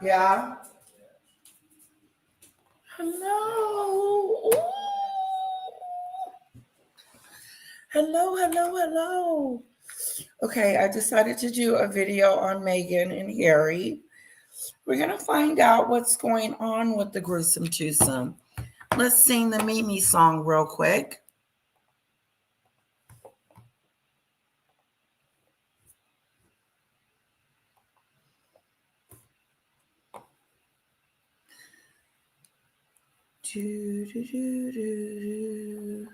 Yeah. Hello. Ooh. Hello, hello, hello. Okay, I decided to do a video on Meghan and Harry. We're going to find out what's going on with the gruesome twosome. Let's sing the Mimi song real quick. Do, do, do, do, do.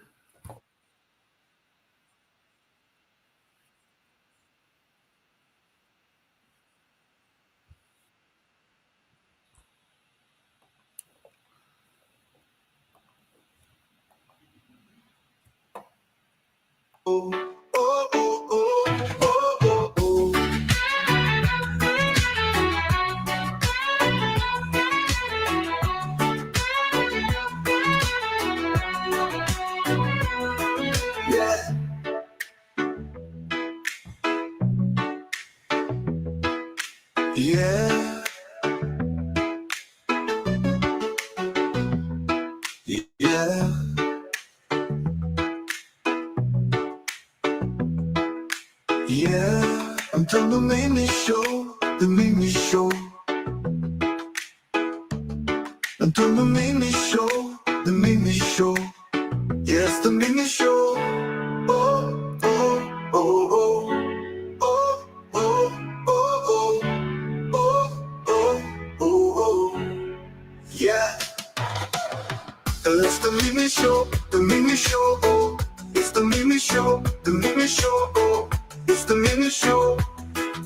Yeah, yeah, yeah. I'm from the Mimi Show, the Mimi Show. I'm from the Mimi Show, the Mimi Show. Yes, the Mimi Show. Oh, oh, oh, oh, oh, oh, oh, oh, oh, oh, oh. Yeah. It's the Mimi Show, the Mimi Show, oh. It's the Mimi Show, the Mimi Show, oh. It's the Mimi Show,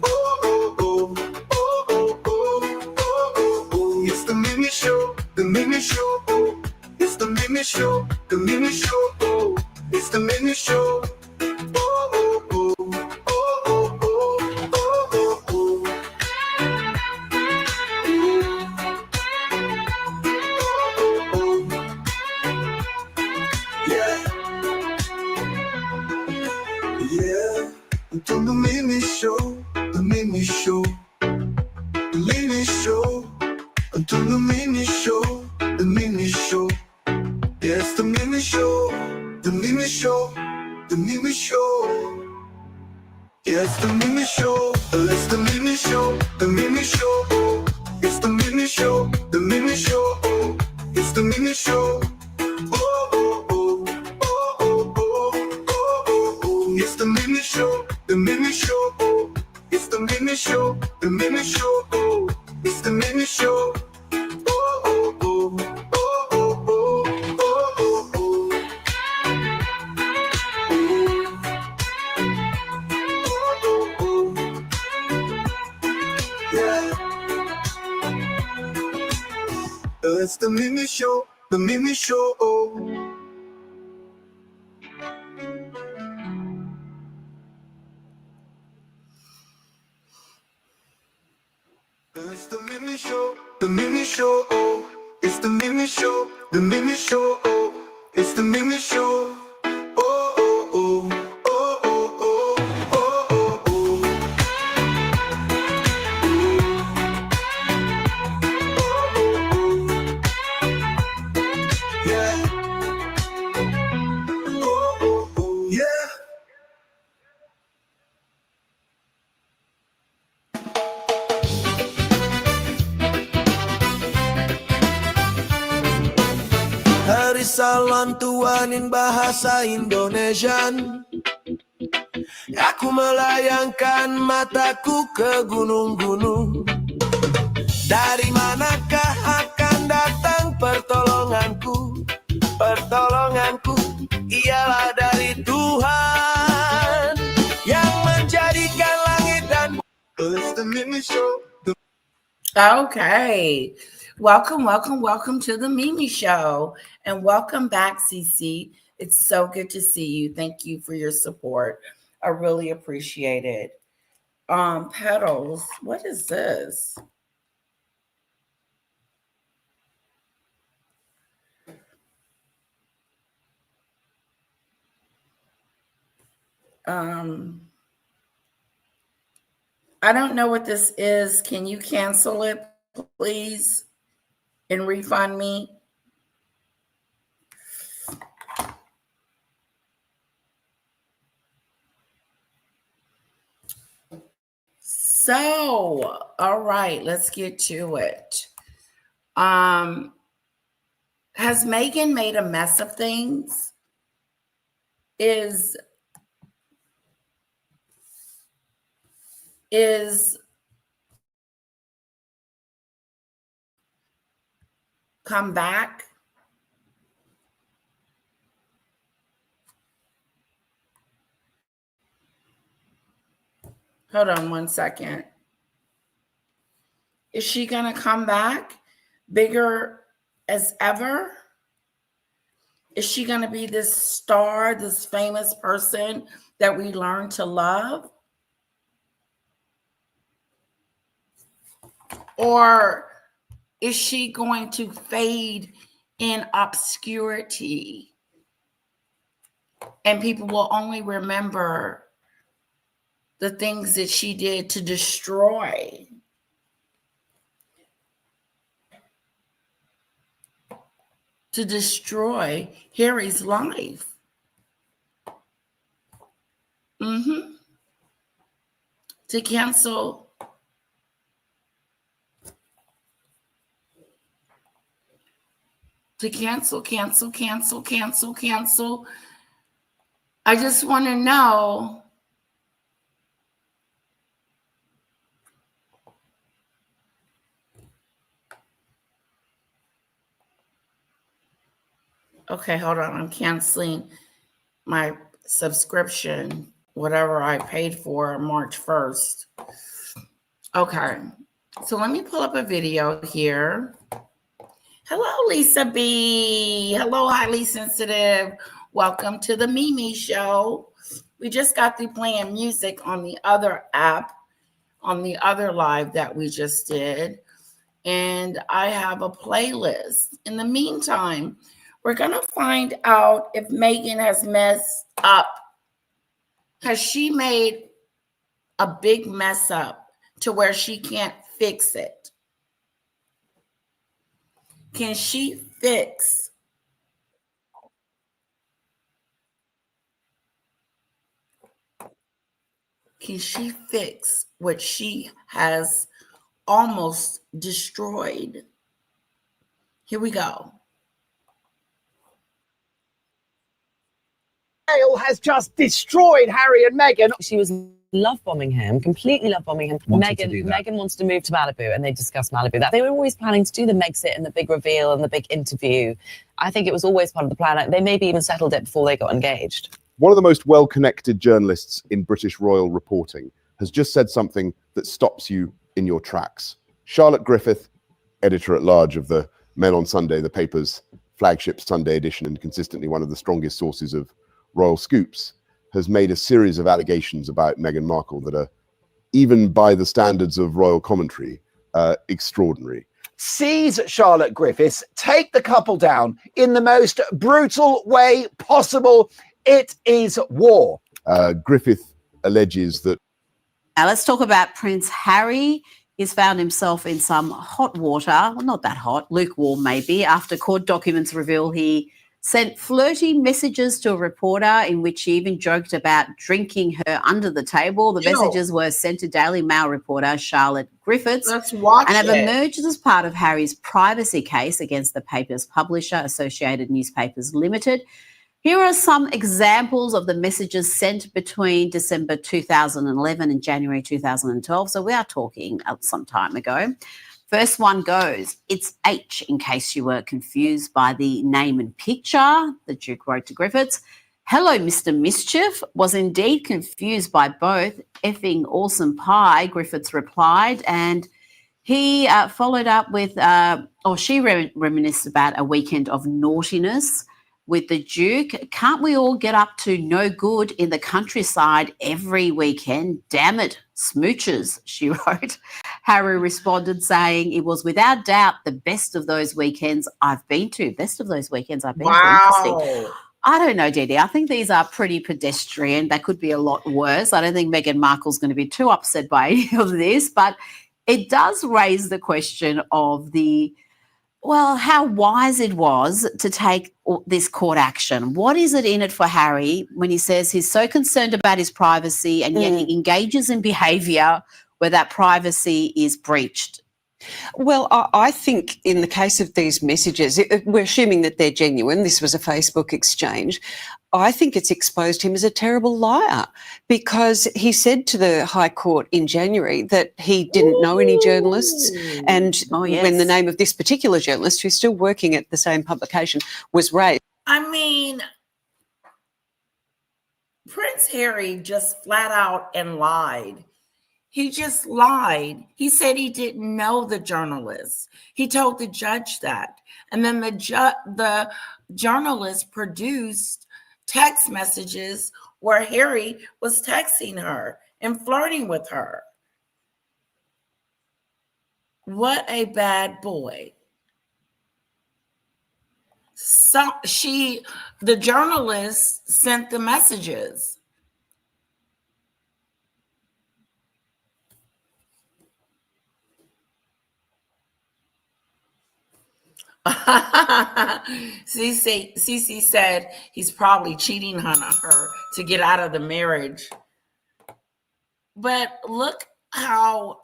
oh, oh, oh, oh, oh, oh, oh, oh. It's the Mimi Show, the Mimi Show, oh. It's the Mimi Show, the Mimi Show, oh. It's the Mimi Show, oh, oh, oh, oh, oh, oh, oh, oh. Yeah, from the Mimi Show, the Mimi Show, the Mimi Show, to the Mimi Show, the Mimi Show. Yes, the Mimi Show, the Mimi Show, the Mimi Show. Yes, the Mimi Show, it's the Mimi Show, the Mimi Show. Oh, it's the Mimi Show, the Mimi Show. Oh, it's the Mimi Show. Oh, oh, oh, oh, oh, oh, oh, oh. It's the Mimi Show, the Mimi Show. Oh, it's the Mimi Show, the Mimi Show. Oh, it's the Mimi Show. Oh, oh, oh, oh, oh, oh, oh, oh. It's the Mimi Show, the Mimi Show. Oh. It's the Mimi Show, the Mimi Show. Oh. It's the Mimi Show, the Mimi Show. Oh. It's the Mimi Show. Oh, oh, oh, oh, oh, oh, oh, oh, yeah. Oh, oh, oh, yeah. Hari Salon tuanin bahasa Indonesian. Aku melayangkan mataku ke gunung-gunung. Dari manakah akan datang pertolonganku? Pertolonganku ialah dari Tuhan yang menjadikan langit dan bumi. Okay. Welcome, welcome, welcome to the Mimi Show. And welcome back, Cece. It's so good to see you. Thank you for your support. I really appreciate it. Petals. What is this? I don't know what this is. Can you cancel it, please, and refund me? So, all right, let's get to it. Has Meghan made a mess of things? Is come back? Hold on one second. Is she going to come back bigger as ever? Is she going to be this star, this famous person that we learn to love? Or is she going to fade in obscurity? And people will only remember the things that she did to destroy Harry's life. To cancel cancel. I just want to know, okay, hold on. I'm canceling my subscription, whatever I paid for March 1st. Okay, so let me pull up a video here. Hello, Lisa B. Hello, highly sensitive. Welcome to the Mimi Show. We just got through playing music on the other app, on the other live that we just did. And I have a playlist. In the meantime, we're going to find out if Meghan has messed up. Has she made a big mess up to where she can't fix it? Can she fix what she has almost destroyed? Here we go. Has just destroyed Harry and Meghan. She was love bombing him, completely love bombing him. Meghan wants to move to Malibu, and they discussed Malibu. That they were always planning to do the Megxit and the big reveal and the big interview. I think it was always part of the plan. They maybe even settled it before they got engaged. One of the most well-connected journalists in British royal reporting has just said something that stops you in your tracks. Charlotte Griffith, editor-at-large of the Men on Sunday, the paper's flagship Sunday edition, and consistently one of the strongest sources of royal scoops, has made a series of allegations about Meghan Markle that are, even by the standards of royal commentary, extraordinary. Sees Charlotte Griffiths take the couple down in the most brutal way possible. It is war. Griffith alleges that... Now let's talk about Prince Harry. He's found himself in some hot water, well, not that hot, lukewarm maybe, after court documents reveal he sent flirty messages to a reporter in which he even joked about drinking her under the table. The messages were sent to Daily Mail reporter Charlotte Griffiths and have emerged as part of Harry's privacy case against the paper's publisher, Associated Newspapers Limited. Here are some examples of the messages sent between December 2011 and January 2012. So we are talking some time ago. First one goes, it's H, in case you were confused by the name and picture. The Duke wrote to Griffiths. Hello, Mr. Mischief. Was indeed confused by both. Effing awesome pie, Griffiths replied. And he followed up with, she reminisced about a weekend of naughtiness with the Duke. Can't we all get up to no good in the countryside every weekend? Damn it, smooches, she wrote. Harry responded saying it was without doubt the best of those weekends I've been to. Best of those weekends I've been to. Interesting. I don't know, Didi. I think these are pretty pedestrian. They could be a lot worse. I don't think Meghan Markle's going to be too upset by any of this, but it does raise the question of how wise it was to take this court action. What is it in it for Harry when he says he's so concerned about his privacy and yet he engages in behaviour where that privacy is breached? Well, I think in the case of these messages, we're assuming that they're genuine. This was a Facebook exchange. I think it's exposed him as a terrible liar, because he said to the High Court in January that he didn't know any journalists. And when the name of this particular journalist, who's still working at the same publication, was raised. I mean, Prince Harry just flat out and lied. He just lied. He said he didn't know the journalist. He told the judge that. And then the journalist produced text messages where Harry was texting her and flirting with her. What a bad boy. So the journalist sent the messages. Cece said he's probably cheating on her to get out of the marriage. But look how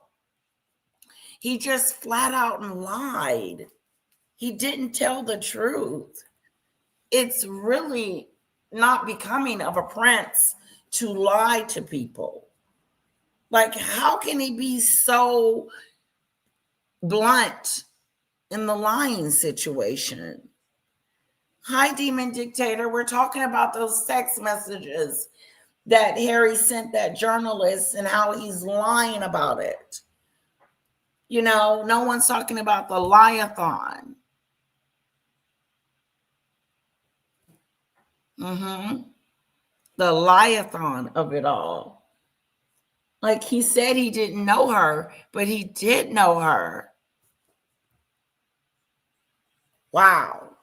he just flat out lied. He didn't tell the truth. It's really not becoming of a prince to lie to people. Like, how can he be so blunt in the lying situation? Hi, Demon Dictator. We're talking about those text messages that Harry sent that journalist and how he's lying about it. You know, no one's talking about the lie-a-thon. The lie-a-thon of it all. Like, he said he didn't know her, but he did know her. Wow.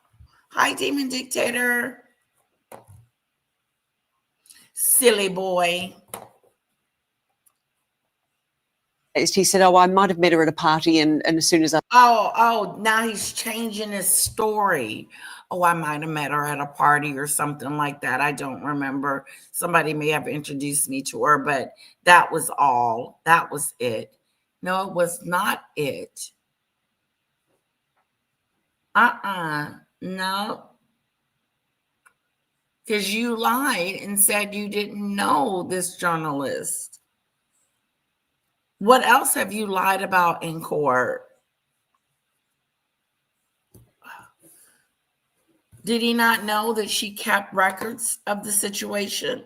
Hi, Demon Dictator. Silly boy. He said, I might have met her at a party, and as soon as I... Oh, now he's changing his story. Oh, I might have met her at a party or something like that. I don't remember. Somebody may have introduced me to her, but that was all. That was it. No, it was not it. No. Because you lied and said you didn't know this journalist. What else have you lied about in court? Did he not know that she kept records of the situation?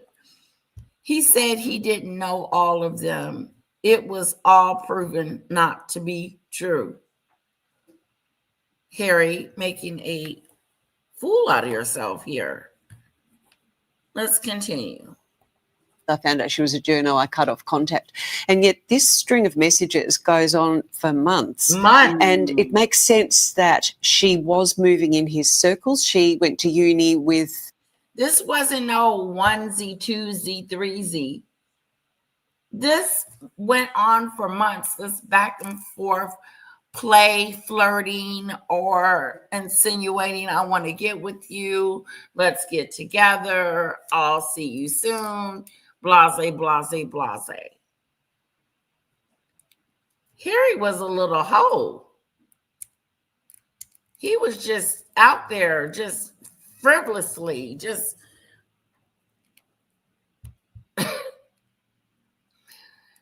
He said he didn't know all of them. It was all proven not to be true. Harry, making a fool out of yourself here. Let's continue. I found out she was a journo, I cut off contact. And yet this string of messages goes on for months. And it makes sense that she was moving in his circles. She went to uni with... This wasn't no 1Z, 2Z, 3Z. This went on for months. This back and forth play, flirting, or insinuating, I want to get with you. Let's get together. I'll see you soon. Blase, blase, blase. Harry was a little hoe. He was just out there, just frivolously, just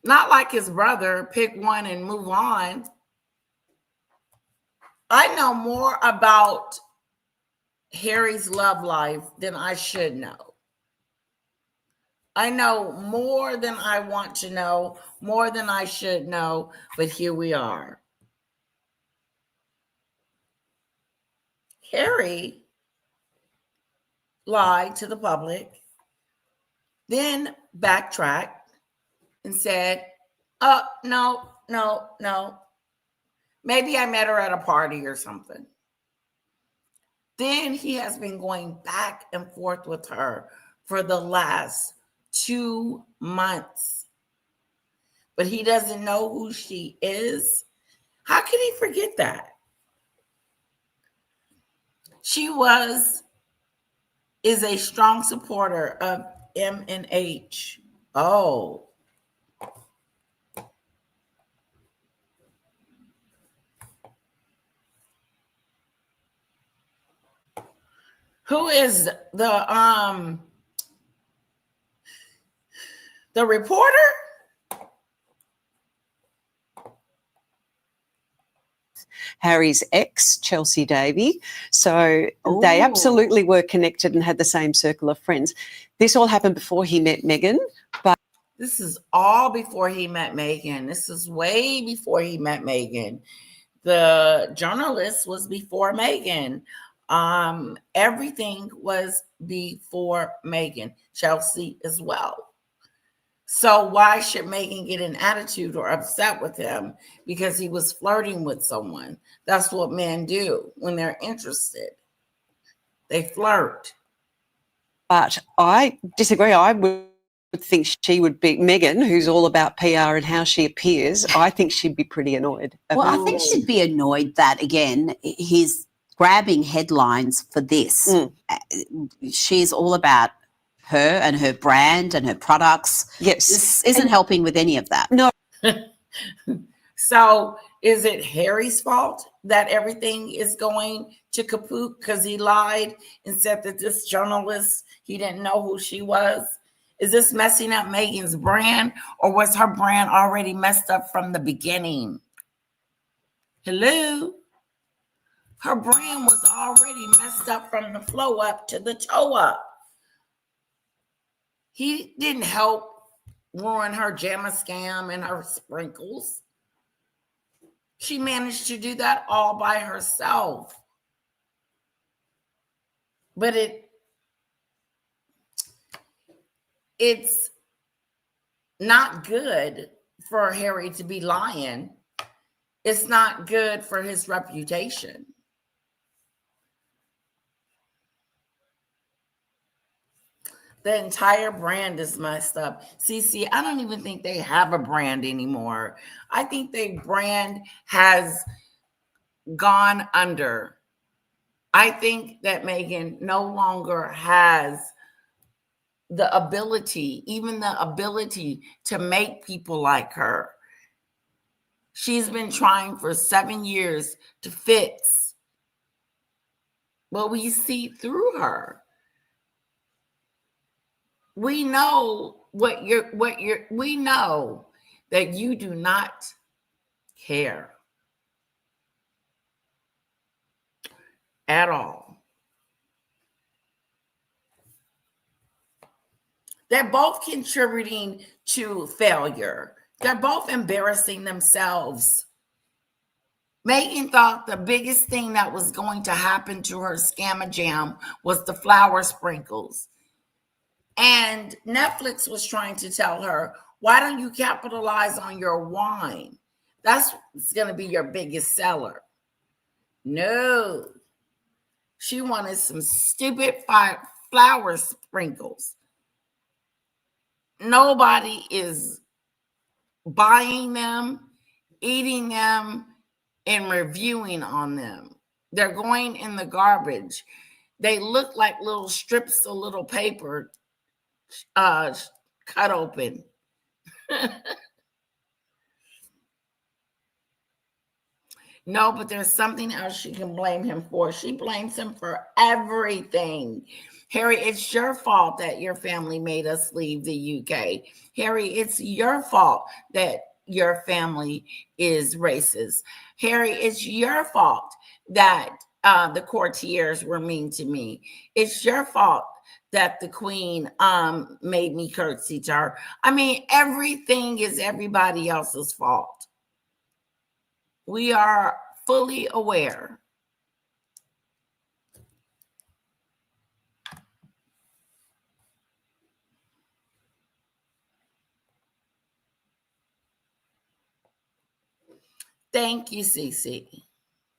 not like his brother, pick one and move on. I know more about Harry's love life than I should know. I know more than I want to know, more than I should know, but here we are. Harry lied to the public, then backtracked and said, oh, no. Maybe I met her at a party or something. Then he has been going back and forth with her for the last 2 months. but he doesn't know who she is. How can he forget that? She is a strong supporter of M&H. Oh. Who is the reporter? Harry's ex, Chelsea Davy. So Ooh. they absolutely were connected and had the same circle of friends. This all happened before he met Meghan, but This is all before he met Meghan. This is way before he met Meghan. The journalist was before Meghan. Everything was before Meghan. Chelsea as well. So why should Meghan get an attitude or upset with him because he was flirting with someone? That's what men do when they're interested. They flirt. But I disagree. I would think she would be Meghan, who's all about PR and how she appears. I think she'd be pretty annoyed. Well, I about think this. she'd be annoyed that, again, he's grabbing headlines for this. She's all about her and her brand and her products. Yes. This isn't helping with any of that. No. So is it Harry's fault that everything is going to kaput because he lied and said that this journalist, he didn't know who she was? Is this messing up Meghan's brand, or was her brand already messed up from the beginning? Hello? Her brand was already messed up from the flow up to the toe up. He didn't help ruin her Jamma Scam and her sprinkles. She managed to do that all by herself. But it's not good for Harry to be lying. It's not good for his reputation. The entire brand is messed up. See, I don't even think they have a brand anymore. I think their brand has gone under. I think that Meghan no longer has the ability, even the ability to make people like her. She's been trying for 7 years to fix, but we see through her. We know we know that you do not care at all. They're both contributing to failure. They're both embarrassing themselves. Meghan thought the biggest thing that was going to happen to her scamajam was the flower sprinkles. And Netflix was trying to tell her, why don't you capitalize on your wine? That's going to be your biggest seller. No. She wanted some stupid flower sprinkles. Nobody is buying them, eating them, and reviewing on them. They're going in the garbage. They look like little strips of little paper cut open. No, but there's something else she can blame him for. She blames him for everything. Harry, it's your fault that your family made us leave the UK. Harry, it's your fault that your family is racist. Harry, it's your fault that the courtiers were mean to me. It's your fault that the queen made me curtsy to her. I mean, everything is everybody else's fault. We are fully aware. Thank you, Cece.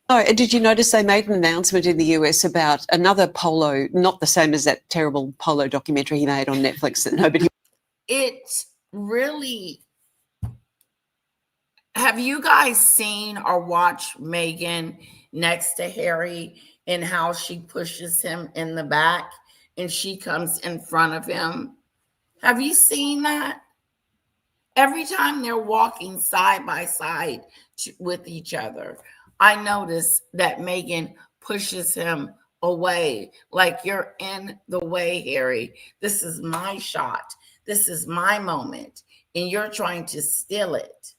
Oh, did you notice they made an announcement in the US about another polo, not the same as that terrible polo documentary he made on Netflix that nobody... It really Have you guys seen or watched Meghan next to Harry and how she pushes him in the back and she comes in front of him? Have you seen that? Every time they're walking side by side with each other, I notice that Meghan pushes him away. Like, you're in the way, Harry. This is my shot. This is my moment. And you're trying to steal it.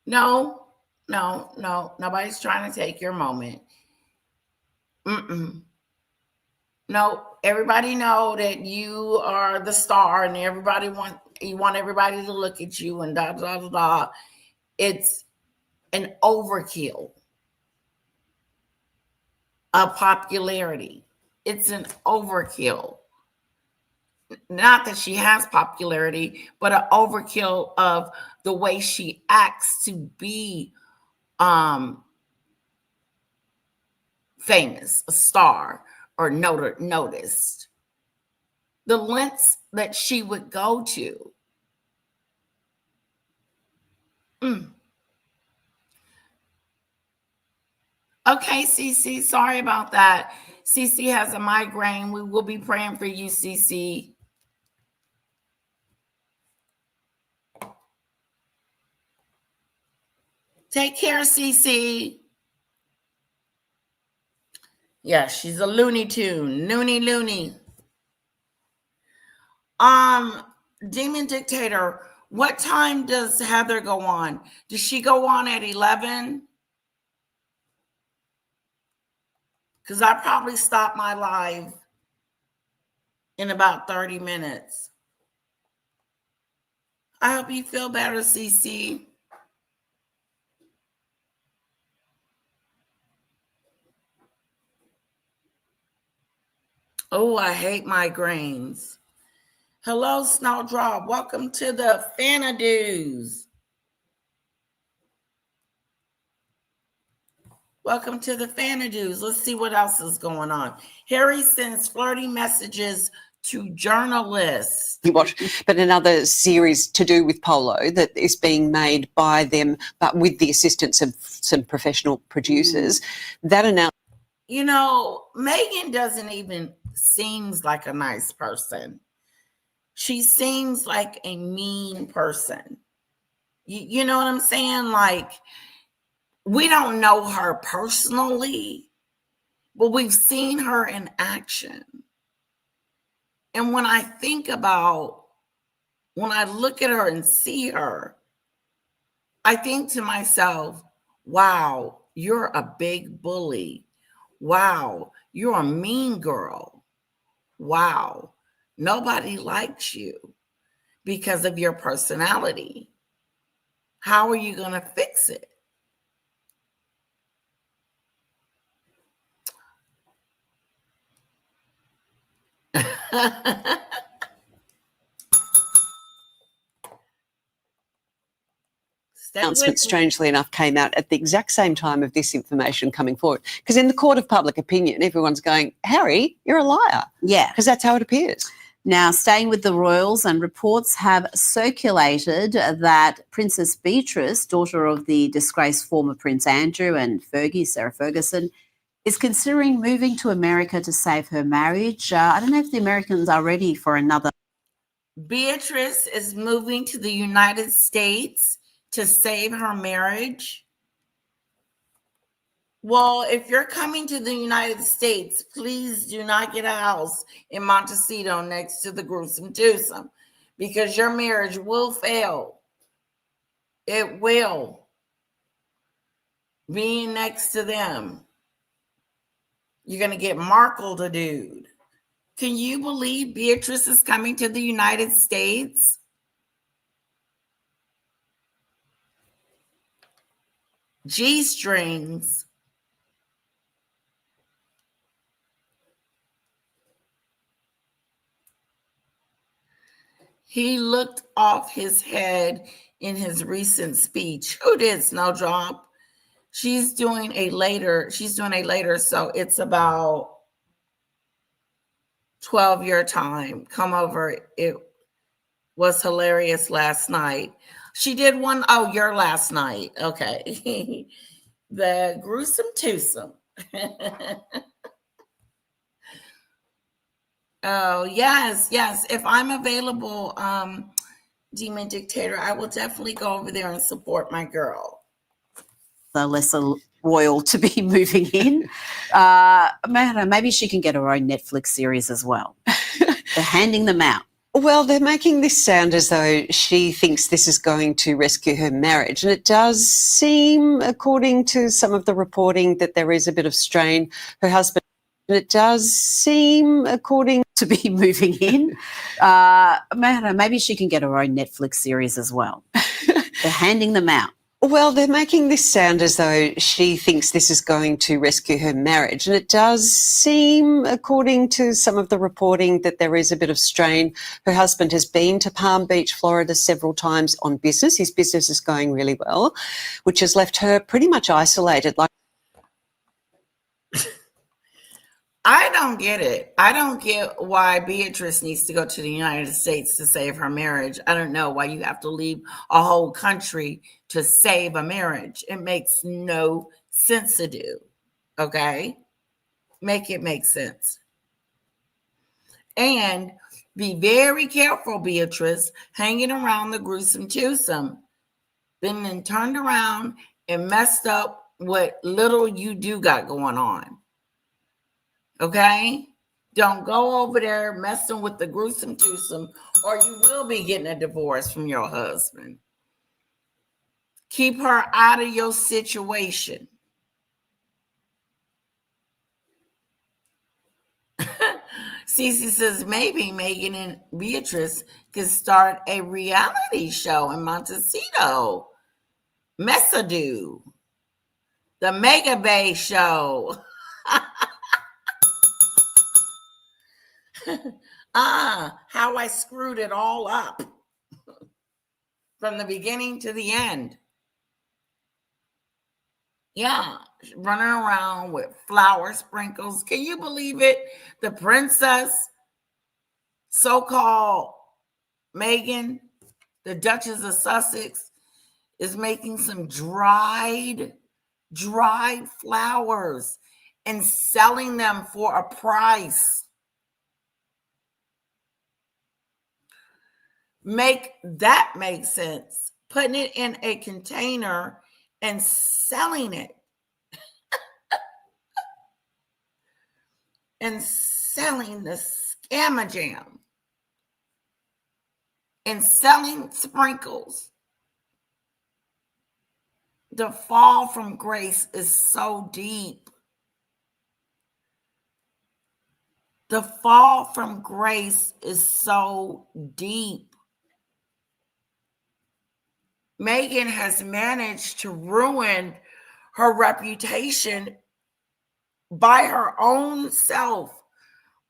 No, nobody's trying to take your moment. No, everybody know that you are the star, and you want everybody to look at you, and da da da da. It's an overkill of popularity. It's an overkill. Not that she has popularity, but an overkill of the way she acts to be famous, a star, or noticed. The lengths that she would go to. Okay, Cece, sorry about that. Cece has a migraine. We will be praying for you, Cece. Take care, Cece. Yeah, she's a Looney Tune. Loony. Demon Dictator, what time does Heather go on? Does she go on at 11? Because I probably stop my live in about 30 minutes. I hope you feel better, Cece. Oh, I hate migraines. Hello, Snowdrop. Welcome to the Fanadoos. Welcome to the Fanadoos. Let's see what else is going on. Harry sends flirty messages to journalists. You watch, but another series to do with polo that is being made by them, but with the assistance of some professional producers. That announcement. You know, Meghan doesn't even seems like a nice person. She seems like a mean person. You know what I'm saying? Like, we don't know her personally, but we've seen her in action. And when I look at her and see her, I think to myself, wow, you're a big bully. Wow, you're a mean girl. Wow, nobody likes you because of your personality. How are you going to fix it? Announcement, strangely enough, came out at the exact same time of this information coming forward. Because in the court of public opinion, everyone's going, Harry, you're a liar. Yeah. Because that's how it appears. Now, staying with the royals, and reports have circulated that Princess Beatrice, daughter of the disgraced former Prince Andrew and Fergie, Sarah Ferguson, is considering moving to America to save her marriage. I don't know if the Americans are ready for another. Beatrice is moving to the United States to save her marriage. Well, if you're coming to the United States, please do not get a house in Montecito next to the gruesome twosome, because your marriage will fail. It will. Being next to them, you're going to get Markle the dude. Can you believe Beatrice is coming to the United States? G-strings. He looked off his head in his recent speech. Who did, Snowdrop? She's doing a later, so it's about 12 your time. Come over. It was hilarious last night. She did one. Oh, your last night. Okay. The gruesome twosome. Oh, yes, yes. If I'm available, Demon Dictator, I will definitely go over there and support my girl. The lesser royal to be moving in. Maybe she can get her own Netflix series as well. They're handing them out. Well, they're making this sound as though she thinks this is going to rescue her marriage. And it does seem, according to some of the reporting, that there is a bit of strain. Her husband, it does seem, according to be moving in. Maybe she can get her own Netflix series as well. They're handing them out. Well, they're making this sound as though she thinks this is going to rescue her marriage. And it does seem, according to some of the reporting, that there is a bit of strain. Her husband has been to Palm Beach, Florida several times on business. His business is going really well, which has left her pretty much isolated. I don't get it. I don't get why Beatrice needs to go to the United States to save her marriage. I don't know why you have to leave a whole country to save a marriage. It makes no sense to do. Okay? Make it make sense. And be very careful, Beatrice, hanging around the gruesome twosome. Then turned around and messed up what little you do got going on. Okay? Don't go over there messing with the gruesome twosome, or you will be getting a divorce from your husband. Keep her out of your situation. Cece says maybe Meghan and Beatrice could start a reality show in Montecito. Messadu. The Mega Bay Show. How I screwed it all up from the beginning to the end. Yeah, running around with flower sprinkles. Can you believe it? The princess, so-called Meghan, the Duchess of Sussex, is making some dried flowers and selling them for a price. Make sense. Putting it in a container and selling it. And selling the scamajam. And selling sprinkles. The fall from grace is so deep. The fall from grace is so deep. Meghan has managed to ruin her reputation by her own self,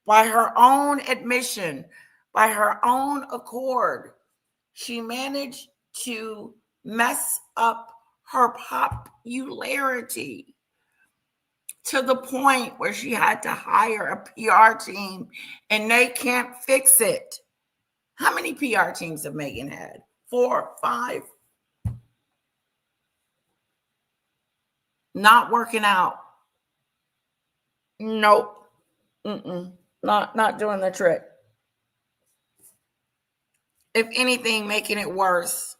by her own admission, by her own accord. She managed to mess up her popularity to the point where she had to hire a PR team and they can't fix it. How many PR teams have Meghan had? 4, 5? Not working out. Nope. Not doing the trick. If anything, making it worse.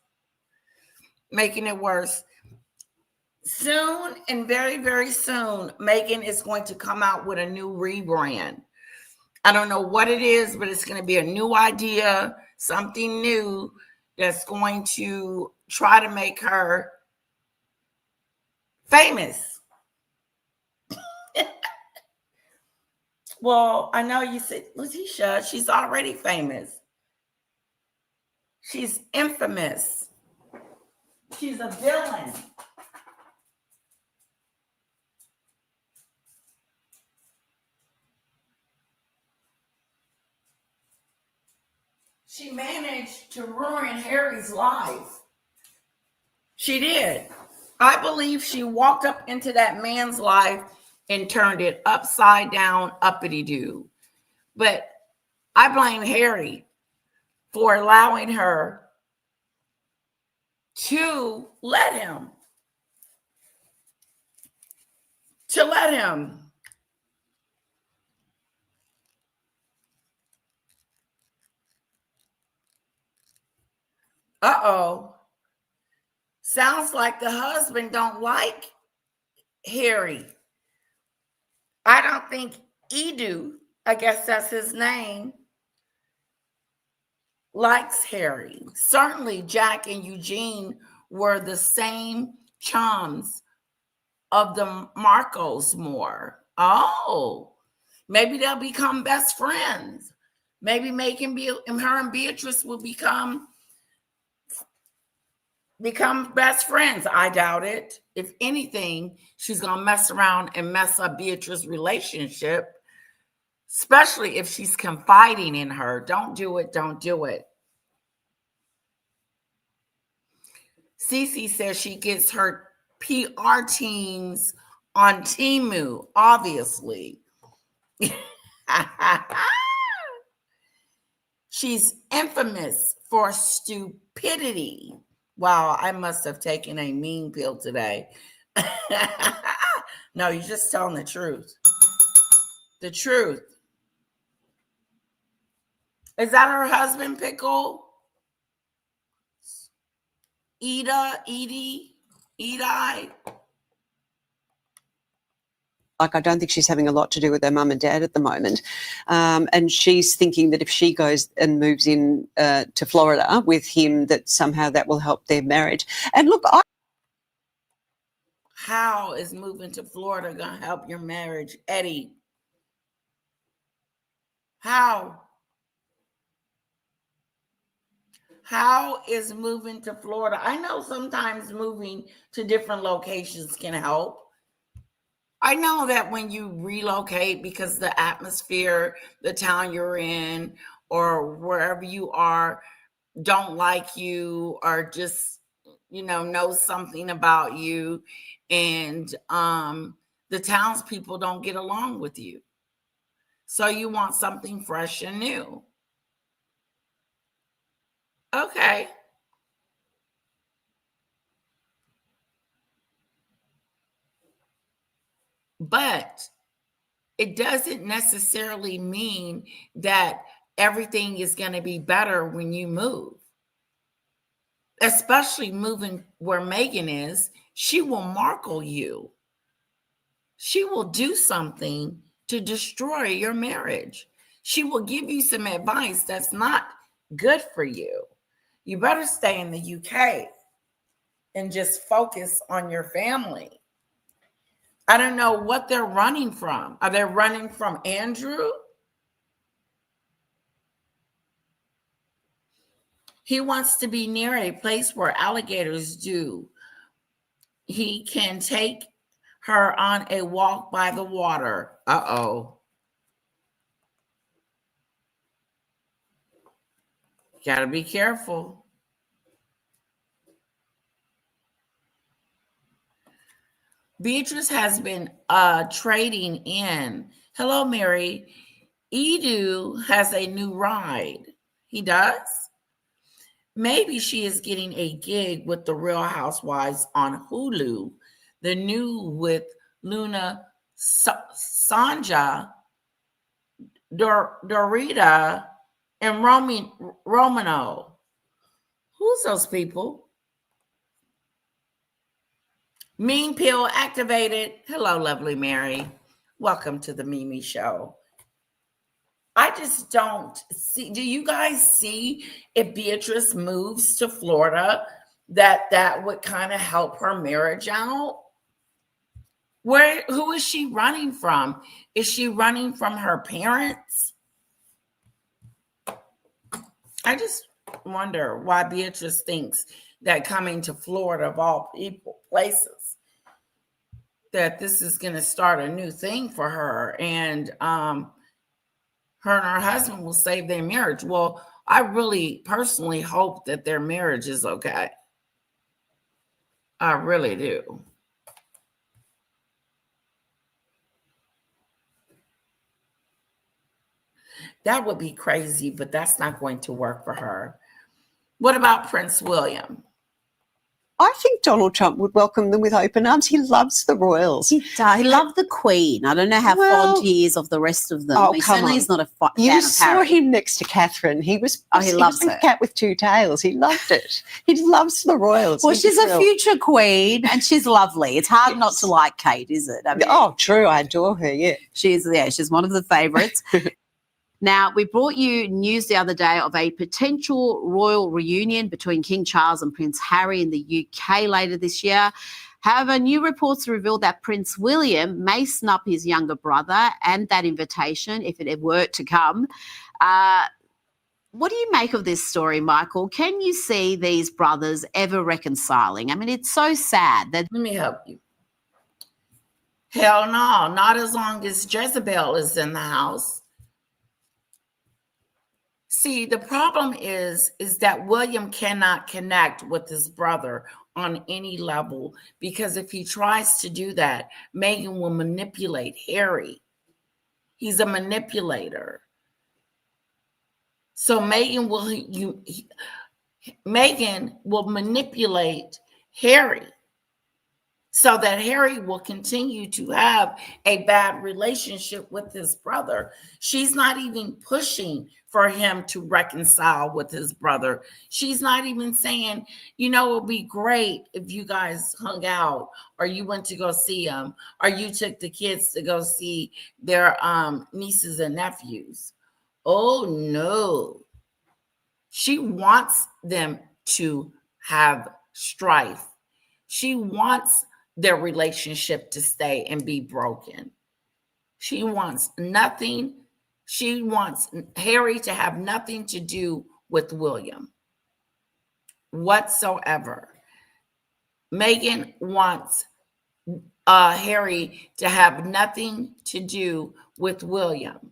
Soon, and very, very soon, Meghan is going to come out with a new rebrand. I don't know what it is, but it's going to be a new idea, something new that's going to try to make her famous. Well, I know you said, Letitia, she's already famous. She's infamous. She's a villain. She managed to ruin Harry's life. She did. I believe she walked up into that man's life and turned it upside down, uppity-doo. But I blame Harry for allowing her to let him. To let him. Uh-oh. Sounds like the husband don't like Harry. I don't think Edu, I guess that's his name, likes Harry. Certainly Jack and Eugene were the same chums of the Marcos more. Oh, maybe they'll become best friends. Maybe her and Beatrice will become best friends. I doubt it. If anything, she's going to mess around and mess up Beatrice's relationship, especially if she's confiding in her. Don't do it. Don't do it. Cece says she gets her PR teams on Temu, obviously. She's infamous for stupidity. Wow, I must have taken a mean pill today. No, you're just telling the truth. The truth. Is that her husband, Pickle? Edie? Like, I don't think she's having a lot to do with her mum and dad at the moment. And she's thinking that if she goes and moves in to Florida with him, that somehow that will help their marriage. And look, how is moving to Florida going to help your marriage, Eddie? How? How is moving to Florida? I know sometimes moving to different locations can help. I know that when you relocate because the atmosphere, the town you're in, or wherever you are, don't like you, or just, know something about you, and the townspeople don't get along with you. So you want something fresh and new. Okay. But it doesn't necessarily mean that everything is going to be better when you move. Especially moving where Meghan is, she will markle you. She will do something to destroy your marriage. She will give you some advice that's not good for you. You better stay in the UK and just focus on your family. I don't know what they're running from. Are they running from Andrew? He wants to be near a place where alligators do. He can take her on a walk by the water. Uh-oh. Gotta be careful. Beatrice has been trading in. Hello, Mary. Edu has a new ride. He does? Maybe she is getting a gig with the Real Housewives on Hulu. The new with Luna Sanja, Dorita, and Romano. Who's those people? Mean pill activated. Hello, lovely Mary. Welcome to the Mimi Show. I just don't see. Do you guys see if Beatrice moves to Florida that would kind of help her marriage out? Who is she running from? Is she running from her parents? I just wonder why Beatrice thinks that coming to Florida, of all places, that this is going to start a new thing for her, and her and her husband will save their marriage. Well, I really personally hope that their marriage is okay. I really do. That would be crazy, but that's not going to work for her. What about Prince William? I think Donald Trump would welcome them with open arms. He loves the royals. He loved the Queen. I don't know how Well, fond he is of the rest of them. oh, He come certainly on. is not a You fan of saw Harry. him next to Catherine. He was Oh, he loves was a her. cat with two tails. He loved it. He loves the royals. Well, He'd be she's a thrilled. future queen and she's lovely. It's hard not Yes. to like Kate, is it? I mean, Oh, true. I adore her, yeah. she's one of the favourites. Now, we brought you news the other day of a potential royal reunion between King Charles and Prince Harry in the UK later this year. However, new reports reveal that Prince William may snub his younger brother and that invitation if it were to come. What do you make of this story, Michael? Can you see these brothers ever reconciling? I mean, it's so sad that... Let me help you. Hell no, not as long as Jezebel is in the house. See, the problem is that William cannot connect with his brother on any level, because if he tries to do that, Meghan will manipulate Harry. He's a manipulator. So Meghan will manipulate Harry so that Harry will continue to have a bad relationship with his brother. She's not even pushing for him to reconcile with his brother. She's not even saying, you know, it would be great if you guys hung out, or you went to go see him, or you took the kids to go see their nieces and nephews. Oh, no. She wants them to have strife. She wants their relationship to stay and be broken. She wants nothing. She wants Harry to have nothing to do with William whatsoever. Meghan wants Harry to have nothing to do with William.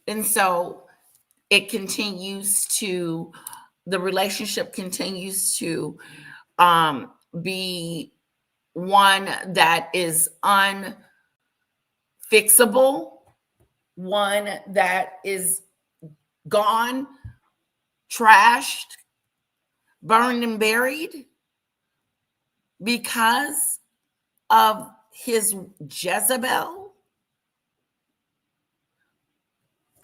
And so the relationship continues to be one that is unfixable, one that is gone, trashed, burned and buried because of his Jezebel.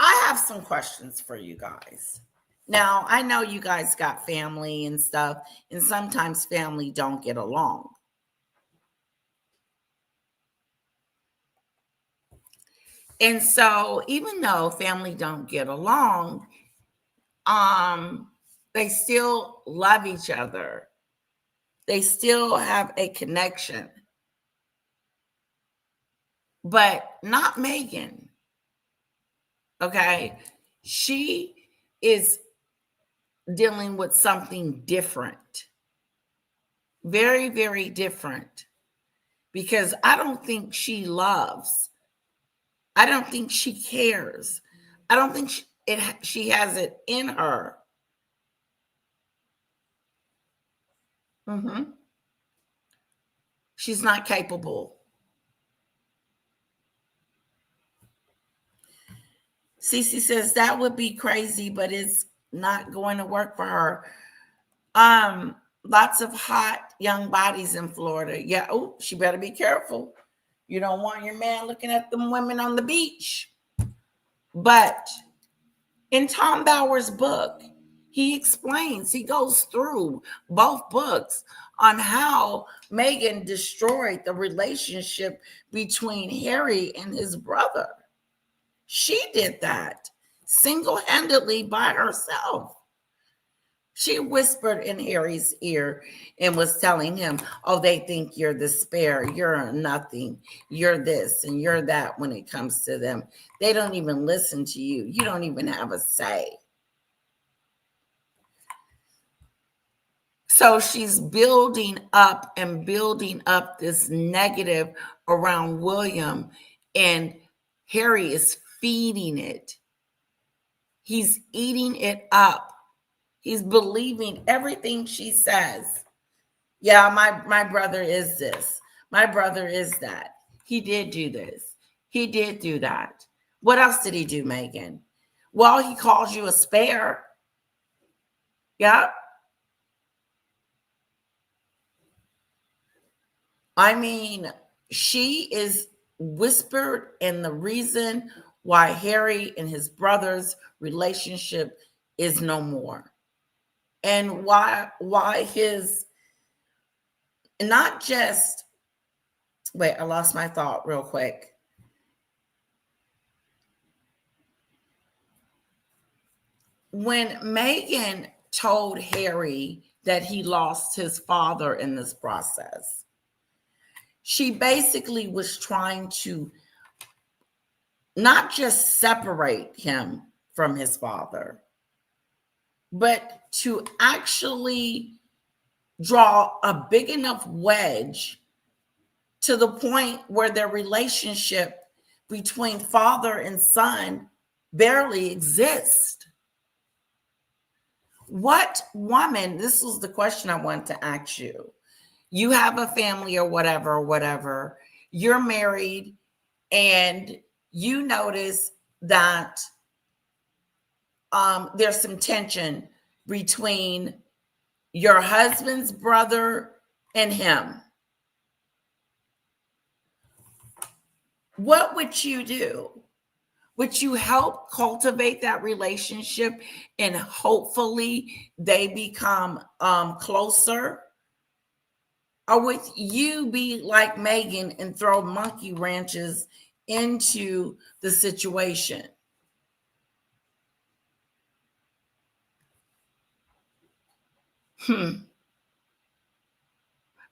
I have some questions for you guys. Now, I know you guys got family and stuff, and sometimes family don't get along. And so even though family don't get along, they still love each other. They still have a connection. But not Meghan. Okay? She is dealing with something different. Very, very different. Because I don't think she loves. I don't think she cares. I don't think she has it in her. She's not capable. Cece says that would be crazy, but it's not going to work for her. Lots of hot young bodies in Florida. Yeah. Oh, she better be careful. You don't want your man looking at them women on the beach. But in Tom Bower's book, he goes through both books on how Meghan destroyed the relationship between Harry and his brother. She did that single-handedly by herself. She whispered in Harry's ear and was telling him, oh, they think you're the spare, you're nothing, you're this and you're that when it comes to them. They don't even listen to you. You don't even have a say. So she's building up this negative around William, and Harry is feeding it. He's eating it up. He's believing everything she says. Yeah, my brother is this. My brother is that. He did do this. He did do that. What else did he do, Meghan? Well, he calls you a spare. Yeah. I mean, she is whispered, and the reason why Harry and his brother's relationship is no more. And why his, not just, wait, I lost my thought real quick. When Meghan told Harry that he lost his father in this process, she basically was trying to not just separate him from his father, but to actually draw a big enough wedge to the point where their relationship between father and son barely exists. What woman, this was the question I wanted to ask you. You have a family or whatever, you're married, and you notice that there's some tension between your husband's brother and him. What would you do? Would you help cultivate that relationship and hopefully they become closer? Or would you be like Meghan and throw monkey wrenches into the situation?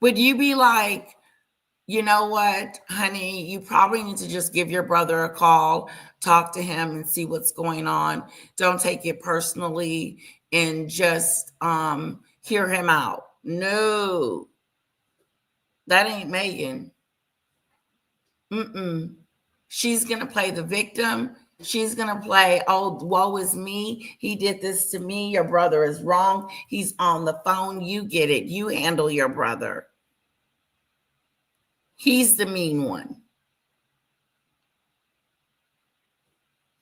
Would you be like, you know what, honey, you probably need to just give your brother a call, talk to him and see what's going on. Don't take it personally and just hear him out. No, that ain't Meghan. She's going to play the victim. She's going to play, oh, woe is me. He did this to me. Your brother is wrong. He's on the phone. You get it. You handle your brother. He's the mean one.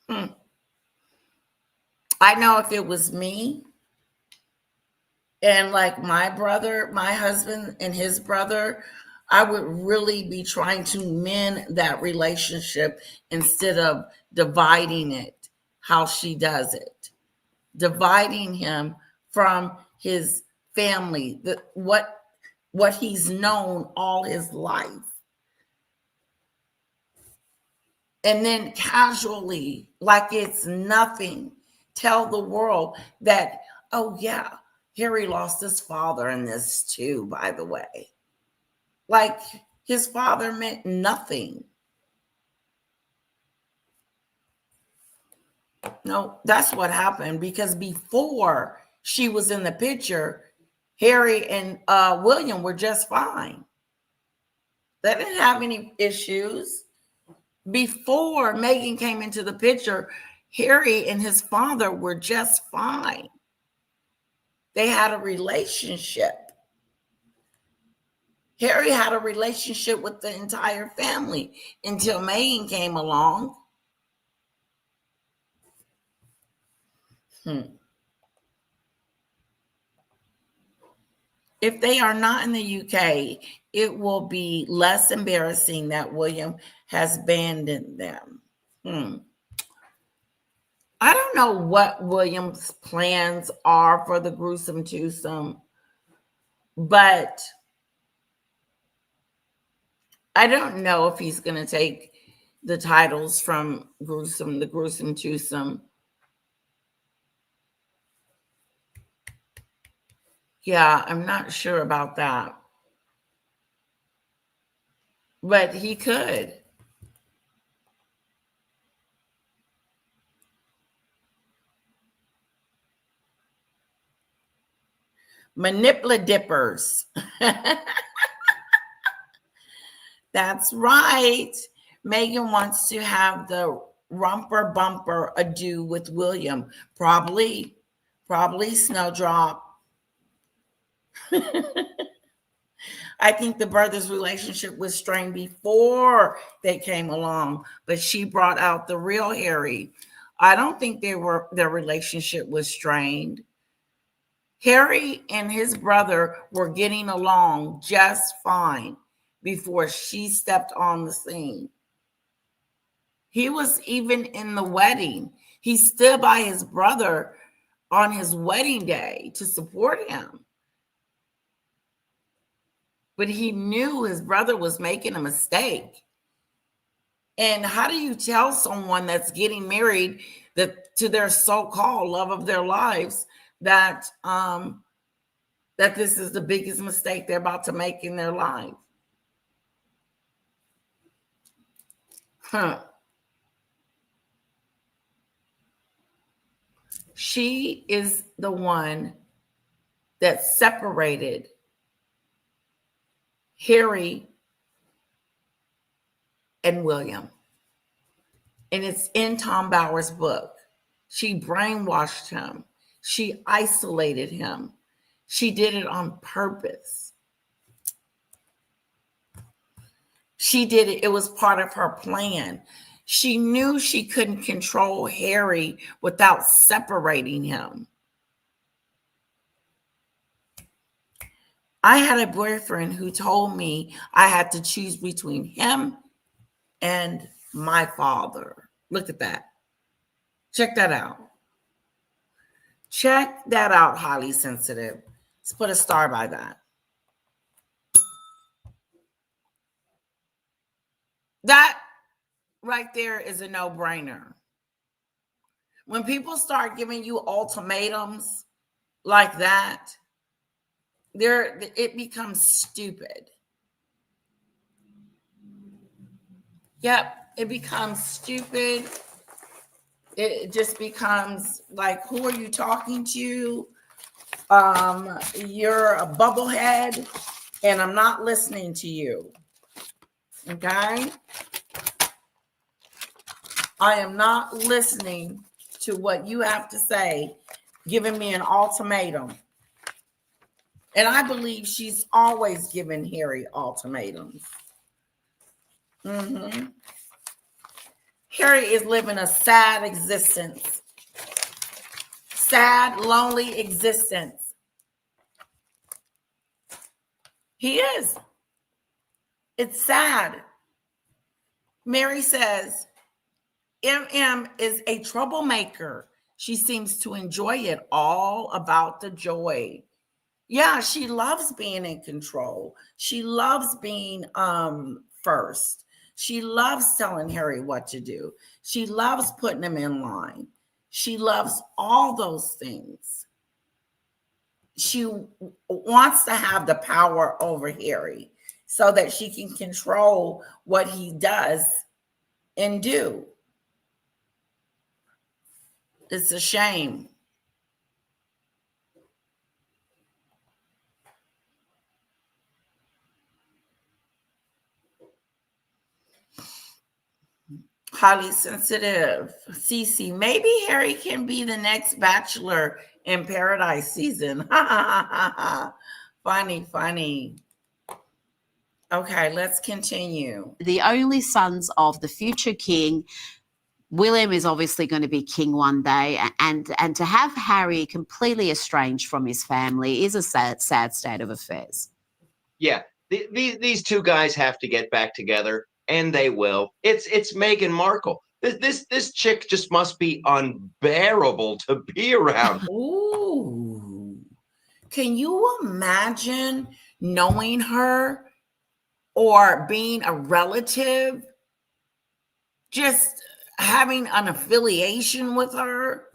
I know if it was me and like my brother, my husband and his brother, I would really be trying to mend that relationship instead of dividing it how she does it. Dividing him from his family, what he's known all his life. And then casually, like it's nothing, tell the world that, oh yeah, Harry lost his father in this too, by the way. Like his father meant nothing. No, that's what happened, because before she was in the picture, Harry and William were just fine. They didn't have any issues. Before Meghan came into the picture, Harry and his father were just fine. They had a relationship. Harry had a relationship with the entire family until Meghan came along. If they are not in the UK, it will be less embarrassing that William has abandoned them. I don't know what William's plans are for the gruesome twosome, but I don't know if he's going to take the titles from the gruesome twosome. Yeah, I'm not sure about that. But he could. Manipula-dippers. That's right. Meghan wants to have the romper bumper ado with William. Probably Snowdrop. I think the brothers' relationship was strained before they came along, but she brought out the real Harry. I don't think their relationship was strained. Harry and his brother were getting along just fine before she stepped on the scene. He was even in the wedding. He stood by his brother on his wedding day to support him. But he knew his brother was making a mistake. And how do you tell someone that's getting married that to their so-called love of their lives that that this is the biggest mistake they're about to make in their life? She is the one that separated Harry and William. And it's in Tom Bower's book. She brainwashed him. She isolated him. She did it on purpose. She did it. It was part of her plan. She knew she couldn't control Harry without separating him. I had a boyfriend who told me I had to choose between him and my father. Look at that. Check that out. Check that out, highly sensitive. Let's put a star by that. That right there is a no-brainer. When people start giving you ultimatums like that, it becomes stupid. Yep, it becomes stupid. It just becomes like, who are you talking to? You're a bubblehead, and I'm not listening to you. Okay? I am not listening to what you have to say, giving me an ultimatum. And I believe she's always given Harry ultimatums. Harry is living a sad existence. Sad, lonely existence. He is. It's sad. Mary says, MM is a troublemaker. She seems to enjoy it, all about the joy. Yeah, she loves being in control. She loves being first. She loves telling Harry what to do. She loves putting him in line. She loves all those things. She wants to have the power over Harry so that she can control what he does and do. It's a shame. Highly sensitive. Cece, maybe Harry can be the next Bachelor in Paradise season. Funny. Okay, let's continue. The only sons of the future king. William is obviously going to be king one day, and to have Harry completely estranged from his family is a sad state of affairs. Yeah, these two guys have to get back together, and they will. It's Meghan Markle. This chick just must be unbearable to be around. Ooh, can you imagine knowing her or being a relative? Just having an affiliation with her,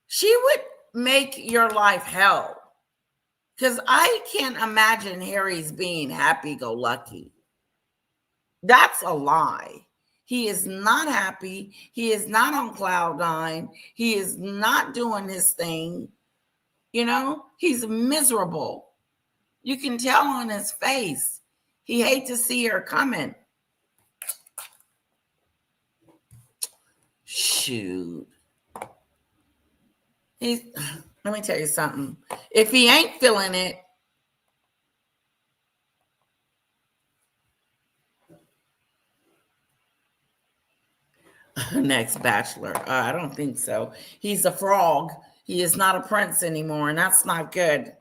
she would make your life hell. Because I can't imagine Harry's being happy-go-lucky. That's a lie. He is not happy. He is not on cloud nine. He is not doing his thing. You know, he's miserable. You can tell on his face. He hates to see her coming. Shoot. Let me tell you something. If he ain't feeling it, next Bachelor. I don't think so. He's a frog. He is not a prince anymore, and that's not good.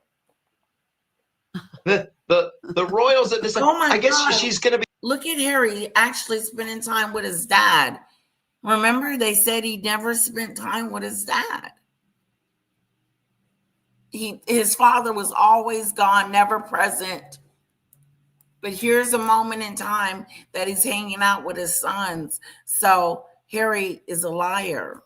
The royals at this time, Oh my I guess God. she's going to be. Look at Harry actually spending time with his dad. Remember, they said he never spent time with his dad. His father was always gone, never present. But here's a moment in time that he's hanging out with his sons. So Harry is a liar.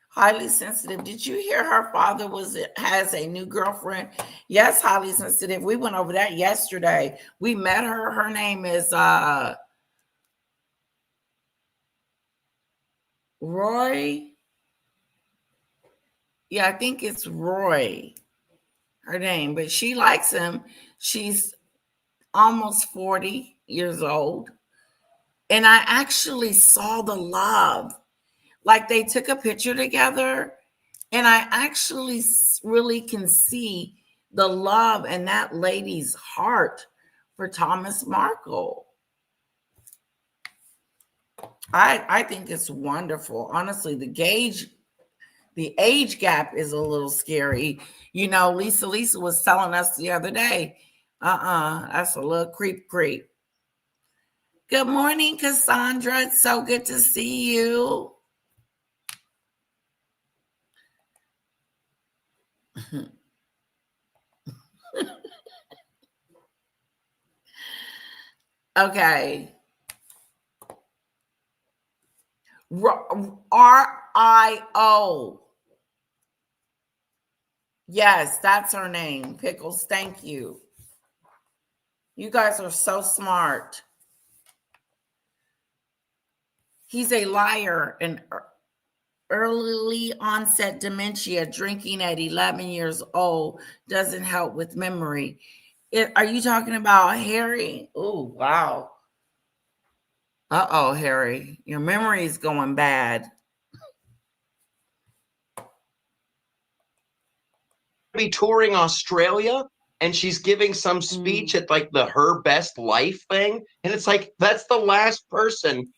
Highly sensitive. Did you hear her father has a new girlfriend? Yes, highly sensitive. We went over that yesterday. We met her. Her name is Roy. Yeah, I think it's Roy, her name, but she likes him. She's almost 40 years old. And I actually saw the love. Like they took a picture together, and I actually really can see the love in that lady's heart for Thomas Markle. I think it's wonderful. Honestly, the age gap is a little scary. You know, Lisa was telling us the other day, that's a little creep. Good morning, Cassandra. It's so good to see you. Okay. RIO. Yes, that's her name. Pickles, thank you. You guys are so smart. He's a liar and early onset dementia. Drinking at 11 years old doesn't help with memory. Are you talking about Harry? Oh, wow. Uh-oh, Harry. Your memory is going bad. Be touring Australia, and she's giving some speech at like the Her Best Life thing, and it's like that's the last person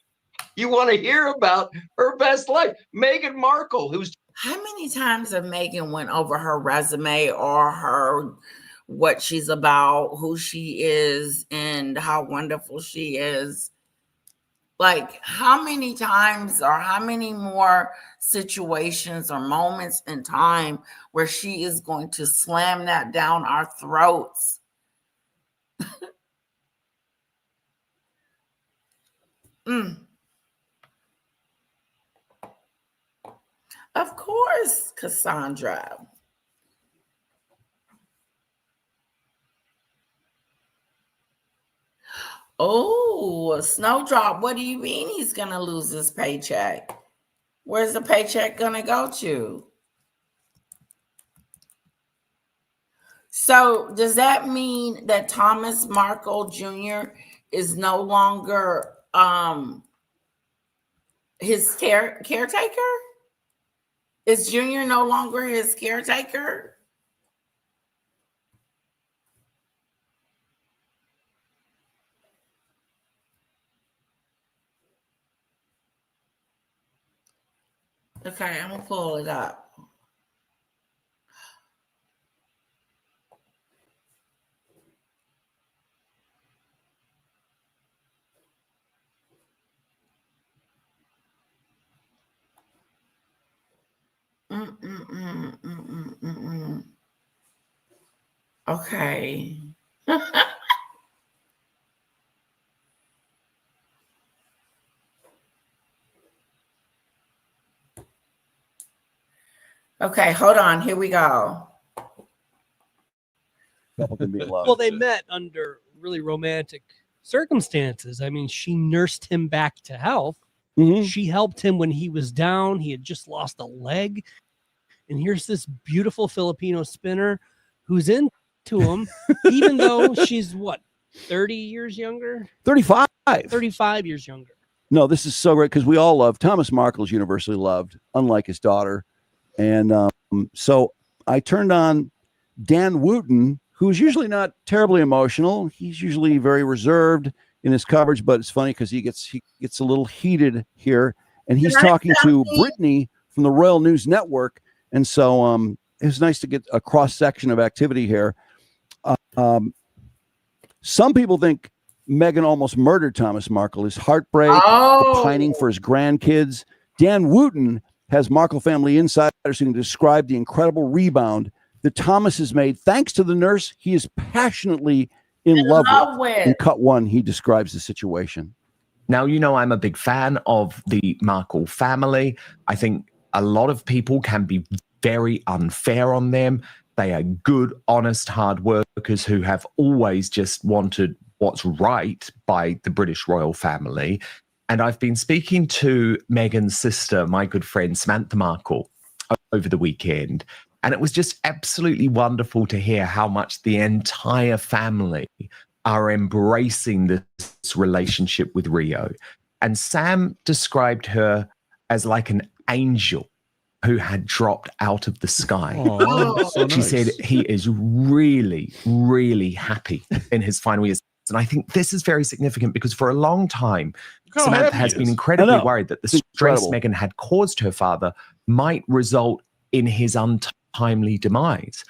you want to hear about her best life. Meghan Markle, who's how many times have Meghan went over her resume or what she's about, who she is, and how wonderful she is? Like, how many times or how many more situations or moments in time where she is going to slam that down our throats? Of course, Cassandra. Oh, Snowdrop, what do you mean he's going to lose his paycheck? Where's the paycheck going to go to? So does that mean that Thomas Markle Jr. is no longer his caretaker? Is Junior no longer his caretaker? Okay, I'm gonna pull it up. Okay. Okay, hold on. Here we go. Well, they met under really romantic circumstances. I mean, she nursed him back to health. She helped him when he was down. He had just lost a leg. And here's this beautiful Filipino spinner who's into him, even though she's what, 30 years younger? 35. 35 years younger. No, this is so great because we all love Thomas Markle's universally loved, unlike his daughter. And so I turned on Dan Wooten, who's usually not terribly emotional. He's usually very reserved in his coverage, but it's funny because he gets a little heated here. and he's Can I talking tell to you? Brittany from the Royal News Network. And so it was nice to get a cross section of activity here. Some people think Meghan almost murdered Thomas Markle. His heartbreak, the pining for his grandkids. Dan Wooten has Markle family insiders who can describe the incredible rebound that Thomas has made thanks to the nurse he is passionately in love with. In cut one, he describes the situation. Now, you know, I'm a big fan of the Markle family. I think a lot of people can be very unfair on them. They are good, honest, hard workers who have always just wanted what's right by the British royal family. And I've been speaking to Meghan's sister, my good friend Samantha Markle, over the weekend. And it was just absolutely wonderful to hear how much the entire family are embracing this relationship with Rio. And Sam described her as like an angel who had dropped out of the sky. So she said he is really, really happy in his final years. And I think this is very significant because for a long time, Samantha has been incredibly worried that the stress Meghan had caused her father might result in his untimely demise.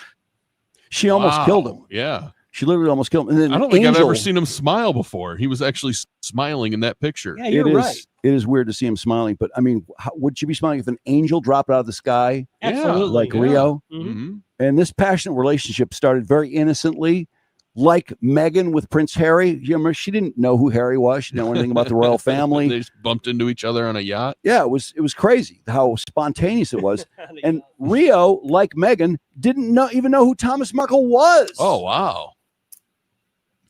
She almost killed him. Yeah. She literally almost killed him. And then I don't think I've ever seen him smile before. He was actually smiling in that picture. Yeah, you're right. It is weird to see him smiling, but I mean, would you be smiling if an angel dropped out of the sky? Absolutely. Like Rio? Mm-hmm. And this passionate relationship started very innocently, like Meghan with Prince Harry. You remember, she didn't know who Harry was. She didn't know anything about the royal family. They just bumped into each other on a yacht. Yeah, it was crazy how spontaneous it was. And Rio, like Meghan, didn't even know who Thomas Markle was. Oh, wow.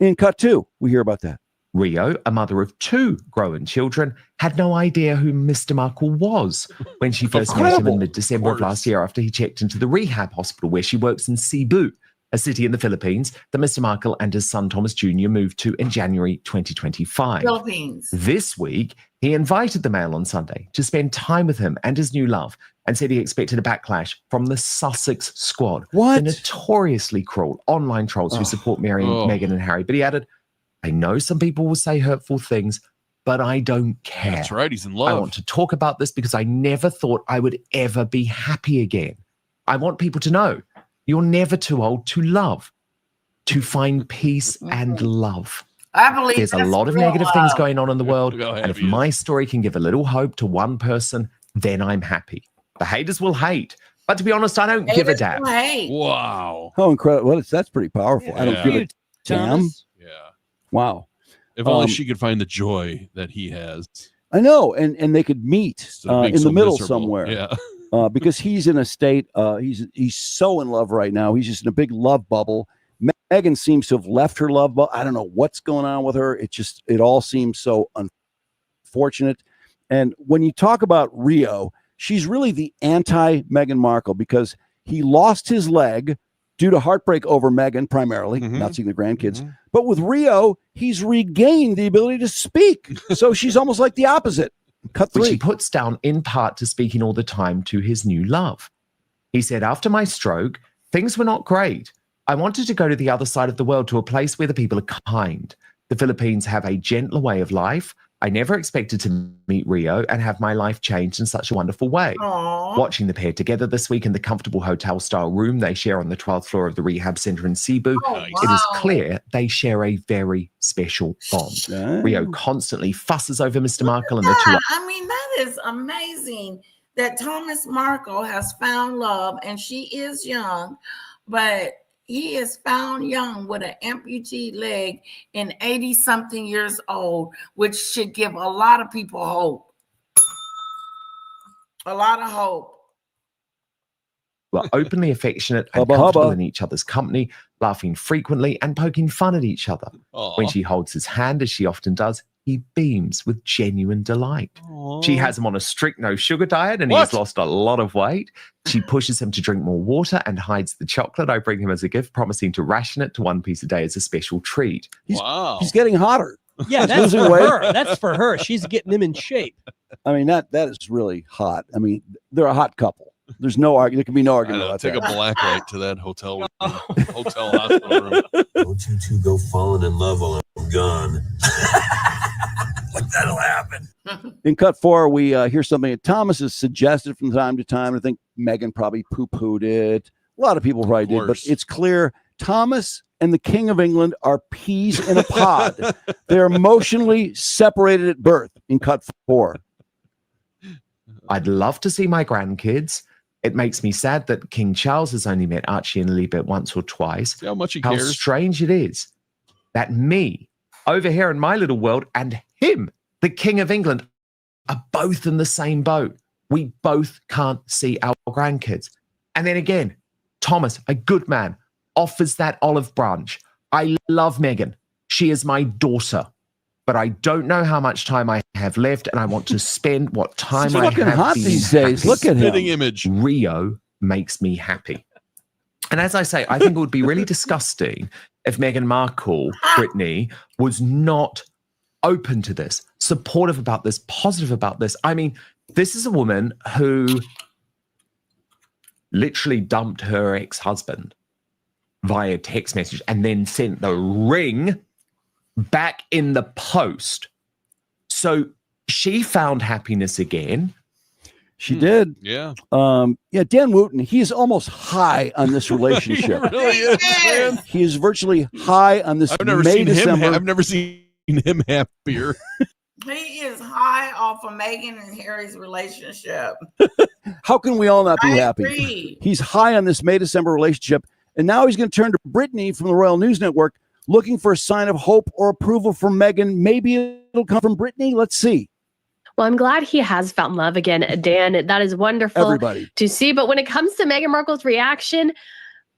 In cut two, we hear about that. Rio, a mother of 2 grown children, had no idea who Mr. Markle was when she first met him in mid-December of last year after he checked into the rehab hospital where she works in Cebu, a city in the Philippines that Mr. Markle and his son Thomas Jr. moved to in January 2025. Philippines. This week, he invited the Mail on Sunday to spend time with him and his new love and said he expected a backlash from the Sussex squad, the notoriously cruel online trolls who support Meghan and Harry. But he added, I know some people will say hurtful things, but I don't care. That's right. He's in love. I want to talk about this because I never thought I would ever be happy again. I want people to know you're never too old to love, to find peace and love. I believe there's a lot of real negative things going on in the world. Go ahead, And if my story can give a little hope to one person, then I'm happy. The haters will hate. But to be honest, I don't give a damn. Wow. Oh, incredible. Well, that's pretty powerful. I don't Yeah. give a damn. Yeah. Wow. If only she could find the joy that he has. I know. And they could meet Instead of being in the so middle miserable. somewhere. Yeah. Because he's in a state, he's so in love right now. He's just in a big love bubble. Meghan seems to have left her love bubble. I don't know what's going on with her. It all seems so unfortunate. And when you talk about Rio, she's really the anti-Meghan Markle because he lost his leg due to heartbreak over Meghan, primarily, not seeing the grandkids. But with Rio, he's regained the ability to speak. So she's almost like the opposite. Cut 3. Which he puts down in part to speaking all the time to his new love. He said, after my stroke, things were not great. I wanted to go to the other side of the world, to a place where the people are kind. The Philippines have a gentler way of life. I never expected to meet Rio and have my life changed in such a wonderful way. Aww. Watching the pair together this week in the comfortable hotel-style room they share on the 12th floor of the rehab center in Cebu, it is clear they share a very special bond. Rio constantly fusses over Mr. Markle and the two. I mean, that is amazing that Thomas Markle has found love, and she is young, but he is found young with an amputee leg and 80-something years old, which should give a lot of people hope. A lot of hope. Were openly affectionate and comfortable in each other's company, laughing frequently and poking fun at each other. When she holds his hand, as she often does, he beams with genuine delight. She has him on a strict no sugar diet and he's lost a lot of weight. She pushes him to drink more water and hides the chocolate I bring him as a gift, promising to ration it to 1 piece a day as a special treat. He's getting hotter. Yeah, that's for her. That's for her. She's getting him in shape. I mean, that is really hot. I mean, they're a hot couple. There's no argument. There can be no argument about Take that. a black light to that hotel room, hotel hospital room. Don't you two go falling in love while I'm gone. Like that'll happen. happen. In cut 4, we hear something that Thomas has suggested from time to time. I think Meghan probably poo-pooed it. A lot of people probably did, but it's clear Thomas and the King of England are peas in a pod. They're emotionally separated at birth in cut 4. I'd love to see my grandkids. It makes me sad that King Charles has only met Archie and Elizabeth once or twice. See how much he How cares. strange it is that me, over here in my little world, and him, the King of England, are both in the same boat. We both can't see our grandkids. And then again, Thomas, a good man, offers that olive branch. I love Meghan. She is my daughter. But I don't know how much time I have left, and I want to spend what time He's I fucking have hot being these days. happy. Look at him. Fitting image. Rio makes me happy. And as I say, I think it would be really disgusting if Meghan Markle, Brittany, was not open to this, supportive about this, positive about this. I mean, this is a woman who literally dumped her ex-husband via text message and then sent the ring back in the post. So she found happiness again. She did. Yeah. Dan Wooten, he's almost high on this relationship. He really is, man. He is virtually high on this I've never May, seen December. him. I've never seen him happier. He is high off of Meghan and Harry's relationship. How can we all not be I happy? agree. He's high on this May, December relationship. And now he's going to turn to Brittany from the Royal News Network looking for a sign of hope or approval from Meghan. Maybe it'll come from Brittany. Let's see. Well, I'm glad he has found love again, Dan. That is wonderful Everybody. to see. But when it comes to Meghan Markle's reaction,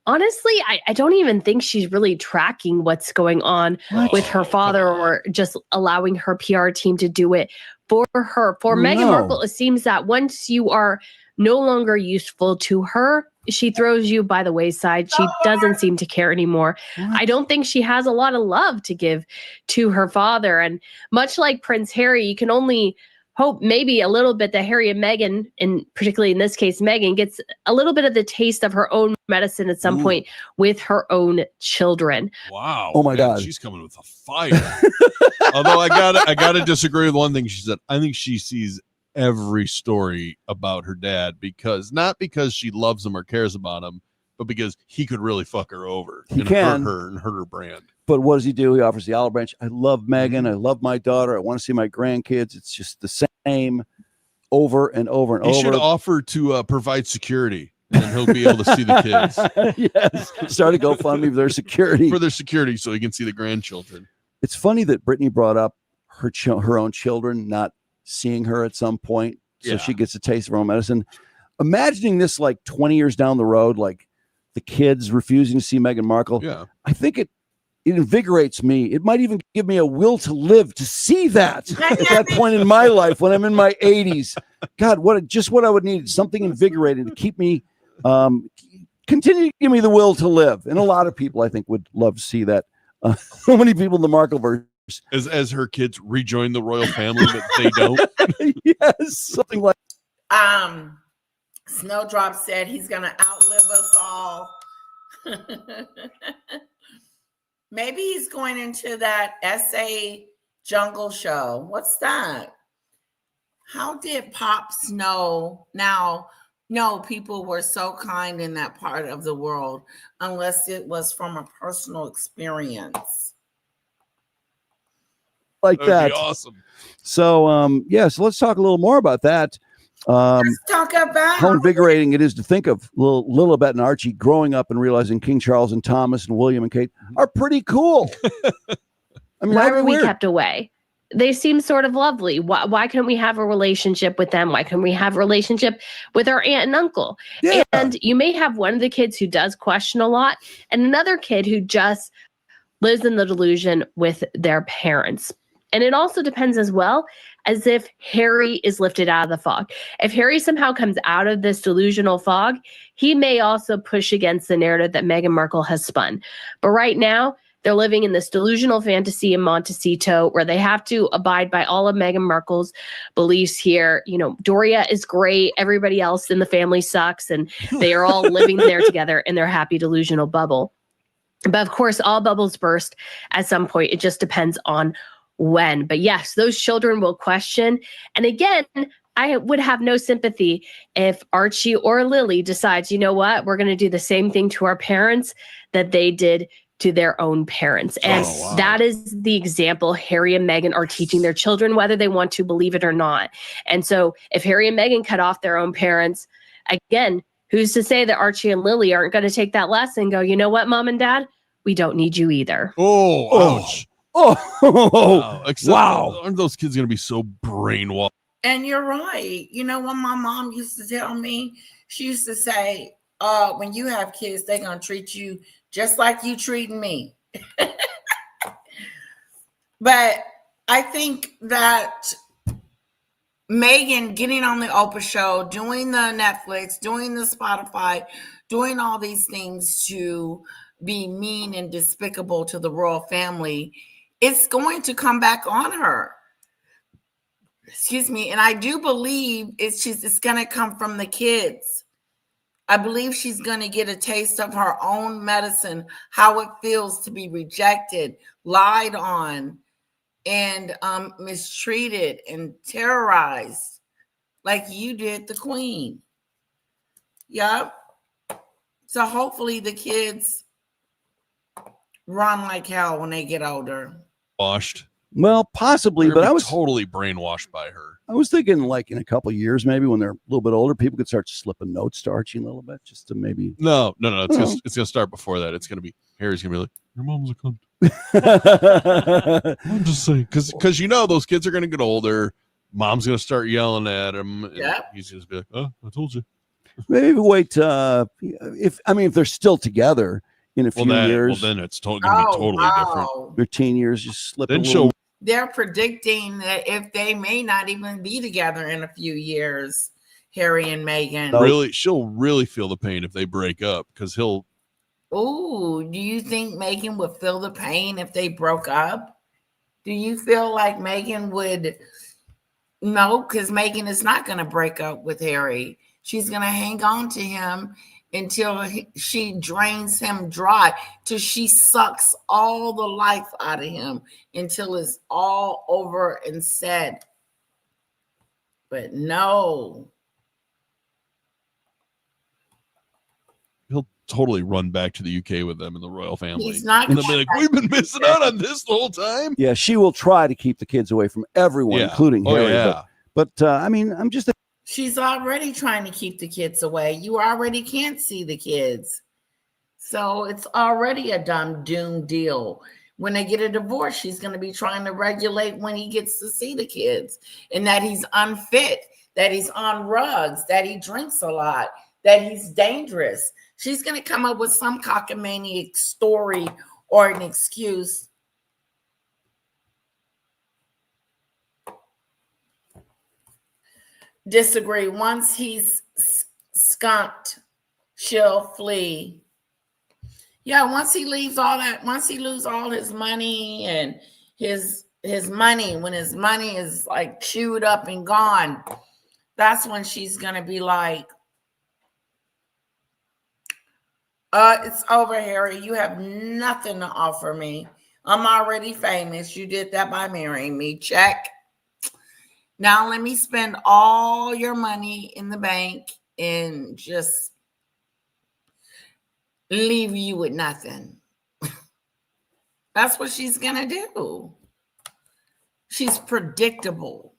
honestly, I don't even think she's really tracking what's going on with her father or just allowing her PR team to do it for her. For Meghan Markle, it seems that once you are no longer useful to her, she throws you by the wayside. She doesn't seem to care anymore. I don't think she has a lot of love to give to her father. And much like Prince Harry, you can only hope maybe a little bit that Harry and Meghan, and particularly in this case, Meghan, gets a little bit of the taste of her own medicine at some point with her own children. Wow. Oh my God. She's coming with a fire. Although I gotta disagree with one thing she said. I think she sees every story about her dad not because she loves him or cares about him, but because he could really fuck her over He and can. hurt her and hurt her brand. But what does he do? He offers the olive branch. I love Meghan. I love my daughter. I want to see my grandkids. It's just the same over and over and He over. should offer to provide security, and then he'll be able to see the kids. Yes. Start a GoFundMe for their security. For their security, so he can see the grandchildren. It's funny that Brittany brought up her own children not seeing her at some point, so she gets a taste of her own medicine. Imagining this like 20 years down the road, like the kids refusing to see Meghan Markle. Yeah. I think it invigorates me. It might even give me a will to live to see that at that point in my life when I'm in my 80s. God, what I would need, something invigorating to keep me continue to give me the will to live. And a lot of people I think would love to see that. So many people in the Markleverse. As her kids rejoin the royal family, but they don't. Yes, something like Snowdrop said he's gonna outlive us all. Maybe he's going into that SA jungle show. What's that? How did Pops know? Now, no, people were so kind in that part of the world, unless it was from a personal experience. like That'd that. be awesome. So, so let's talk a little more about that. Let's talk about How invigorating it is to think of Lilibet and Archie growing up and realizing King Charles and Thomas and William and Kate are pretty cool. I mean, Why that'd were be we weird. kept away? They seem sort of lovely. Why couldn't we have a relationship with them? Why couldn't we have a relationship with our aunt and uncle? Yeah. And you may have one of the kids who does question a lot and another kid who just lives in the delusion with their parents. And it also depends as well as if Harry is lifted out of the fog. If Harry somehow comes out of this delusional fog, he may also push against the narrative that Meghan Markle has spun. But right now, they're living in this delusional fantasy in Montecito where they have to abide by all of Meghan Markle's beliefs here. You know, Doria is great. Everybody else in the family sucks. And they are all living there together in their happy delusional bubble. But of course, all bubbles burst at some point. It just depends on when. But yes, those children will question. And again, I would have no sympathy if Archie or Lily decides, you know what, we're going to do the same thing to our parents that they did to their own parents. And that is the example Harry and Meghan are teaching their children, whether they want to believe it or not. And so if Harry and Meghan cut off their own parents, again, who's to say that Archie and Lily aren't going to take that lesson and go, you know what, Mom and Dad, we don't need you either. Oh, ouch. Wow. Wow. Aren't those kids going to be so brainwashed? And you're right. You know what my mom used to tell me? She used to say, when you have kids, they're going to treat you just like you treating me. But I think that Meghan getting on the Oprah show, doing the Netflix, doing the Spotify, doing all these things to be mean and despicable to the royal family, it's going to come back on her. Excuse me. And I do believe it's going to come from the kids. I believe she's going to get a taste of her own medicine, how it feels to be rejected, lied on, and mistreated and terrorized like you did the queen. Yep. So hopefully the kids run like hell when they get older. Washed. Well, possibly, but I was totally brainwashed by her. I was thinking like in a couple of years, maybe when they're a little bit older, people could start slipping notes to Archie a little bit, just to maybe. No. It's gonna start before that. It's gonna be Harry's gonna be like, your mom's a cunt. I'm just saying, because you know those kids are gonna get older. Mom's gonna start yelling at him. Yeah. He's gonna be like, oh, I told you. Maybe wait. If they're still together in a few years, well, then it's gonna be totally different. Their teen years just slip. Then she'll. They're predicting that if they may not even be together in a few years, Harry and Meghan. She'll really feel the pain if they break up, because he'll. Oh, do you think Meghan would feel the pain if they broke up? Do you feel like Meghan would? No, because Meghan is not going to break up with Harry. She's going to hang on to him until she drains him dry, till she sucks all the life out of him, until it's all over and said. But no. He'll totally run back to the UK with them in the royal family. He's not. And they'll be like, we've been missing out on this the whole time. Yeah, she will try to keep the kids away from everyone, including Harry. Yeah. But I mean, I'm just. She's already trying to keep the kids away. You already can't see the kids. So it's already a doomed deal. When they get a divorce, she's going to be trying to regulate when he gets to see the kids, and that he's unfit, that he's on rugs, that he drinks a lot, that he's dangerous. She's going to come up with some cockamamie story or an excuse. Disagree. Once he's skunked, she'll flee. Yeah, once he leaves all that, once he loses all his money and his money, when his money is like chewed up and gone, that's when she's gonna be like, it's over, Harry. You have nothing to offer me. I'm already famous. You did that by marrying me. Check. Now let me spend all your money in the bank and just leave you with nothing. That's what she's going to do. She's predictable.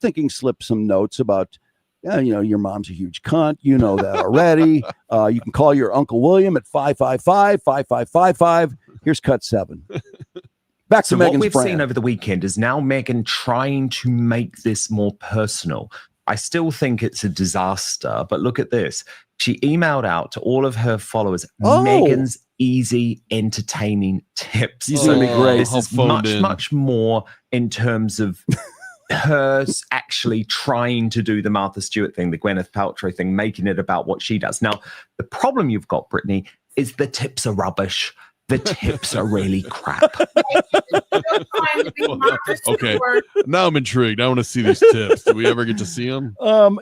Thinking slip some notes about, your mom's a huge cunt. You know that already. You can call your Uncle William at 555-5555. Here's cut 7. Back to what Meghan's we've brand. seen over the weekend is now Meghan trying to make this more personal. I still think it's a disaster, but look at this. She emailed out to all of her followers Meghan's easy, entertaining tips. These are gonna be great. This is much more in terms of her actually trying to do the Martha Stewart thing, the Gwyneth Paltrow thing, making it about what she does. Now, the problem you've got, Brittany, is the tips are rubbish. The tips are really crap. Okay, now I'm intrigued. I want to see these tips. Do we ever get to see them?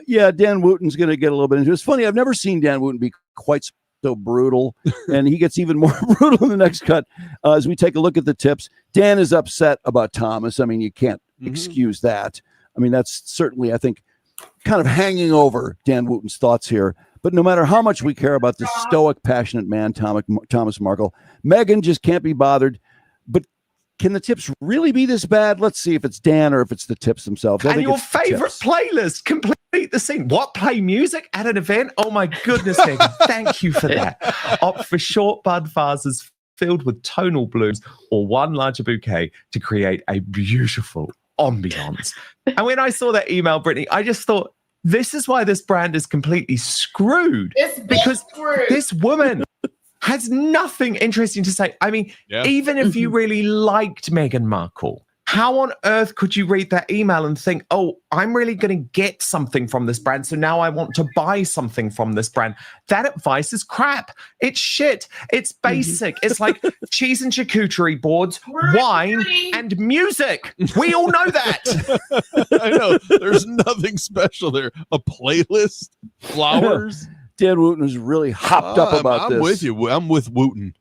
Yeah, Dan Wooten's going to get a little bit into it. It's funny. I've never seen Dan Wooten be quite facto brutal, and he gets even more brutal in the next cut as we take a look at the tips. Dan is upset about Thomas. I mean, you can't excuse that. I mean, that's certainly, I think, kind of hanging over Dan Wooten's thoughts here. But no matter how much we care about this stoic, passionate man, Thomas Markle, Meghan just can't be bothered. But can the tips really be this bad? Let's see if it's Dan or if it's the tips themselves. And your favorite playlist, complete the scene. What, play music at an event? Oh my goodness, Meghan, thank you for that. Opt for short bud vases filled with tonal blooms or one larger bouquet to create a beautiful ambiance. And when I saw that email, Brittany, I just thought, this is why this brand is completely screwed. It's because screwed. This woman has nothing interesting to say. I mean, even if you really liked Meghan Markle, how on earth could you read that email and think, oh, I'm really going to get something from this brand, so now I want to buy something from this brand? That advice is crap. It's shit. It's basic. It's like cheese and charcuterie boards, wine, and music. We all know that. I know. There's nothing special there. A playlist, flowers. Dan Wooten is really hopped up about this. I'm with you. I'm with Wooten.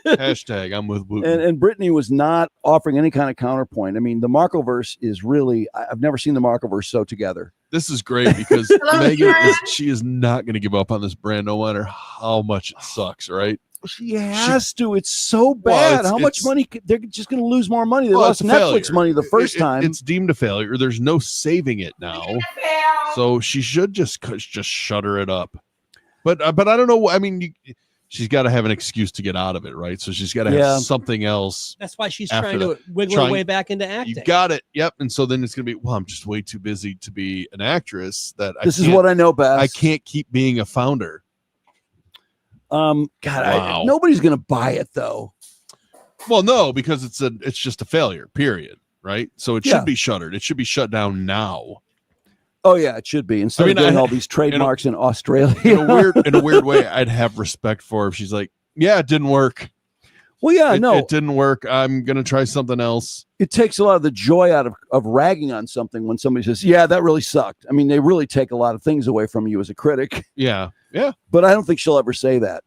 Hashtag I'm with Wooten. And Brittany was not offering any kind of counterpoint. I mean, the Markleverse is really, I've never seen the Markleverse so together. This is great because Meghan she is not going to give up on this brand no matter how much it sucks, right? She has to. It's so bad. How much money? They're just going to lose more money. They lost Netflix money the first time. It's deemed a failure. There's no saving it now. So she should just shutter it up. But I don't know. I mean, she's got to have an excuse to get out of it, right? So she's got to have something else. That's why she's trying to wiggle her way back into acting. You got it. Yep. And so then it's going to be, well, I'm just way too busy to be an actress. This is what I know best. I can't keep being a founder. God, nobody's going to buy it though. Well, no, because it's just a failure. Period. Right. So it should be shuttered. It should be shut down now. Oh yeah, it should be. Instead of doing all these trademarks in Australia. In a weird way, I'd have respect for her if she's like, yeah, it didn't work. Well, yeah, it didn't work. I'm gonna try something else. It takes a lot of the joy out of ragging on something when somebody says, yeah, that really sucked. I mean, they really take a lot of things away from you as a critic. Yeah. Yeah. But I don't think she'll ever say that.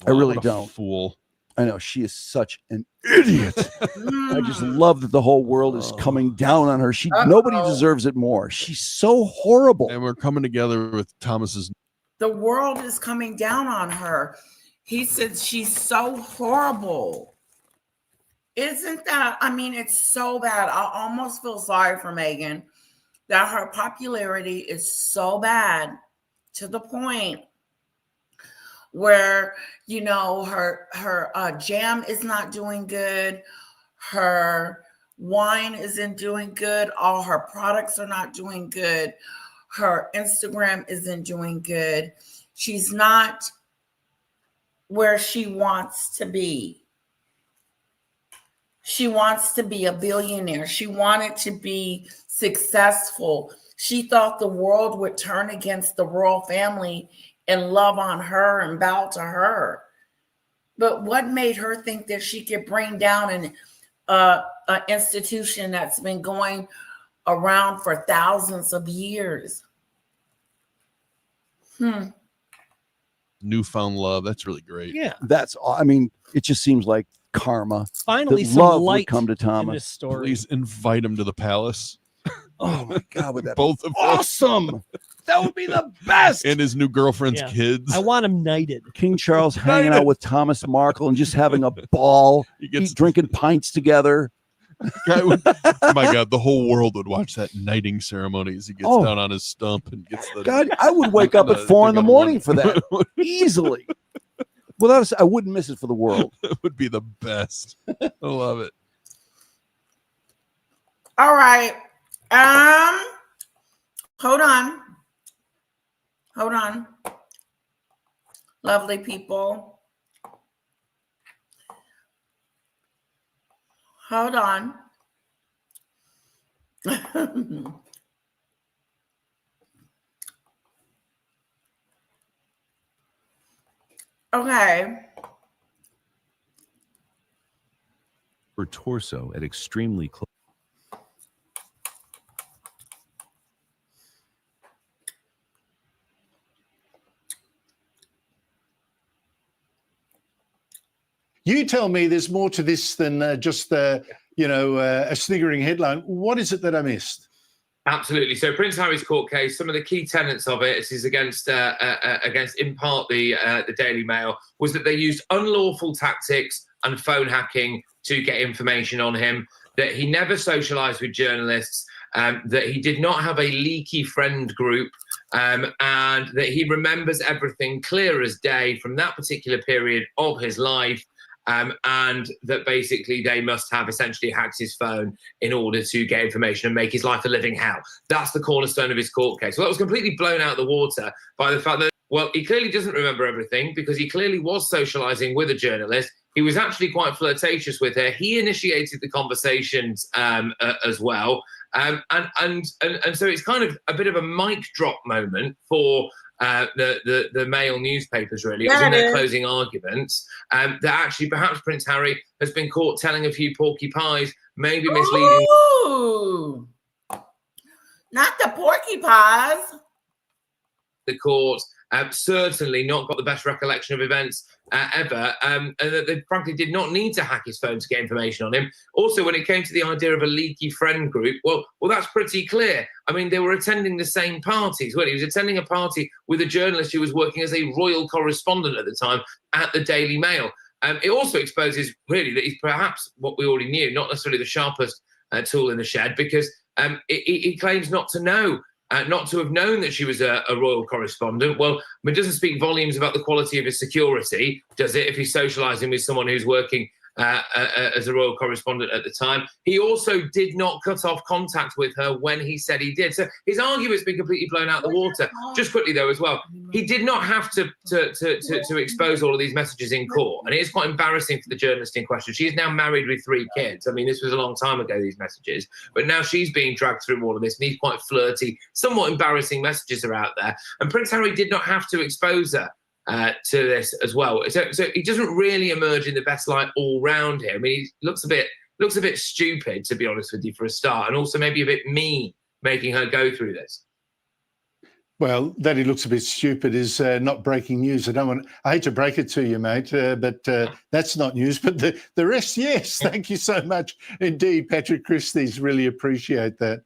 I really what a don't. Fool. I know, she is such an idiot. I just love that the whole world is coming down on her. Nobody deserves it more. She's so horrible. And we're coming together with Thomas's. The world is coming down on her. He said she's so horrible. Isn't that? I mean, it's so bad. I almost feel sorry for Meghan that her popularity is so bad to the point where, you know, her jam is not doing good. Her wine isn't doing good. All her products are not doing good. Her Instagram isn't doing good. She's not where she wants to be. She wants to be a billionaire. She wanted to be successful. She thought the world would turn against the royal family and love on her and bow to her. But what made her think that she could bring down an institution that's been going around for thousands of years? Newfound love. That's really great. Yeah. I mean, it just seems like karma. Finally, that some love light would come to in Thomas. this story. Please invite him to the palace. Oh my God, would that both be of awesome? That would be the best. And his new girlfriend's Yeah. kids. I want him knighted. King Charles hanging out with Thomas Markle and just having a ball, drinking pints together. Oh my God, the whole world would watch that knighting ceremony as he gets down on his stump and gets the. God, I would wake up at 4 a.m. for that easily. Without I wouldn't miss it for the world. It would be the best. I love it. All right. Hold on. Lovely people. Hold on. Okay. Her torso at extremely close. You tell me there's more to this than just a sniggering headline. What is it that I missed? Absolutely. So Prince Harry's court case, some of the key tenets of it is against in part the Daily Mail, was that they used unlawful tactics and phone hacking to get information on him, that he never socialized with journalists, that he did not have a leaky friend group, and that he remembers everything clear as day from that particular period of his life. And that basically they must have essentially hacked his phone in order to get information and make his life a living hell. That's the cornerstone of his court case. Well, that was completely blown out of the water by the fact that, well, he clearly doesn't remember everything because he clearly was socializing with a journalist. He was actually quite flirtatious with her. He initiated the conversations as well. And so it's kind of a bit of a mic drop moment for the Mail newspapers, really. It was in their closing arguments that actually perhaps Prince Harry has been caught telling a few porky pies, maybe misleading. Ooh, not the porky pies. The court certainly not got the best recollection of events ever, and that they frankly did not need to hack his phone to get information on him. Also, when it came to the idea of a leaky friend group, well, that's pretty clear. I mean, they were attending the same parties. Well, he was attending a party with a journalist who was working as a royal correspondent at the time at the Daily Mail. It also exposes really that he's perhaps what we already knew, not necessarily the sharpest tool in the shed, because he claims not to know. Not to have known that she was a royal correspondent. Well, it doesn't speak volumes about the quality of his security, does it, if he's socialising with someone who's working as a royal correspondent at the time? He also did not cut off contact with her when he said he did. So his argument's been completely blown out the water. Just quickly, though, as well, he did not have to expose all of these messages in court. And it is quite embarrassing for the journalist in question. She is now married with 3 kids. I mean, this was a long time ago, these messages. But now she's being dragged through all of this. And these quite flirty, somewhat embarrassing messages are out there. And Prince Harry did not have to expose her to this as well. So he doesn't really emerge in the best light all round here. I mean, he looks a bit stupid, to be honest with you, for a start, and also maybe a bit mean, making her go through this. Well, that he looks a bit stupid is not breaking news. I hate to break it to you, mate, but that's not news. But the rest, yes. Thank you so much indeed, Patrick Christie's. Really appreciate that.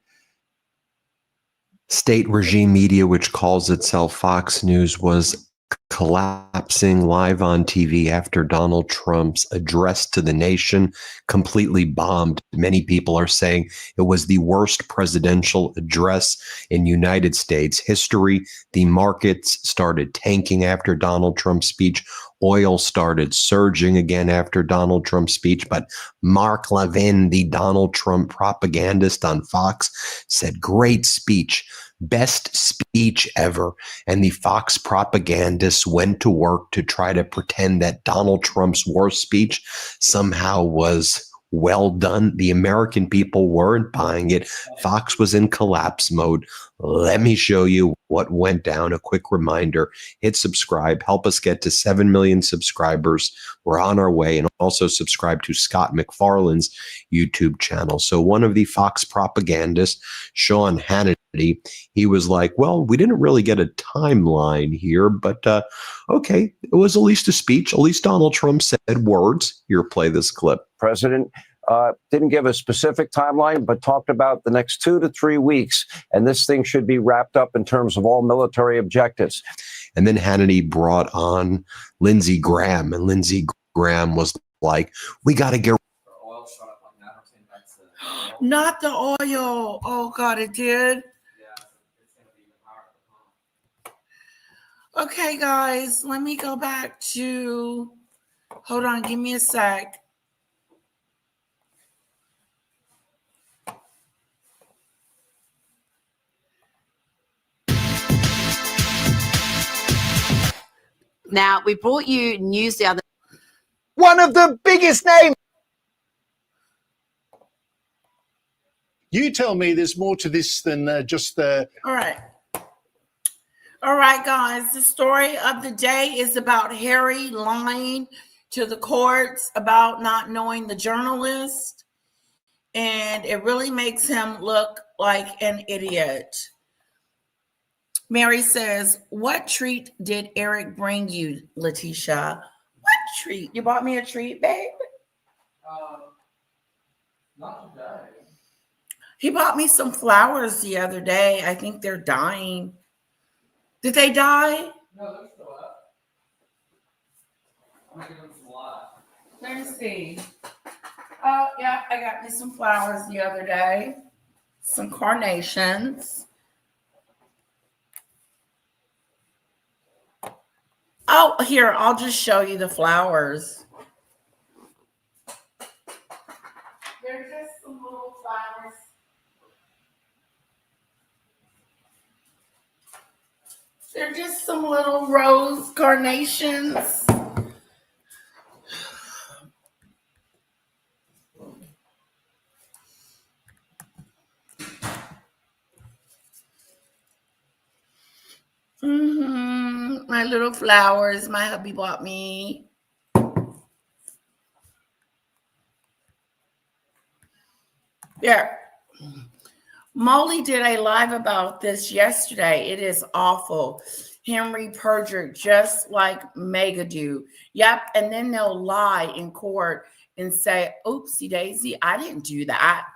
State regime media, which calls itself Fox News, was collapsing live on TV after Donald Trump's address to the nation completely bombed. Many people are saying it was the worst presidential address in United States history. The markets started tanking after Donald Trump's speech. Oil started surging again after Donald Trump's speech. But Mark Levin, the Donald Trump propagandist on Fox, said, "Great speech. Best speech ever." And the Fox propagandists went to work to try to pretend that Donald Trump's worst speech somehow was well done. The American people weren't buying it. Fox was in collapse mode. Let me show you what went down. A quick reminder, hit subscribe, help us get to 7 million subscribers. We're on our way. And also subscribe to Scott McFarlane's YouTube channel. So one of the Fox propagandists, Sean Hannity, he was like, well, we didn't really get a timeline here, but okay, it was at least a speech. At least Donald Trump said words. Here, play this clip. President didn't give a specific timeline, but talked about the next 2 to 3 weeks. And this thing should be wrapped up in terms of all military objectives. And then Hannity brought on Lindsey Graham, and Lindsey Graham was like, we got to get not the oil. Oh, God, it did. Okay, guys, let me go back to, hold on, give me a sec. Now, we brought you news the other. One of the biggest names. You tell me there's more to this than just the. All right. All right, guys. The story of the day is about Harry lying to the courts about not knowing the journalist. And it really makes him look like an idiot. Mary says, what treat did Eric bring you, Letitia? What treat? You bought me a treat, babe? Not today. He bought me some flowers the other day. I think they're dying. Did they die? No, they're still up. I'm making them some live. Let me see. Oh, yeah, I got me some flowers the other day. Some carnations. Oh, here, I'll just show you the flowers. They're just some little flowers. They're just some little rose carnations. My little flowers my hubby bought me. Yeah. Molly did a live about this yesterday. It is awful. Henry perjured just like Meghan. Yep. And then they'll lie in court and say, oopsie daisy, I didn't do that.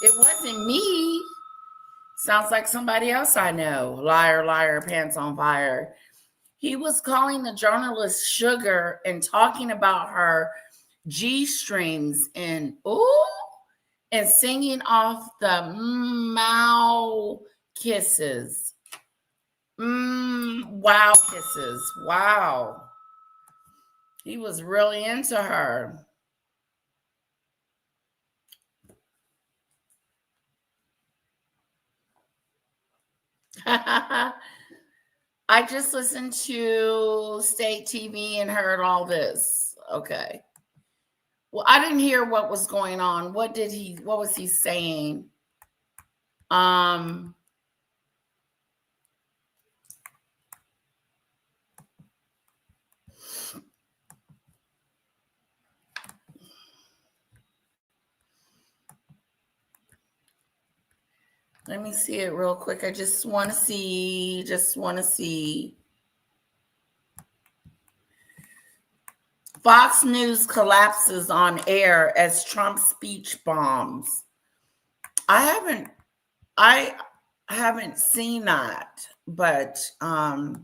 It wasn't me. Sounds like somebody else I know. Liar, liar, pants on fire. He was calling the journalist sugar and talking about her G-strings and and singing off the mow kisses. Wow kisses. Wow. He was really into her. I just listened to state TV and heard all this. Okay. Well, I didn't hear what was going on. What was he saying? Let me see it real quick. I just want to see. Fox News collapses on air as Trump speech bombs. I haven't seen that, but we're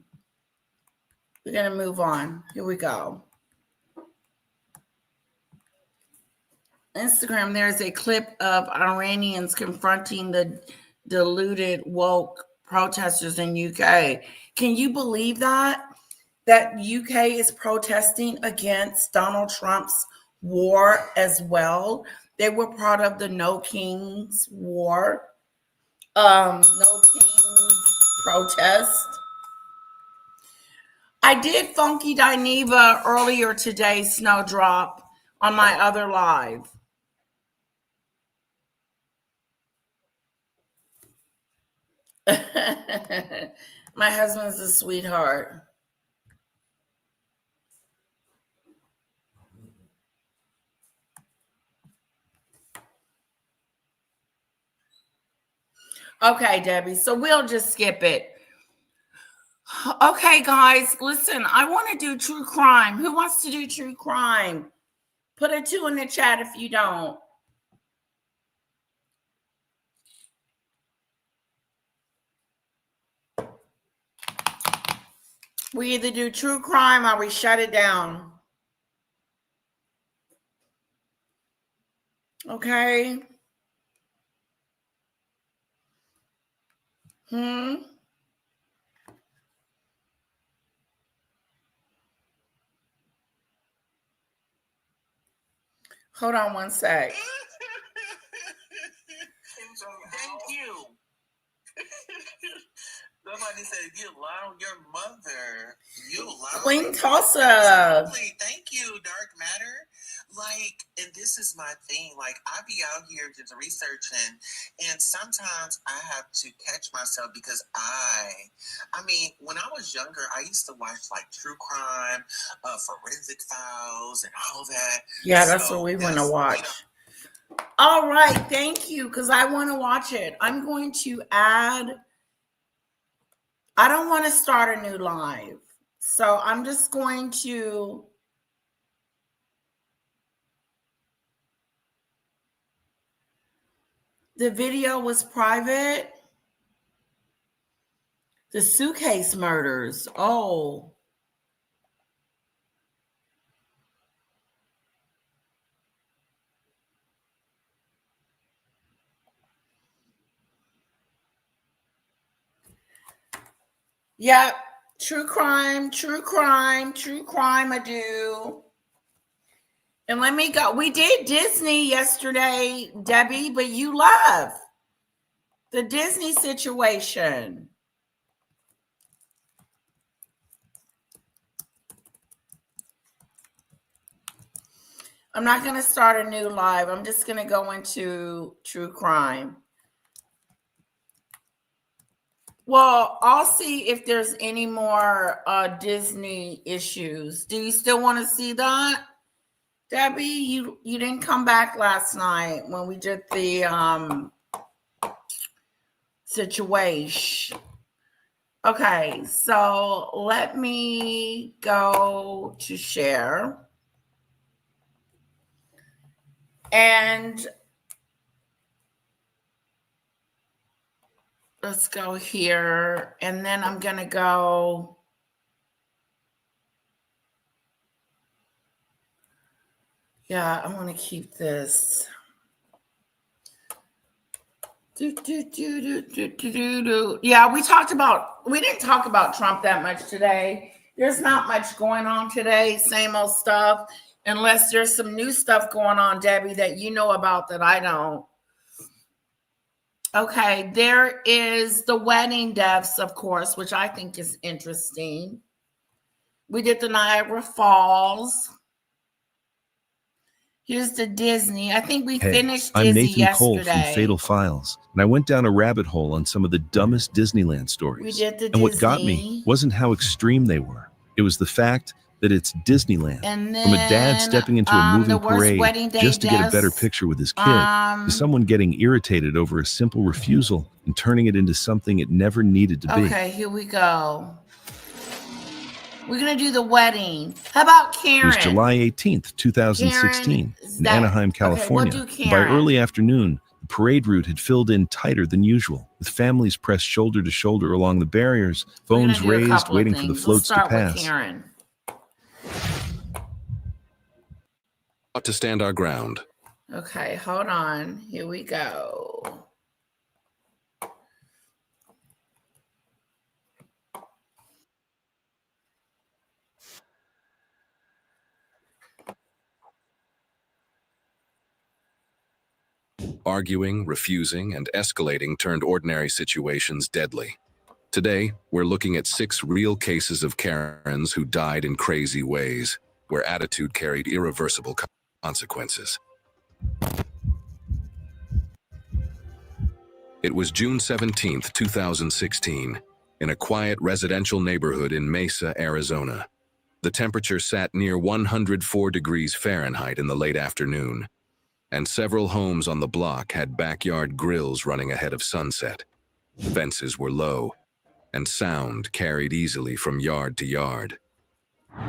gonna move on. Here we go. Instagram, there's a clip of Iranians confronting the deluded woke protesters in UK. Can you believe that UK is protesting against Donald Trump's war as well? They were part of the No Kings war, No Kings protest. I did Funky Dineva earlier today, Snowdrop, on my other live. My husband's a sweetheart. Okay, Debbie. So we'll just skip it. Okay, guys, listen, I want to do true crime. Who wants to do true crime? Put a 2 in the chat if you don't. We either do true crime or we shut it down. Okay. Hold on one sec. Thank you. Somebody said you lie on your mother. You lie. Queen Tulsa. Thank you, Dark Matter. Like, and this is my thing. Like, I be out here just researching, and sometimes I have to catch myself because I mean, when I was younger, I used to watch like true crime, forensic files, and all that. Yeah, that's what we want to watch. All right, thank you, because I want to watch it. I'm going to add. I don't want to start a new live, so I'm just going to The video was private. The suitcase murders. Oh. Yep. True crime, true crime, true crime. I do. And let me go. We did Disney yesterday, Debbie, but you love the Disney situation. I'm not going to start a new live. I'm just going to go into true crime. Well, I'll see if there's any more Disney issues. Do you still want to see that? Debbie, you didn't come back last night when we did the situation. Okay, so let me go to share. And let's go here. And then I'm going to go. Yeah, I want to keep this. Yeah, we didn't talk about Trump that much today. There's not much going on today, same old stuff, unless there's some new stuff going on, Debbie, that you know about that I don't. Okay, there is the wedding deaths, of course, which I think is interesting. We did the Niagara Falls. Here's the Disney. I think we finished Disney I'm Nathan yesterday. Cole from Fatal Files, and I went down a rabbit hole on some of the dumbest Disneyland stories. We did the and what got me wasn't how extreme they were. It was the fact that it's Disneyland. And then, from a dad stepping into a moving parade just to get a better deaths. picture with his kid, to someone getting irritated over a simple refusal and turning it into something it never needed to be. Okay, here we go. We're going to do the wedding. How about Karen? It was July 18th, 2016, in Anaheim, California. we'll do By Karen. early afternoon, the parade route had filled in tighter than usual, with families pressed shoulder to shoulder along the barriers, phones We're gonna do a raised, couple of waiting for the things. floats Let's to start with pass. Karen. Ought to stand our ground. Okay, hold on. Here we go. Arguing, refusing, and escalating turned ordinary situations deadly. Today, we're looking at 6 real cases of Karens who died in crazy ways, where attitude carried irreversible consequences. It was June 17, 2016, in a quiet residential neighborhood in Mesa, Arizona. The temperature sat near 104 degrees Fahrenheit in the late afternoon, and several homes on the block had backyard grills running ahead of sunset. Fences were low, and sound carried easily from yard to yard.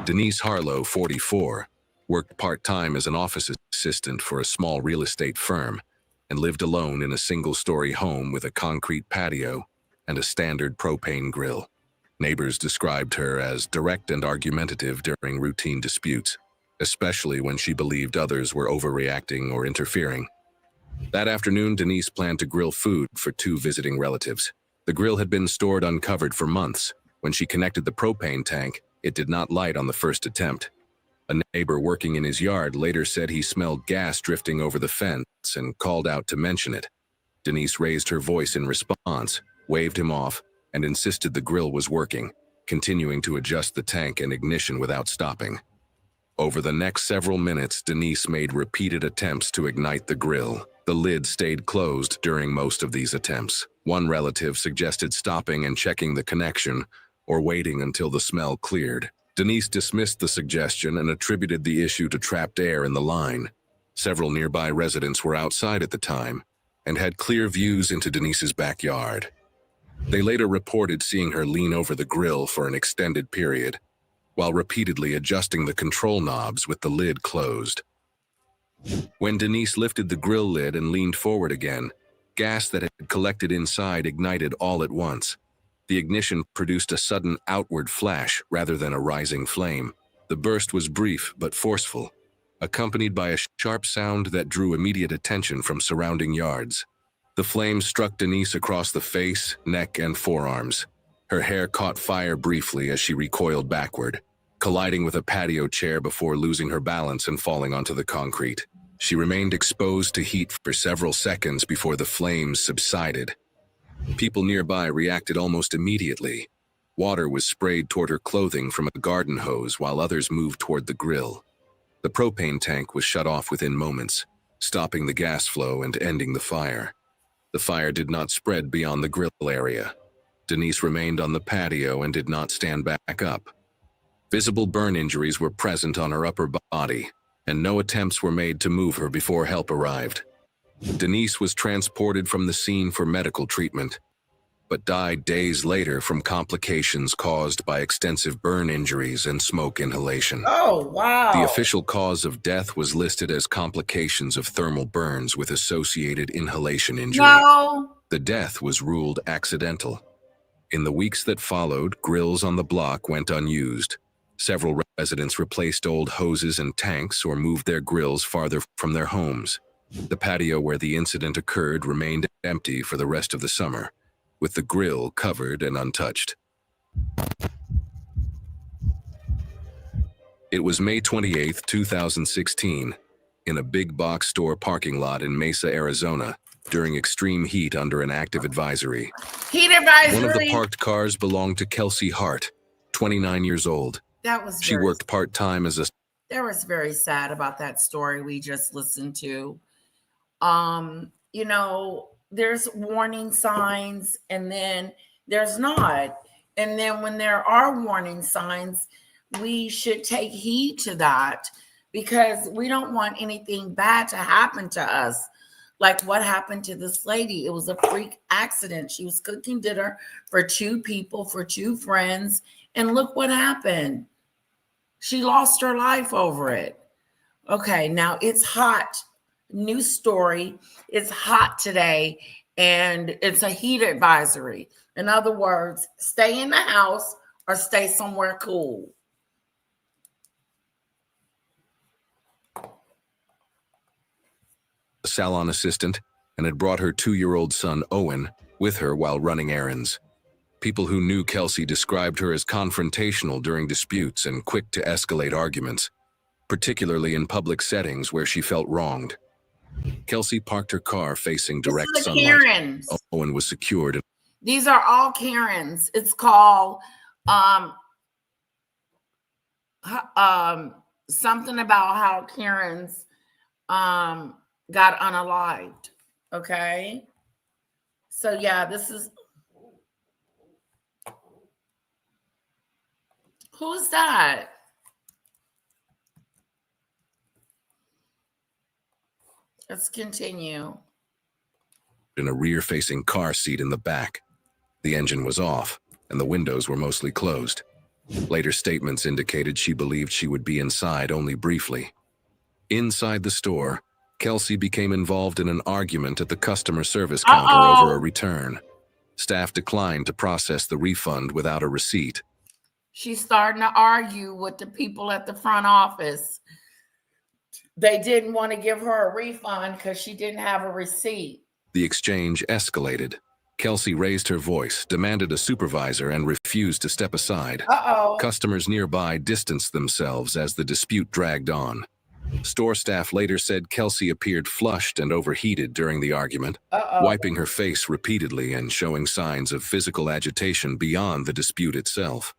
Denise Harlow, 44, worked part-time as an office assistant for a small real estate firm and lived alone in a single-story home with a concrete patio and a standard propane grill. Neighbors described her as direct and argumentative during routine disputes, especially when she believed others were overreacting or interfering. That afternoon, Denise planned to grill food for 2 visiting relatives. The grill had been stored uncovered for months. When she connected the propane tank, it did not light on the first attempt. A neighbor working in his yard later said he smelled gas drifting over the fence and called out to mention it. Denise raised her voice in response, waved him off, and insisted the grill was working, continuing to adjust the tank and ignition without stopping. Over the next several minutes, Denise made repeated attempts to ignite the grill. The lid stayed closed during most of these attempts. One relative suggested stopping and checking the connection, or waiting until the smell cleared. Denise dismissed the suggestion and attributed the issue to trapped air in the line. Several nearby residents were outside at the time and had clear views into Denise's backyard. They later reported seeing her lean over the grill for an extended period, while repeatedly adjusting the control knobs with the lid closed. When Denise lifted the grill lid and leaned forward again, Gas that had collected inside ignited all at once. The ignition produced a sudden outward flash rather than a rising flame. The burst was brief but forceful, accompanied by a sharp sound that drew immediate attention from surrounding yards. The flames struck Denise across the face, neck, and forearms. Her hair caught fire briefly as she recoiled backward, colliding with a patio chair before losing her balance and falling onto the concrete. She remained exposed to heat for several seconds before the flames subsided. People nearby reacted almost immediately. Water was sprayed toward her clothing from a garden hose while others moved toward the grill. The propane tank was shut off within moments, stopping the gas flow and ending the fire. The fire did not spread beyond the grill area. Denise remained on the patio and did not stand back up. Visible burn injuries were present on her upper body, and no attempts were made to move her before help arrived. Denise was transported from the scene for medical treatment, but died days later from complications caused by extensive burn injuries and smoke inhalation. Oh, wow. The official cause of death was listed as complications of thermal burns with associated inhalation injury. No. The death was ruled accidental. In the weeks that followed, grills on the block went unused. Several residents replaced old hoses and tanks or moved their grills farther from their homes. The patio where the incident occurred remained empty for the rest of the summer, with the grill covered and untouched. It was May 28, 2016, in a big box store parking lot in Mesa, Arizona, during extreme heat under an active advisory. Heat advisory. One of the parked cars belonged to Kelsey Hart, 29 years old. That was She worked part-time as a... That was very sad about that story we just listened to. You know, there's warning signs and then there's not. And then when there are warning signs, we should take heed to that because we don't want anything bad to happen to us. Like what happened to this lady. It was a freak accident. She was cooking dinner for two people, for two friends. And look what happened. She lost her life over it. Okay, now it's hot. New story. It's hot today and it's a heat advisory. In other words, stay in the house or stay somewhere cool. A salon assistant and had brought her 2-year-old son, Owen, with her while running errands. People who knew Kelsey described her as confrontational during disputes and quick to escalate arguments, particularly in public settings where she felt wronged. Kelsey parked her car facing direct sunlight. Karens. Owen was secured. These are all Karens. It's called something about how Karens got unalived. Okay. So yeah, this is... Who's that? Let's continue. In a rear-facing car seat in the back. The engine was off, and the windows were mostly closed. Later statements indicated she believed she would be inside only briefly. Inside the store, Kelsey became involved in an argument at the customer service counter over a return. Staff declined to process the refund without a receipt. She's starting to argue with the people at the front office. They didn't want to give her a refund because she didn't have a receipt. The exchange escalated. Kelsey raised her voice, demanded a supervisor, and refused to step aside. Customers nearby distanced themselves as the dispute dragged on. Store staff later said Kelsey appeared flushed and overheated during the argument, wiping her face repeatedly and showing signs of physical agitation beyond the dispute itself.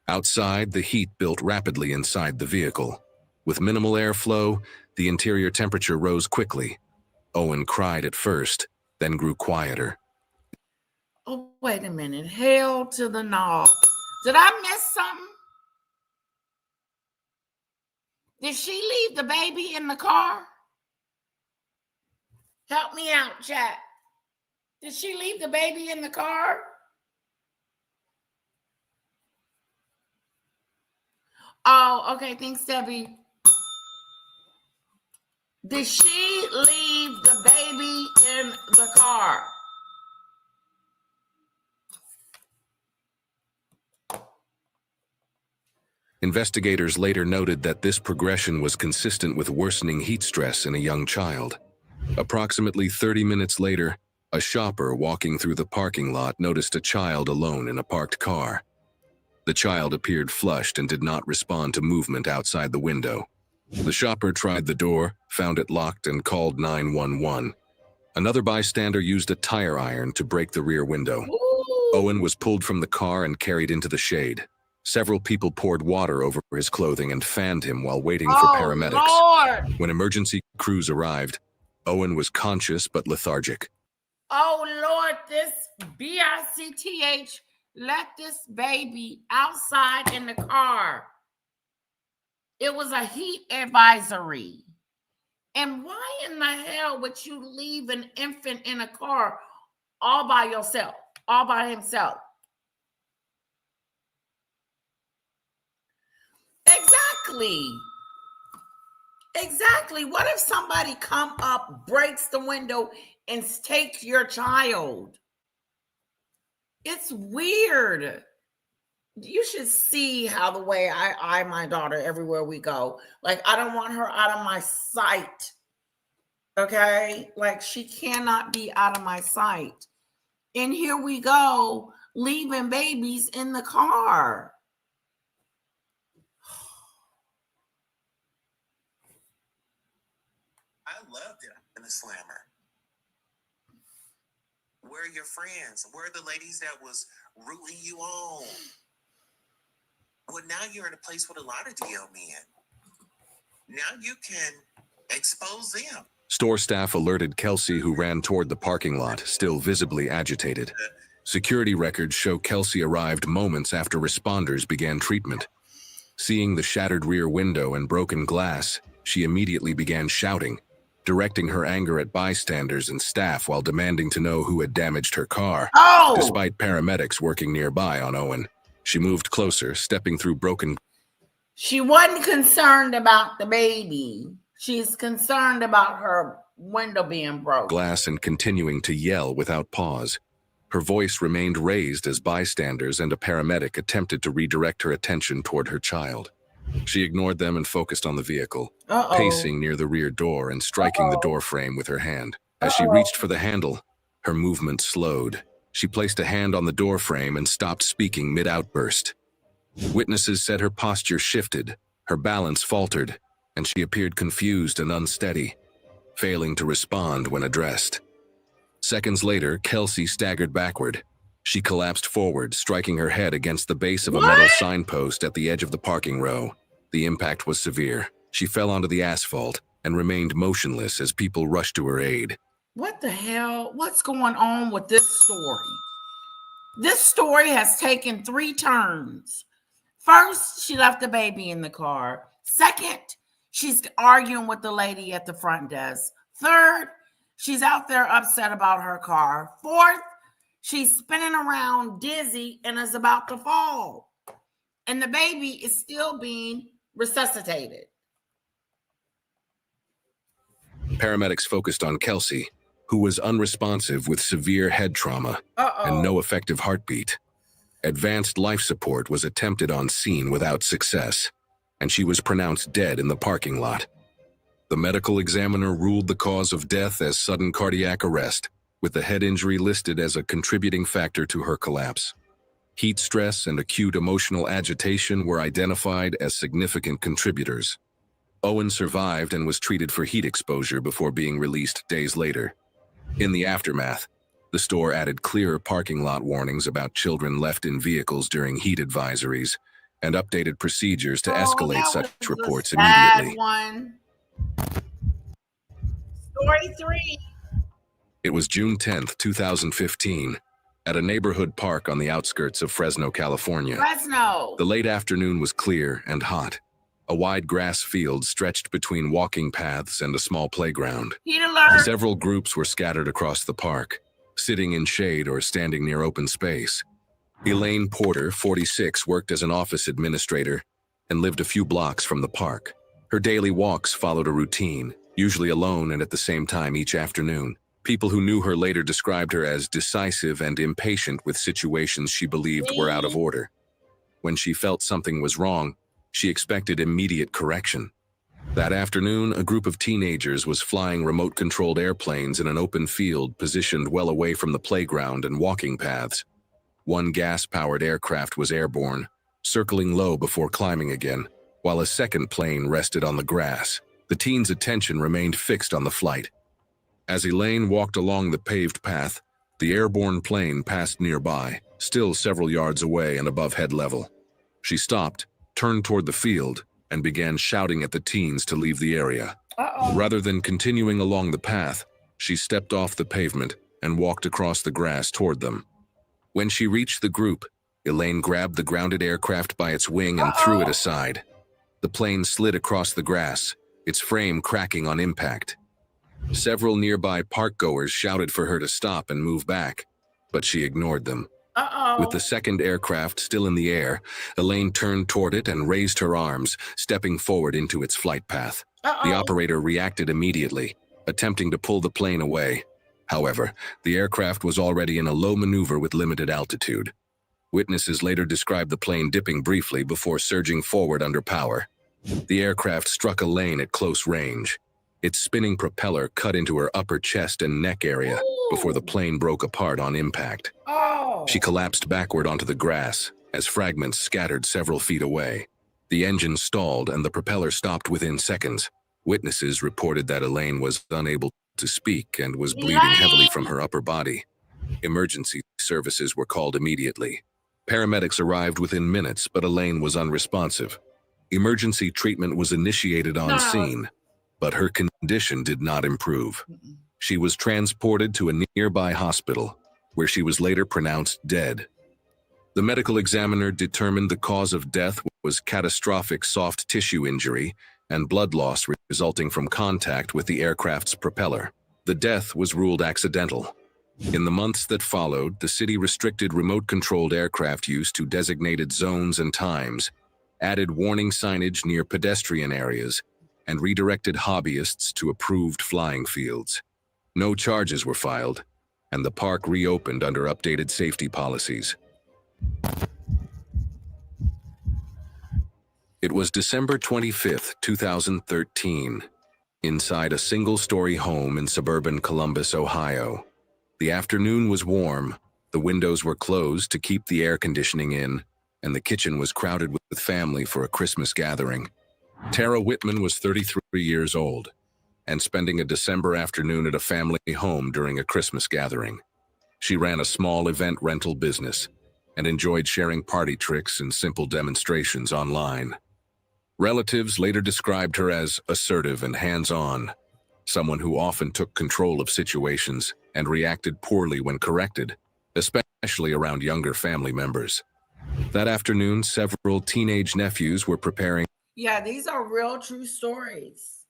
Outside, the heat built rapidly inside the vehicle. With minimal airflow, the interior temperature rose quickly. Owen cried at first, then grew quieter. Oh, wait a minute. Hell to the no. Did I miss something? Did she leave the baby in the car? Help me out, chat. Did she leave the baby in the car? Oh, okay. Thanks, Debbie. Did she leave the baby in the car? car. Investigators later noted that this progression was consistent with worsening heat stress in a young child. Approximately 30 minutes later, a shopper walking through the parking lot noticed a child alone in a parked car. The child appeared flushed and did not respond to movement outside the window. The shopper tried the door, found it locked, and called 911. Another bystander used a tire iron to break the rear window. Owen was pulled from the car and carried into the shade. Several people poured water over his clothing and fanned him while waiting for paramedics. Lord. When emergency crews arrived, Owen was conscious but lethargic. Oh, Lord, this BICTH let this baby outside in the car. It was a heat advisory. And why in the hell would you leave an infant in a car all by yourself, all by himself? Exactly. What if somebody come up, breaks the window, and takes your child? It's weird. You should see how the way I eye my daughter everywhere we go. Like, I don't want her out of my sight. Okay? Like, she cannot be out of my sight. And here we go, leaving babies in the car. I loved it in the slammer. Where are your friends? Where are the ladies that was rooting you on? Well, now you're in a place with a lot of DL men. Now you can expose them. Store staff alerted Kelsey, who ran toward the parking lot, still visibly agitated. Security records show Kelsey arrived moments after responders began treatment. Seeing the shattered rear window and broken glass, she immediately began shouting, directing her anger at bystanders and staff while demanding to know who had damaged her car. Oh! Despite paramedics working nearby on Owen, she moved closer, stepping through broken. She wasn't concerned about the baby. She's concerned about her window being broken. Glass and continuing to yell without pause. Her voice remained raised as bystanders and a paramedic attempted to redirect her attention toward her child. She ignored them and focused on the vehicle, pacing near the rear door and striking the door frame with her hand. As she reached for the handle, her movement slowed. She placed a hand on the door frame and stopped speaking mid-outburst. Witnesses said her posture shifted, her balance faltered, and she appeared confused and unsteady, failing to respond when addressed. Seconds later, Kelsey staggered backward. She collapsed forward, striking her head against the base of a metal signpost at the edge of the parking row. The impact was severe. She fell onto the asphalt and remained motionless as people rushed to her aid. What the hell? What's going on with this story? This story has taken 3 turns. First, she left the baby in the car. Second, she's arguing with the lady at the front desk. Third, she's out there upset about her car. Fourth, she's spinning around dizzy and is about to fall. And the baby is still being resuscitated. Paramedics focused on Kelsey, who was unresponsive with severe head trauma and no effective heartbeat. Advanced life support was attempted on scene without success, and she was pronounced dead in the parking lot. The medical examiner ruled the cause of death as sudden cardiac arrest, with the head injury listed as a contributing factor to her collapse. Heat stress and acute emotional agitation were identified as significant contributors. Owen survived and was treated for heat exposure before being released days later. In the aftermath, the store added clearer parking lot warnings about children left in vehicles during heat advisories and updated procedures to escalate such reports immediately. Story 3. It was June 10th, 2015, at a neighborhood park on the outskirts of Fresno, California. The late afternoon was clear and hot. A wide grass field stretched between walking paths and a small playground. Heat alert. Several groups were scattered across the park, sitting in shade or standing near open space. Elaine Porter, 46, worked as an office administrator and lived a few blocks from the park. Her daily walks followed a routine, usually alone and at the same time each afternoon. People who knew her later described her as decisive and impatient with situations she believed were out of order. When she felt something was wrong, she expected immediate correction. That afternoon, a group of teenagers was flying remote-controlled airplanes in an open field positioned well away from the playground and walking paths. One gas-powered aircraft was airborne, circling low before climbing again, while a second plane rested on the grass. The teens' attention remained fixed on the flight. As Elaine walked along the paved path, the airborne plane passed nearby, still several yards away and above head level. She stopped, turned toward the field, and began shouting at the teens to leave the area. Rather than continuing along the path, she stepped off the pavement and walked across the grass toward them. When she reached the group, Elaine grabbed the grounded aircraft by its wing and threw it aside. The plane slid across the grass, its frame cracking on impact. Several nearby park-goers shouted for her to stop and move back, but she ignored them. With the second aircraft still in the air, Elaine turned toward it and raised her arms, stepping forward into its flight path. The operator reacted immediately, attempting to pull the plane away. However, the aircraft was already in a low maneuver with limited altitude. Witnesses later described the plane dipping briefly before surging forward under power. The aircraft struck Elaine at close range. Its spinning propeller cut into her upper chest and neck area before the plane broke apart on impact. She collapsed backward onto the grass as fragments scattered several feet away. The engine stalled and the propeller stopped within seconds. Witnesses reported that Elaine was unable to speak and was bleeding heavily from her upper body. Emergency services were called immediately. Paramedics arrived within minutes, but Elaine was unresponsive. Emergency treatment was initiated on scene, but her condition did not improve. She was transported to a nearby hospital, where she was later pronounced dead. The medical examiner determined the cause of death was catastrophic soft tissue injury and blood loss resulting from contact with the aircraft's propeller. The death was ruled accidental. In the months that followed, the city restricted remote-controlled aircraft use to designated zones and times, added warning signage near pedestrian areas, and redirected hobbyists to approved flying fields. No charges were filed, and the park reopened under updated safety policies. It was December 25, 2013, inside a single-story home in suburban Columbus, Ohio. The afternoon was warm, the windows were closed to keep the air conditioning in, and the kitchen was crowded with family for a Christmas gathering. Tara Whitman was 33 years old and spending a December afternoon at a family home during a Christmas gathering. She ran a small event rental business and enjoyed sharing party tricks and simple demonstrations online. Relatives later described her as assertive and hands-on, someone who often took control of situations and reacted poorly when corrected, especially around younger family members. That afternoon, several teenage nephews were preparing. Yeah, these are real true stories.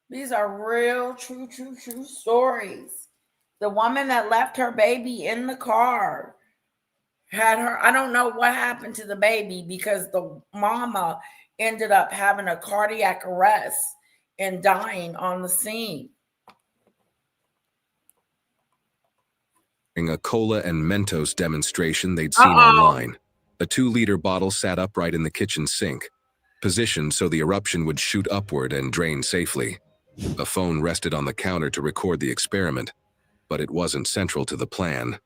These are real true stories. The woman that left her baby in the car had her, I don't know what happened to the baby because the mama ended up having a cardiac arrest and dying on the scene. A cola and Mentos demonstration they'd seen online. A 2-liter bottle sat upright in the kitchen sink, positioned so the eruption would shoot upward and drain safely. A phone rested on the counter to record the experiment, but it wasn't central to the plan.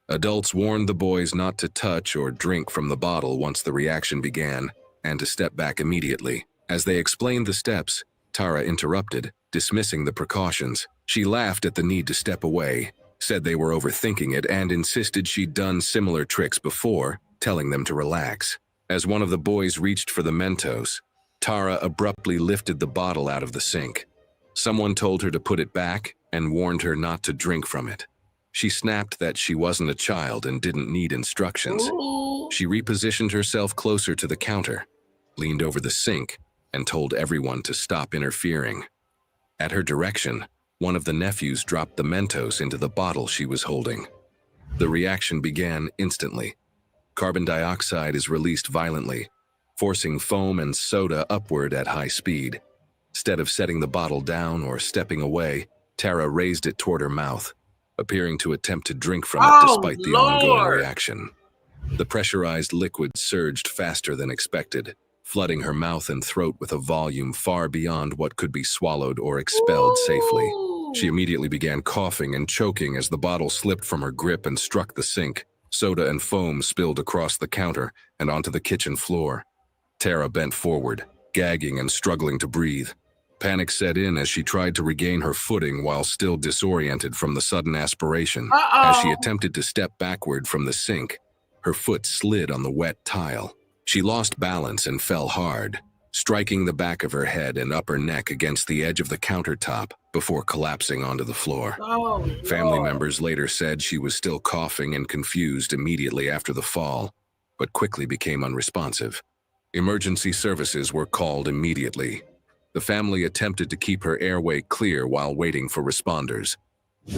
Adults warned the boys not to touch or drink from the bottle once the reaction began, and to step back immediately. As they explained the steps, Tara interrupted, dismissing the precautions. She laughed at the need to step away, said they were overthinking it, and insisted she'd done similar tricks before, telling them to relax. As one of the boys reached for the Mentos, Tara abruptly lifted the bottle out of the sink. Someone told her to put it back and warned her not to drink from it. She snapped that she wasn't a child and didn't need instructions. She repositioned herself closer to the counter, leaned over the sink, and told everyone to stop interfering. At her direction, one of the nephews dropped the Mentos into the bottle she was holding. The reaction began instantly. Carbon dioxide is released violently, forcing foam and soda upward at high speed. Instead of setting the bottle down or stepping away, Tara raised it toward her mouth, appearing to attempt to drink from it despite the ongoing reaction. The pressurized liquid surged faster than expected, flooding her mouth and throat with a volume far beyond what could be swallowed or expelled safely. She immediately began coughing and choking as the bottle slipped from her grip and struck the sink. Soda and foam spilled across the counter and onto the kitchen floor. Tara bent forward, gagging and struggling to breathe. Panic set in as she tried to regain her footing while still disoriented from the sudden aspiration. As she attempted to step backward from the sink, her foot slid on the wet tile. She lost balance and fell hard, striking the back of her head and upper neck against the edge of the countertop before collapsing onto the floor. Family members later said she was still coughing and confused immediately after the fall, but quickly became unresponsive. Emergency services were called immediately. The family attempted to keep her airway clear while waiting for responders.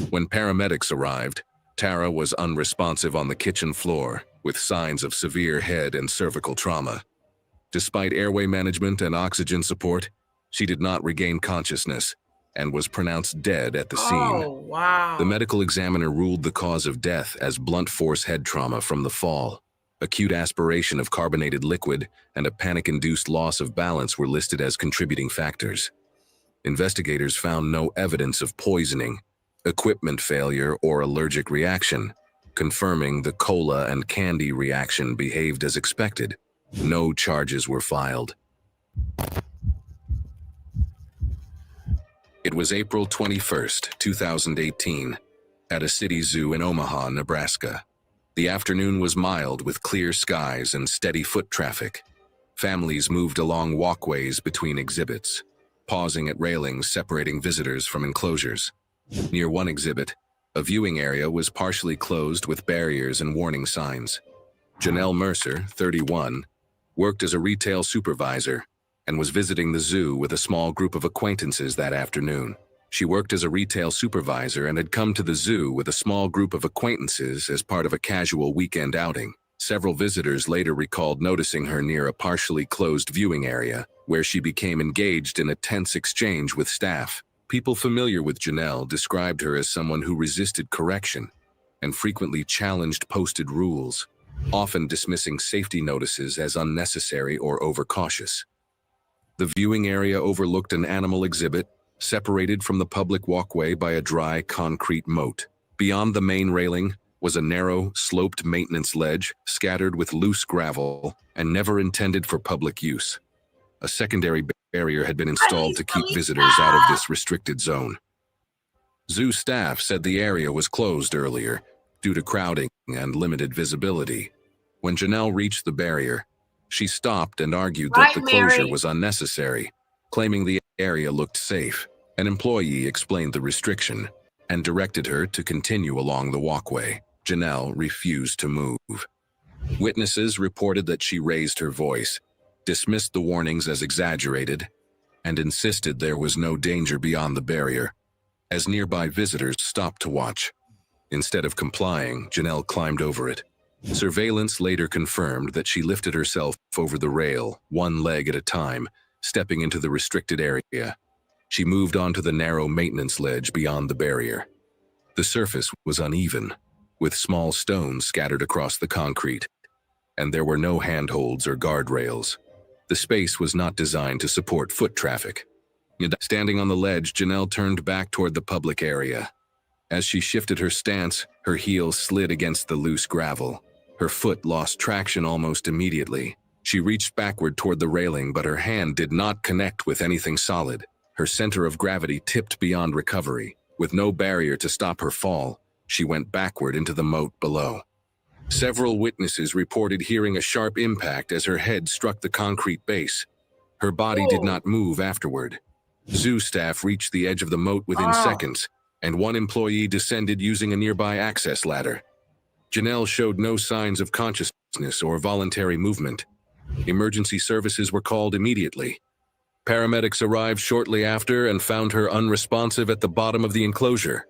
When paramedics arrived, Tara was unresponsive on the kitchen floor, with signs of severe head and cervical trauma. Despite airway management and oxygen support, she did not regain consciousness and was pronounced dead at the scene. The medical examiner ruled the cause of death as blunt force head trauma from the fall. Acute aspiration of carbonated liquid and a panic-induced loss of balance were listed as contributing factors. Investigators found no evidence of poisoning, equipment failure, or allergic reaction, confirming the cola and candy reaction behaved as expected. No charges were filed. It was April 21st, 2018, at a city zoo in Omaha, Nebraska. The afternoon was mild with clear skies and steady foot traffic. Families moved along walkways between exhibits, pausing at railings separating visitors from enclosures. Near one exhibit, a viewing area was partially closed with barriers and warning signs. Janelle Mercer, 31, worked as a retail supervisor and was visiting the zoo with a small group of acquaintances that afternoon. She worked as a retail supervisor and had come to the zoo with a small group of acquaintances as part of a casual weekend outing. Several visitors later recalled noticing her near a partially closed viewing area, where she became engaged in a tense exchange with staff. People familiar with Janelle described her as someone who resisted correction and frequently challenged posted rules, often dismissing safety notices as unnecessary or overcautious. The viewing area overlooked an animal exhibit, separated from the public walkway by a dry concrete moat. Beyond the main railing was a narrow, sloped maintenance ledge scattered with loose gravel and never intended for public use. A secondary barrier had been installed to keep visitors out of this restricted zone. Zoo staff said the area was closed earlier due to crowding and limited visibility. When Janelle reached the barrier, she stopped and argued that the closure was unnecessary, claiming the area looked safe. An employee explained the restriction and directed her to continue along the walkway. Janelle refused to move. Witnesses reported that she raised her voice, dismissed the warnings as exaggerated, and insisted there was no danger beyond the barrier, as nearby visitors stopped to watch. Instead of complying, Janelle climbed over it. Surveillance later confirmed that she lifted herself over the rail, one leg at a time, stepping into the restricted area. She moved onto the narrow maintenance ledge beyond the barrier. The surface was uneven, with small stones scattered across the concrete, and there were no handholds or guardrails. The space was not designed to support foot traffic. Standing on the ledge, Janelle turned back toward the public area. As she shifted her stance, her heel slid against the loose gravel. Her foot lost traction almost immediately. She reached backward toward the railing, but her hand did not connect with anything solid. Her center of gravity tipped beyond recovery. With no barrier to stop her fall, she went backward into the moat below. Several witnesses reported hearing a sharp impact as her head struck the concrete base. Her body did not move afterward. Zoo staff reached the edge of the moat within seconds, and one employee descended using a nearby access ladder. Janelle showed no signs of consciousness or voluntary movement. Emergency services were called immediately. Paramedics arrived shortly after and found her unresponsive at the bottom of the enclosure.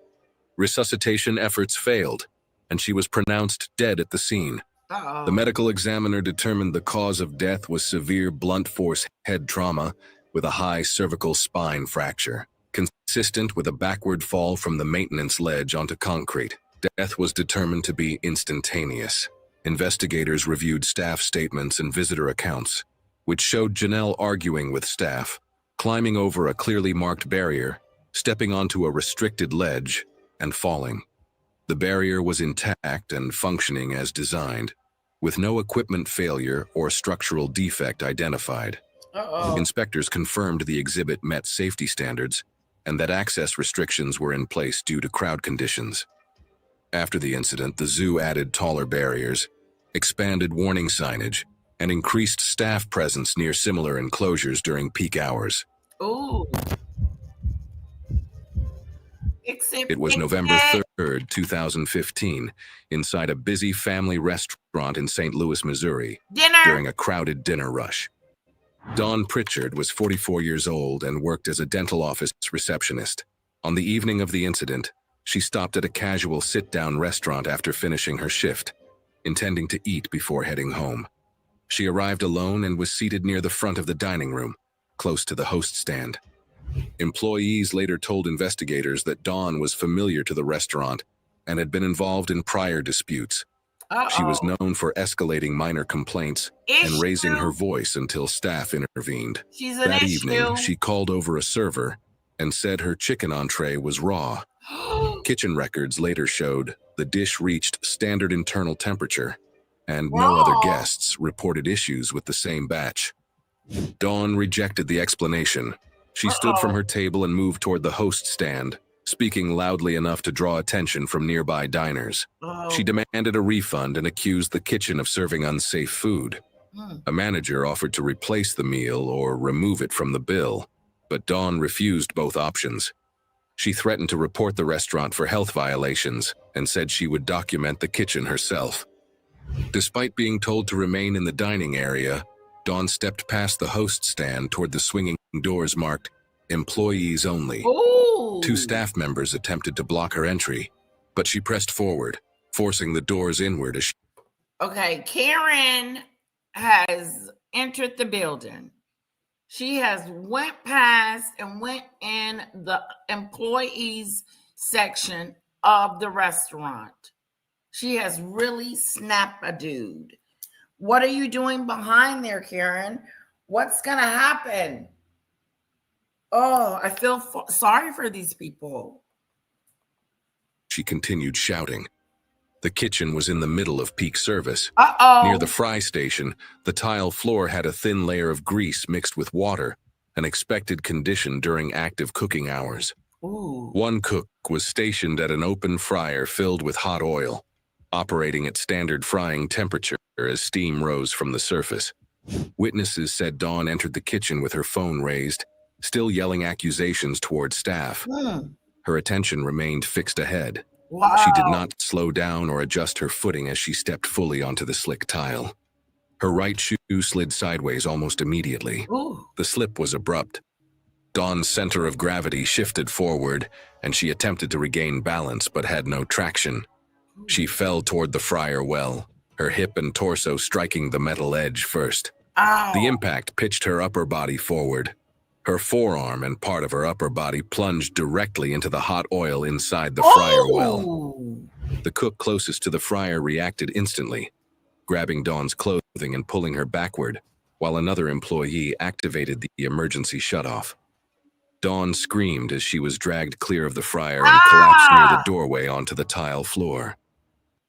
Resuscitation efforts failed, and she was pronounced dead at the scene. The medical examiner determined the cause of death was severe blunt force head trauma with a high cervical spine fracture. consistent with a backward fall from the maintenance ledge onto concrete. Death was determined to be instantaneous. Investigators reviewed staff statements and visitor accounts, which showed Janelle arguing with staff, climbing over a clearly marked barrier, stepping onto a restricted ledge, and falling. The barrier was intact and functioning as designed, with no equipment failure or structural defect identified. Inspectors confirmed the exhibit met safety standards and that access restrictions were in place due to crowd conditions. After the incident, the zoo added taller barriers, expanded warning signage, and increased staff presence near similar enclosures during peak hours. Ooh. It was November 3rd, 2015, inside a busy family restaurant in St. Louis, Missouri, during a crowded dinner rush. Dawn Pritchard was 44 years old and worked as a dental office receptionist. On the evening of the incident, she stopped at a casual sit-down restaurant after finishing her shift, intending to eat before heading home. She arrived alone and was seated near the front of the dining room, close to the host stand. Employees later told investigators that Dawn was familiar to the restaurant and had been involved in prior disputes. She was known for escalating minor complaints and raising her voice until staff intervened. That evening, she called over a server and said her chicken entree was raw. Kitchen records later showed the dish reached standard internal temperature, and no other guests reported issues with the same batch. Dawn rejected the explanation. She stood from her table and moved toward the host stand, speaking loudly enough to draw attention from nearby diners. She demanded a refund and accused the kitchen of serving unsafe food. A manager offered to replace the meal or remove it from the bill, but Dawn refused both options. She threatened to report the restaurant for health violations and said she would document the kitchen herself. Despite being told to remain in the dining area, Dawn stepped past the host stand toward the swinging doors marked "Employees Only." Two staff members attempted to block her entry, but she pressed forward, forcing the doors inward as she... Okay, Karen has entered the building. She has went past and went in the employees section of the restaurant. She has really snapped a dude. What are you doing behind there, Karen? What's going to happen? Oh, I feel sorry for these people. She continued shouting. The kitchen was in the middle of peak service. Near the fry station, the tile floor had a thin layer of grease mixed with water, an expected condition during active cooking hours. One cook was stationed at an open fryer filled with hot oil, operating at standard frying temperature as steam rose from the surface. Witnesses said Dawn entered the kitchen with her phone raised, still yelling accusations toward staff. Her attention remained fixed ahead. She did not slow down or adjust her footing as she stepped fully onto the slick tile. Her right shoe slid sideways almost immediately. The slip was abrupt. Dawn's center of gravity shifted forward, and she attempted to regain balance but had no traction. She fell toward the fryer well, her hip and torso striking the metal edge first. The impact pitched her upper body forward. Her forearm and part of her upper body plunged directly into the hot oil inside the fryer well. The cook closest to the fryer reacted instantly, grabbing Dawn's clothing and pulling her backward, while another employee activated the emergency shutoff. Dawn screamed as she was dragged clear of the fryer and collapsed near the doorway onto the tile floor.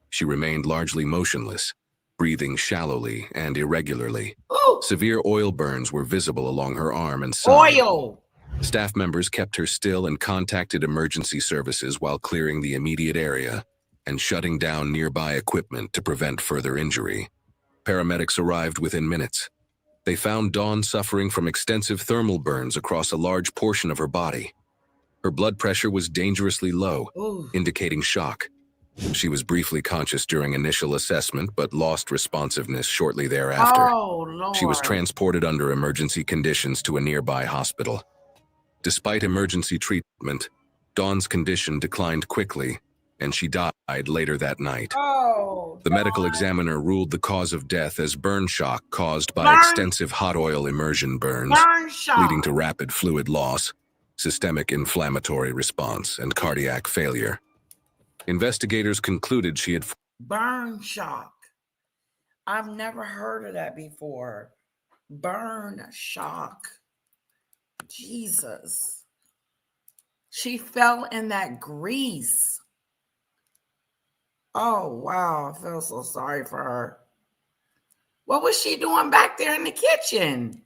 She remained largely motionless, breathing shallowly and irregularly. Severe oil burns were visible along her arm and side. Staff members kept her still and contacted emergency services while clearing the immediate area and shutting down nearby equipment to prevent further injury. Paramedics arrived within minutes. They found Dawn suffering from extensive thermal burns across a large portion of her body. Her blood pressure was dangerously low, indicating shock. She was briefly conscious during initial assessment, but lost responsiveness shortly thereafter. She was transported under emergency conditions to a nearby hospital. Despite emergency treatment, Dawn's condition declined quickly, and she died later that night. The medical examiner ruled the cause of death as burn shock caused by extensive hot oil immersion burns, leading to rapid fluid loss. systemic inflammatory response, and cardiac failure. Investigators concluded she had Burn shock. I've never heard of that before. Burn shock. Jesus. She fell in that grease. Oh, wow. I feel so sorry for her. What was she doing back there in the kitchen?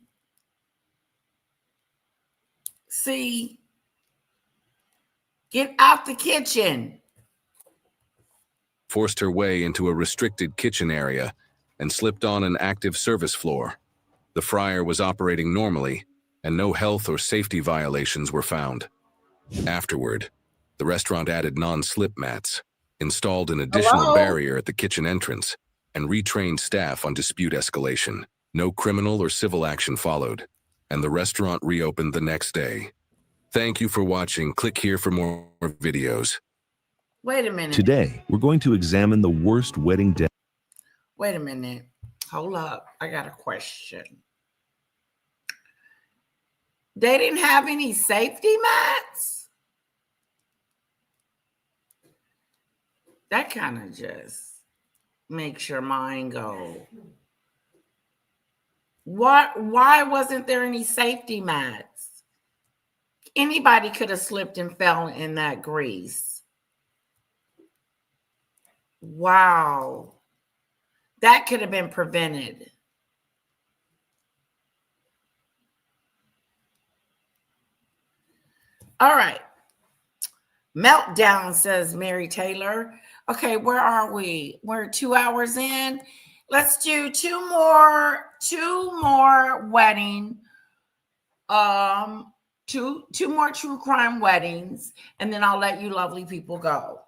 See, get out the kitchen. forced her way into a restricted kitchen area and slipped on an active service floor. The fryer was operating normally, and no health or safety violations were found. Afterward, the restaurant added non-slip mats, installed an additional barrier at the kitchen entrance, and retrained staff on dispute escalation. No criminal or civil action followed, and the restaurant reopened the next day. Thank you for watching. Click here for more videos. Wait a minute. Today, we're going to examine the worst wedding death. Wait a minute. Hold up. I got a question. They didn't have any safety mats? That kind of just makes your mind go. Why wasn't there any safety mats? Anybody could have slipped and fell in that grease. Wow. That could have been prevented. All right. Meltdown, says Mary Taylor. Okay, where are we? We're 2 hours in. Let's do two more wedding, two more true crime weddings, and then I'll let you lovely people go.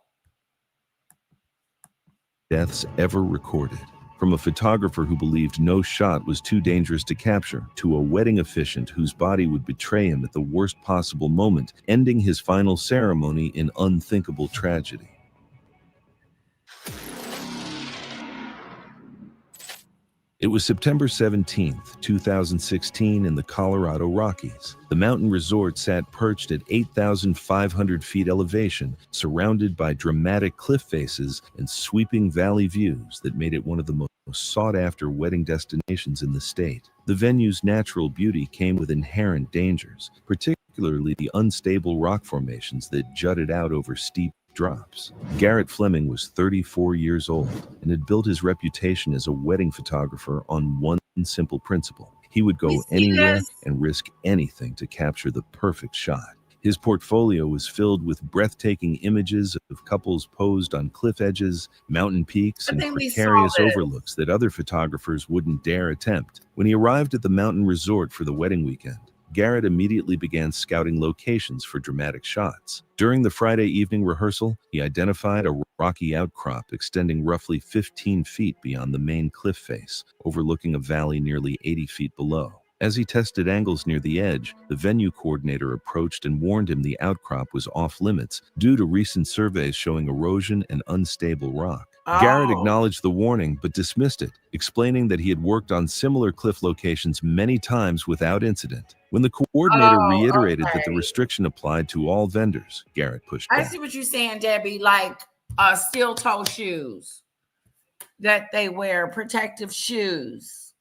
Deaths ever recorded. From a photographer who believed no shot was too dangerous to capture, to a wedding officiant whose body would betray him at the worst possible moment, ending his final ceremony in unthinkable tragedy. It was September 17th, 2016 in the Colorado Rockies. The mountain resort sat perched at 8,500 feet elevation, surrounded by dramatic cliff faces and sweeping valley views that made it one of the most sought-after wedding destinations in the state. The venue's natural beauty came with inherent dangers, particularly the unstable rock formations that jutted out over steep drops. Garrett Fleming was 34 years old and had built his reputation as a wedding photographer on one simple principle. He would go anywhere and risk anything to capture the perfect shot. His portfolio was filled with breathtaking images of couples posed on cliff edges, mountain peaks, and precarious overlooks that other photographers wouldn't dare attempt. When he arrived at the mountain resort for the wedding weekend, Garrett immediately began scouting locations for dramatic shots. During the Friday evening rehearsal, he identified a rocky outcrop extending roughly 15 feet beyond the main cliff face, overlooking a valley nearly 80 feet below. As he tested angles near the edge, the venue coordinator approached and warned him the outcrop was off limits due to recent surveys showing erosion and unstable rock. Garrett acknowledged the warning but dismissed it, explaining that he had worked on similar cliff locations many times without incident. When the coordinator reiterated that the restriction applied to all vendors, Garrett pushed back. I see what you're saying, Debbie, like steel toe shoes that they wear, protective shoes.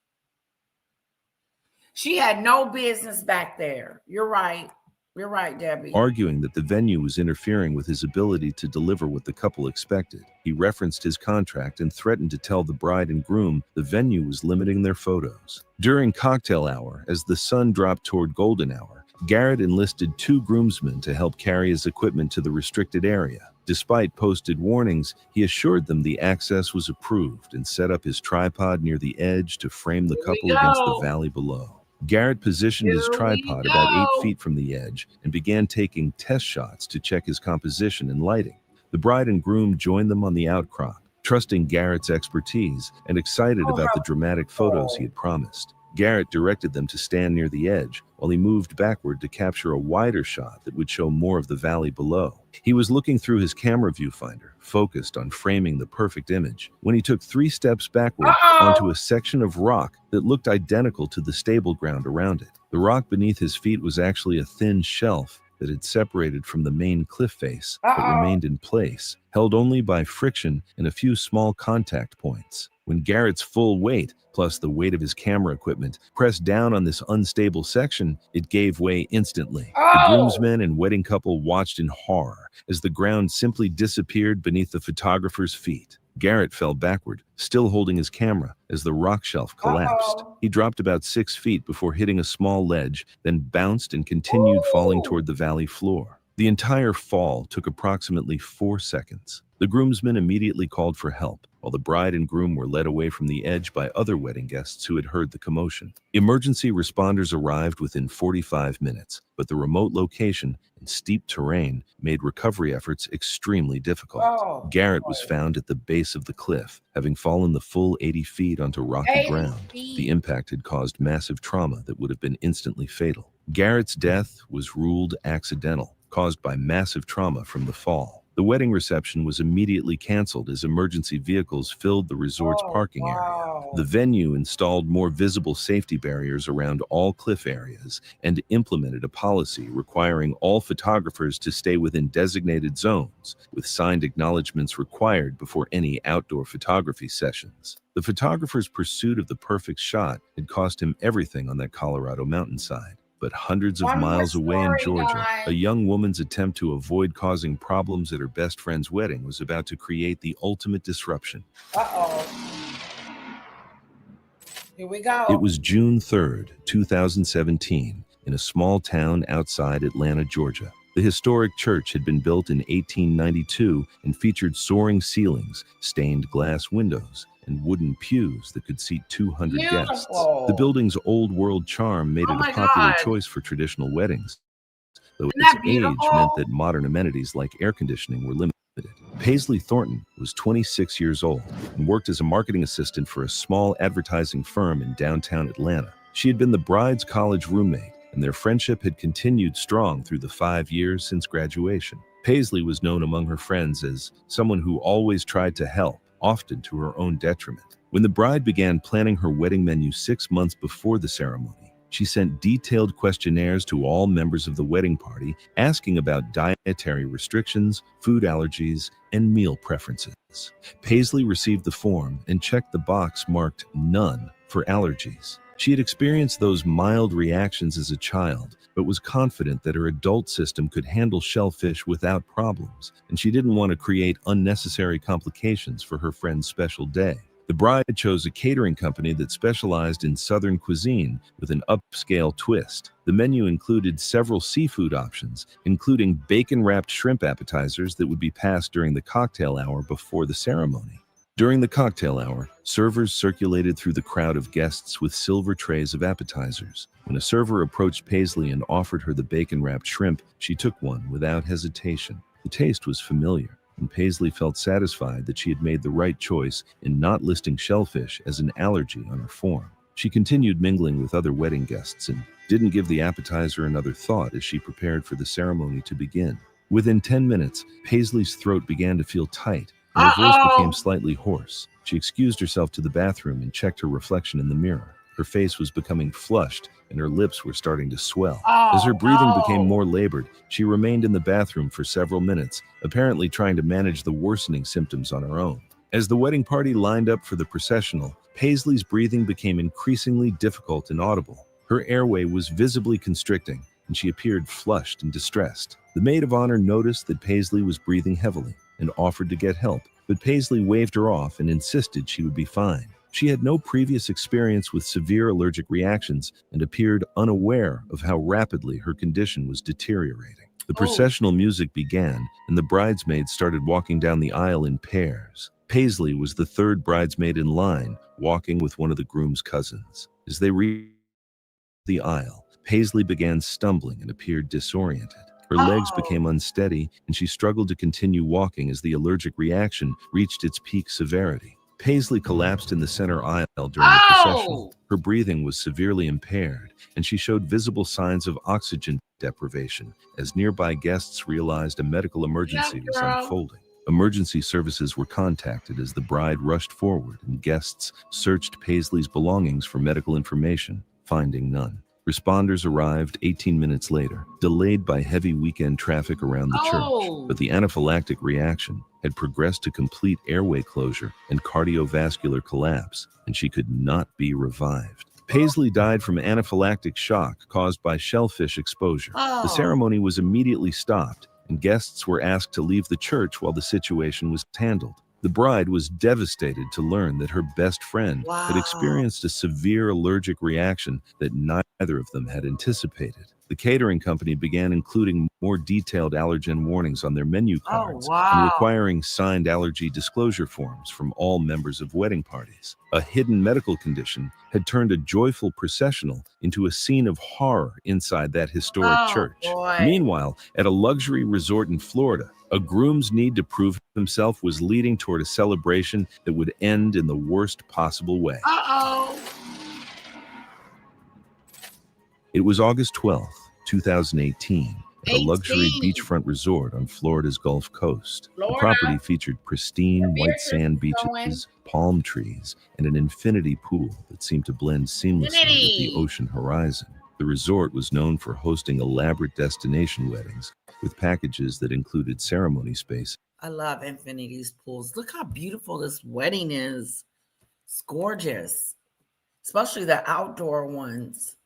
She had no business back there. You're right. You're right, Debbie. Arguing that the venue was interfering with his ability to deliver what the couple expected. He referenced his contract and threatened to tell the bride and groom the venue was limiting their photos. During cocktail hour, as the sun dropped toward golden hour, Garrett enlisted 2 groomsmen to help carry his equipment to the restricted area. Despite posted warnings, he assured them the access was approved and set up his tripod near the edge to frame the couple against the valley below. Garrett positioned his tripod about 8 feet from the edge and began taking test shots to check his composition and lighting. The bride and groom joined them on the outcrop, trusting Garrett's expertise and excited about the dramatic photos he had promised. Garrett directed them to stand near the edge while he moved backward to capture a wider shot that would show more of the valley below. He was looking through his camera viewfinder, focused on framing the perfect image, when he took 3 steps backward onto a section of rock that looked identical to the stable ground around it. The rock beneath his feet was actually a thin shelf that had separated from the main cliff face but Uh-oh. remained in place, held only by friction and a few small contact points. When Garrett's full weight, plus the weight of his camera equipment, pressed down on this unstable section, it gave way instantly. The groomsmen and wedding couple watched in horror as the ground simply disappeared beneath the photographer's feet. Garrett fell backward, still holding his camera, as the rock shelf collapsed. He dropped about 6 feet before hitting a small ledge, then bounced and continued falling toward the valley floor. The entire fall took approximately 4 seconds. The groomsmen immediately called for help, while the bride and groom were led away from the edge by other wedding guests who had heard the commotion. Emergency responders arrived within 45 minutes, but the remote location and steep terrain made recovery efforts extremely difficult. Garrett was found at the base of the cliff, having fallen the full 80 feet onto rocky 80 ground. feet. The impact had caused massive trauma that would have been instantly fatal. Garrett's death was ruled accidental, caused by massive trauma from the fall. The wedding reception was immediately canceled as emergency vehicles filled the resort's parking area. The venue installed more visible safety barriers around all cliff areas and implemented a policy requiring all photographers to stay within designated zones, with signed acknowledgments required before any outdoor photography sessions. The photographer's pursuit of the perfect shot had cost him everything on that Colorado mountainside. But hundreds of One more miles away in story, Georgia, guys. a young woman's attempt to avoid causing problems at her best friend's wedding was about to create the ultimate disruption. Uh-oh. Here we go. It was June 3rd, 2017, in a small town outside Atlanta, Georgia. The historic church had been built in 1892 and featured soaring ceilings, stained glass windows, and wooden pews that could seat 200 guests. Beautiful. The building's old-world charm made Oh it my a popular God. choice for traditional weddings, though Isn't its that age beautiful? meant that modern amenities like air conditioning were limited. Paisley Thornton was 26 years old and worked as a marketing assistant for a small advertising firm in downtown Atlanta. She had been the bride's college roommate, and their friendship had continued strong through the 5 years since graduation. Paisley was known among her friends as someone who always tried to help, often to her own detriment. When the bride began planning her wedding menu 6 months before the ceremony, she sent detailed questionnaires to all members of the wedding party, asking about dietary restrictions, food allergies, and meal preferences. Paisley received the form and checked the box marked "None" for allergies. She had experienced those mild reactions as a child, but was confident that her adult system could handle shellfish without problems, and she didn't want to create unnecessary complications for her friend's special day. The bride chose a catering company that specialized in Southern cuisine with an upscale twist. The menu included several seafood options, including bacon-wrapped shrimp appetizers that would be passed during the cocktail hour before the ceremony. During the cocktail hour, servers circulated through the crowd of guests with silver trays of appetizers. When a server approached Paisley and offered her the bacon-wrapped shrimp, she took one without hesitation. The taste was familiar, and Paisley felt satisfied that she had made the right choice in not listing shellfish as an allergy on her form. She continued mingling with other wedding guests and didn't give the appetizer another thought as she prepared for the ceremony to begin. Within 10 minutes, Paisley's throat began to feel tight, and her voice became slightly hoarse. She excused herself to the bathroom and checked her reflection in the mirror. Her face was becoming flushed, and her lips were starting to swell. As her breathing became more labored, she remained in the bathroom for several minutes, apparently trying to manage the worsening symptoms on her own. As the wedding party lined up for the processional, Paisley's breathing became increasingly difficult and audible. Her airway was visibly constricting, and she appeared flushed and distressed. The maid of honor noticed that Paisley was breathing heavily and offered to get help, but Paisley waved her off and insisted she would be fine. She had no previous experience with severe allergic reactions and appeared unaware of how rapidly her condition was deteriorating. The processional music began, and the bridesmaids started walking down the aisle in pairs. Paisley was the third bridesmaid in line, walking with one of the groom's cousins. As they reached the aisle, Paisley began stumbling and appeared disoriented. Her legs became unsteady, and she struggled to continue walking as the allergic reaction reached its peak severity. Paisley collapsed in the center aisle during the processional. Her breathing was severely impaired, and she showed visible signs of oxygen deprivation as nearby guests realized a medical emergency was unfolding. Emergency services were contacted as the bride rushed forward, and guests searched Paisley's belongings for medical information, finding none. Responders arrived 18 minutes later, delayed by heavy weekend traffic around the church, but the anaphylactic reaction had progressed to complete airway closure and cardiovascular collapse, and she could not be revived. Paisley died from anaphylactic shock caused by shellfish exposure. The ceremony was immediately stopped, and guests were asked to leave the church while the situation was handled. The bride was devastated to learn that her best friend had experienced a severe allergic reaction that neither of them had anticipated. The catering company began including more detailed allergen warnings on their menu cards and requiring signed allergy disclosure forms from all members of wedding parties. A hidden medical condition had turned a joyful processional into a scene of horror inside that historic church. Meanwhile, at a luxury resort in Florida, a groom's need to prove himself was leading toward a celebration that would end in the worst possible way. It was August 12th, 2018, at a luxury beachfront resort on Florida's Gulf Coast. The property featured pristine white sand beaches, palm trees, and an infinity pool that seemed to blend seamlessly with the ocean horizon. The resort was known for hosting elaborate destination weddings with packages that included ceremony space. I love infinity's pools. Look how beautiful this wedding is. It's gorgeous, especially the outdoor ones.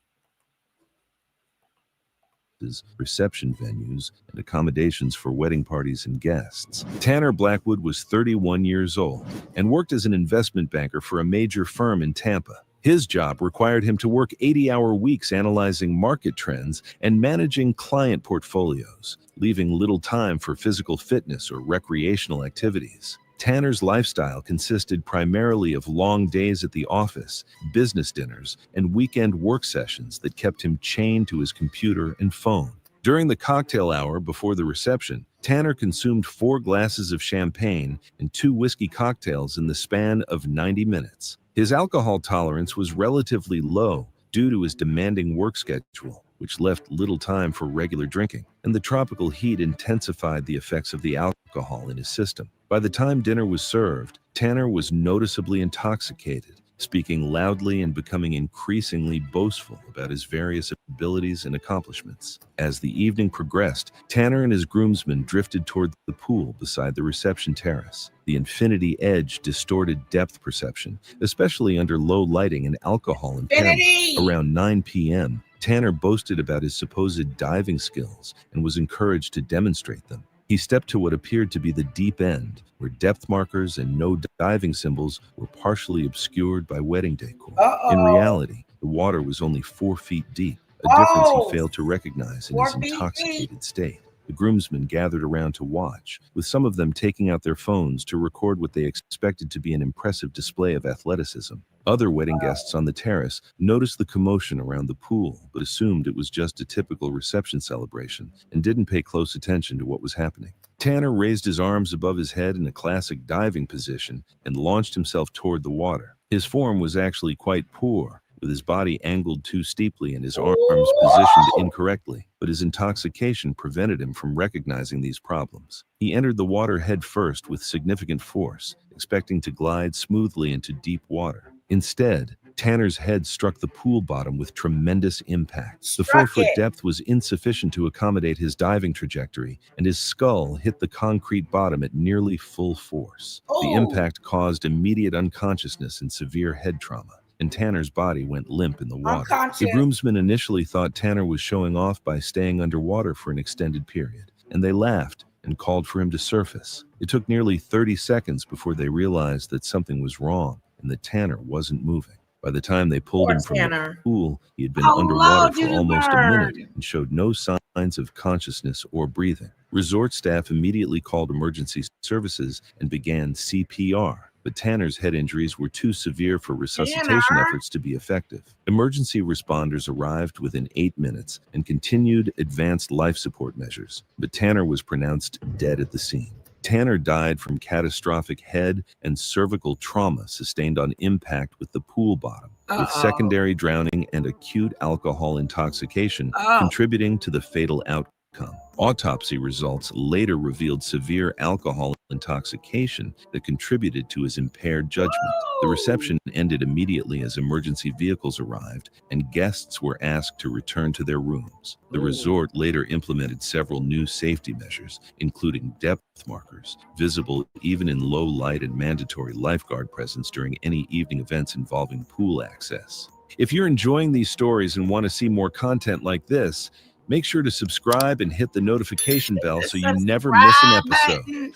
Reception venues, and accommodations for wedding parties and guests. Tanner Blackwood was 31 years old and worked as an investment banker for a major firm in Tampa. His job required him to work 80-hour weeks analyzing market trends and managing client portfolios, leaving little time for physical fitness or recreational activities. Tanner's lifestyle consisted primarily of long days at the office, business dinners, and weekend work sessions that kept him chained to his computer and phone. During the cocktail hour before the reception, Tanner consumed 4 glasses of champagne and 2 whiskey cocktails in the span of 90 minutes. His alcohol tolerance was relatively low due to his demanding work schedule, which left little time for regular drinking, and the tropical heat intensified the effects of the alcohol in his system. By the time dinner was served, Tanner was noticeably intoxicated, speaking loudly and becoming increasingly boastful about his various abilities and accomplishments. As the evening progressed, Tanner and his groomsmen drifted toward the pool beside the reception terrace. The infinity edge distorted depth perception, especially under low lighting and alcohol impairment. Around 9 p.m., Tanner boasted about his supposed diving skills and was encouraged to demonstrate them. He stepped to what appeared to be the deep end, where depth markers and no diving symbols were partially obscured by wedding decor. In reality, the water was only 4 feet deep, a difference he failed to recognize in his intoxicated state. The groomsmen gathered around to watch, with some of them taking out their phones to record what they expected to be an impressive display of athleticism. Other wedding guests on the terrace noticed the commotion around the pool, but assumed it was just a typical reception celebration and didn't pay close attention to what was happening. Tanner raised his arms above his head in a classic diving position and launched himself toward the water. His form was actually quite poor, with his body angled too steeply and his arms positioned incorrectly, but his intoxication prevented him from recognizing these problems. He entered the water head first with significant force, expecting to glide smoothly into deep water. Instead, Tanner's head struck the pool bottom with tremendous impact. The 4-foot depth was insufficient to accommodate his diving trajectory, and his skull hit the concrete bottom at nearly full force. The impact caused immediate unconsciousness and severe head trauma, and Tanner's body went limp in the water. The groomsmen initially thought Tanner was showing off by staying underwater for an extended period, and they laughed and called for him to surface. It took nearly 30 seconds before they realized that something was wrong and that Tanner wasn't moving. By the time they pulled him from the pool, he had been underwater for almost a minute and showed no signs of consciousness or breathing. Resort staff immediately called emergency services and began CPR, but Tanner's head injuries were too severe for resuscitation efforts to be effective. Emergency responders arrived within 8 minutes and continued advanced life support measures, but Tanner was pronounced dead at the scene. Tanner died from catastrophic head and cervical trauma sustained on impact with the pool bottom, with secondary drowning and acute alcohol intoxication contributing to the fatal outcome. Autopsy results later revealed severe alcohol intoxication that contributed to his impaired judgment. The reception ended immediately as emergency vehicles arrived and guests were asked to return to their rooms. The resort later implemented several new safety measures, including depth markers, visible even in low light, and mandatory lifeguard presence during any evening events involving pool access. If you're enjoying these stories and want to see more content like this, make sure to subscribe and hit the notification bell so you never miss an episode.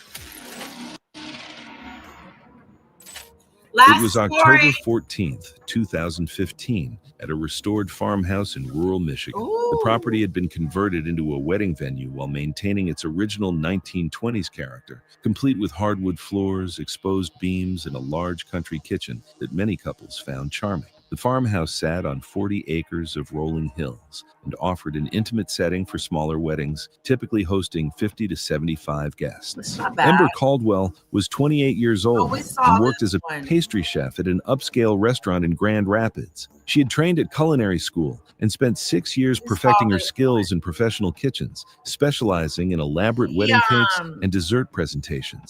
It was October 14th, 2015, at a restored farmhouse in rural Michigan. The property had been converted into a wedding venue while maintaining its original 1920s character, complete with hardwood floors, exposed beams, and a large country kitchen that many couples found charming. The farmhouse sat on 40 acres of rolling hills and offered an intimate setting for smaller weddings, typically hosting 50 to 75 guests. Ember Caldwell was 28 years old and worked as a pastry chef at an upscale restaurant in Grand Rapids. She had trained at culinary school and spent 6 years perfecting her skills in professional kitchens, specializing in elaborate wedding cakes and dessert presentations.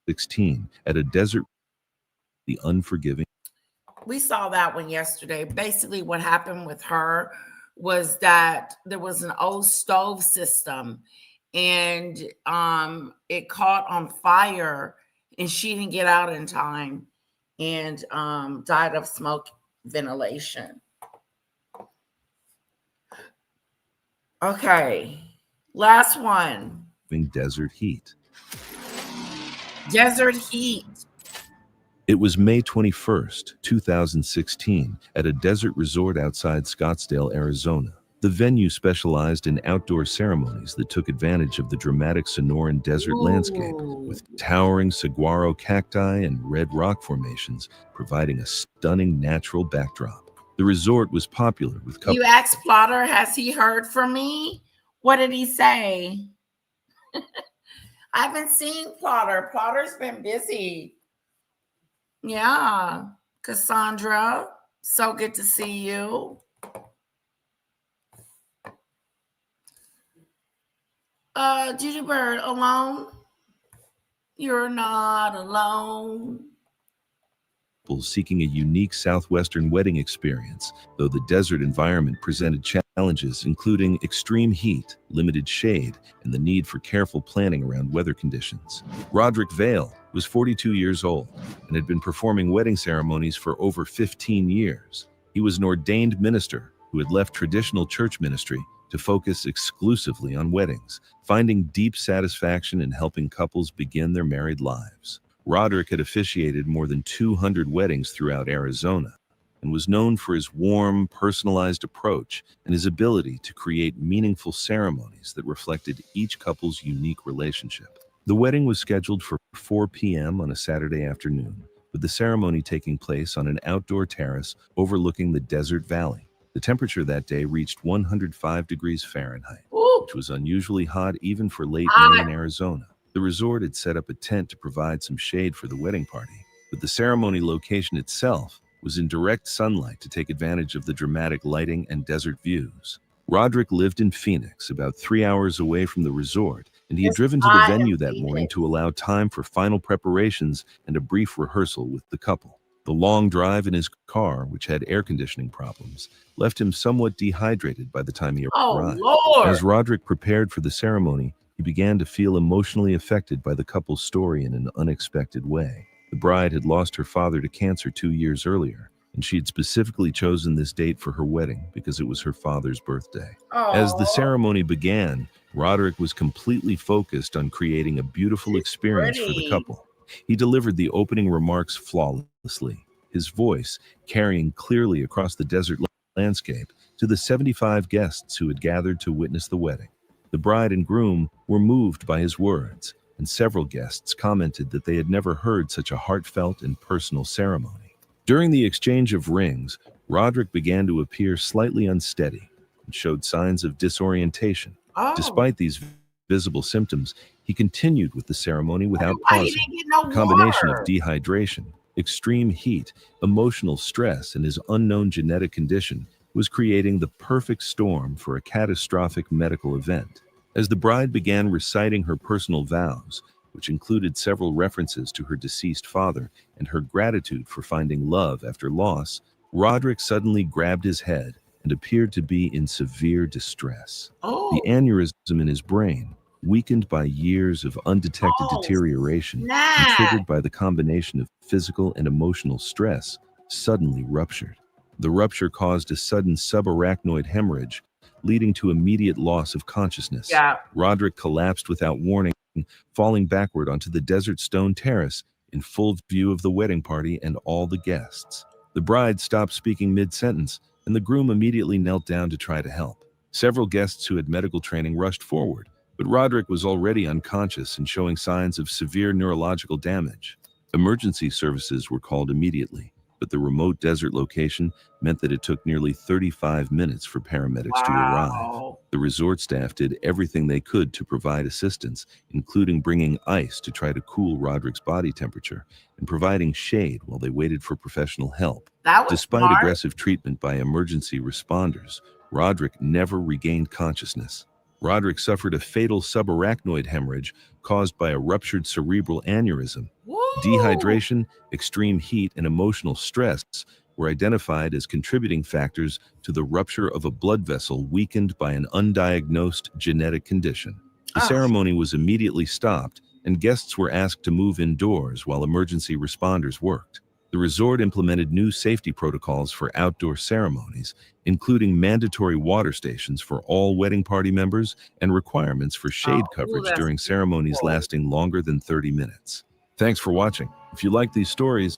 16 at a desert, the unforgiving. We saw that one yesterday. Basically, what happened with her was that there was an old stove system and it caught on fire and she didn't get out in time and died of smoke ventilation. Okay, last one. Desert heat. Desert heat. It was May 21st, 2016, at a desert resort outside Scottsdale, Arizona. The venue specialized in outdoor ceremonies that took advantage of the dramatic Sonoran desert landscape, with towering saguaro cacti and red rock formations providing a stunning natural backdrop. The resort was popular with couples. You asked Plotter, has he heard from me? What did he say? I haven't seen Plotter. Plotter's been busy. Yeah, Cassandra, so good to see you. Judy Bird, alone? You're not alone. Seeking a unique southwestern wedding experience, though the desert environment presented challenges including extreme heat, limited shade, and the need for careful planning around weather conditions. Roderick Vale was 42 years old and had been performing wedding ceremonies for over 15 years. He was an ordained minister who had left traditional church ministry to focus exclusively on weddings, finding deep satisfaction in helping couples begin their married lives. Roderick had officiated more than 200 weddings throughout Arizona and was known for his warm, personalized approach and his ability to create meaningful ceremonies that reflected each couple's unique relationship. The wedding was scheduled for 4 p.m. on a Saturday afternoon, with the ceremony taking place on an outdoor terrace overlooking the desert valley. The temperature that day reached 105 degrees Fahrenheit, which was unusually hot even for late May in Arizona. The resort had set up a tent to provide some shade for the wedding party, but the ceremony location itself was in direct sunlight to take advantage of the dramatic lighting and desert views. Roderick lived in Phoenix, about 3 hours away from the resort, and he had driven to the venue that morning to allow time for final preparations and a brief rehearsal with the couple. The long drive in his car, which had air conditioning problems, left him somewhat dehydrated by the time he arrived. Lord. As Roderick prepared for the ceremony, he began to feel emotionally affected by the couple's story in an unexpected way. The bride had lost her father to cancer 2 years earlier, and she had specifically chosen this date for her wedding because it was her father's birthday. As the ceremony began, Roderick was completely focused on creating a beautiful experience for the couple. He delivered the opening remarks flawlessly, his voice carrying clearly across the desert landscape to the 75 guests who had gathered to witness the wedding. The bride and groom were moved by his words, and several guests commented that they had never heard such a heartfelt and personal ceremony. During the exchange of rings, Roderick began to appear slightly unsteady and showed signs of disorientation. Despite these visible symptoms, he continued with the ceremony without pausing. A combination of dehydration, extreme heat, emotional stress, and his unknown genetic condition was creating the perfect storm for a catastrophic medical event. As the bride began reciting her personal vows, which included several references to her deceased father and her gratitude for finding love after loss, Roderick suddenly grabbed his head and appeared to be in severe distress. The aneurysm in his brain, weakened by years of undetected deterioration and triggered by the combination of physical and emotional stress, suddenly ruptured. The rupture caused a sudden subarachnoid hemorrhage, leading to immediate loss of consciousness. Roderick collapsed without warning, falling backward onto the desert stone terrace in full view of the wedding party and all the guests. The bride stopped speaking mid-sentence, and the groom immediately knelt down to try to help. Several guests who had medical training rushed forward, but Roderick was already unconscious and showing signs of severe neurological damage. Emergency services were called immediately, but the remote desert location meant that it took nearly 35 minutes for paramedics to arrive. The resort staff did everything they could to provide assistance, including bringing ice to try to cool Roderick's body temperature and providing shade while they waited for professional help. Despite aggressive treatment by emergency responders, Roderick never regained consciousness. Roderick suffered a fatal subarachnoid hemorrhage caused by a ruptured cerebral aneurysm. Dehydration, extreme heat, and emotional stress were identified as contributing factors to the rupture of a blood vessel weakened by an undiagnosed genetic condition. The ceremony was immediately stopped, and guests were asked to move indoors while emergency responders worked. The resort implemented new safety protocols for outdoor ceremonies, including mandatory water stations for all wedding party members and requirements for shade coverage during ceremonies lasting longer than 30 minutes. Thanks for watching. If you like these stories,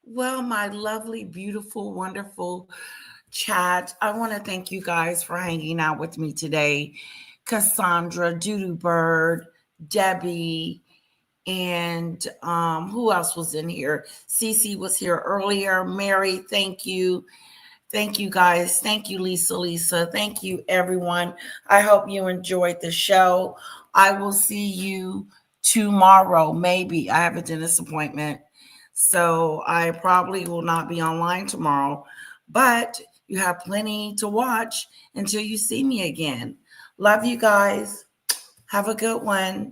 Well, my lovely, beautiful, wonderful chat, I want to thank you guys for hanging out with me today. Cassandra, Doodoo Bird, Debbie, and who else was in here? Cece was here earlier. Mary, thank you. Thank you, guys. Thank you, Lisa. Thank you, everyone. I hope you enjoyed the show. I will see you tomorrow, maybe. I have a dentist appointment, so I probably will not be online tomorrow, but you have plenty to watch until you see me again. Love you guys. Have a good one.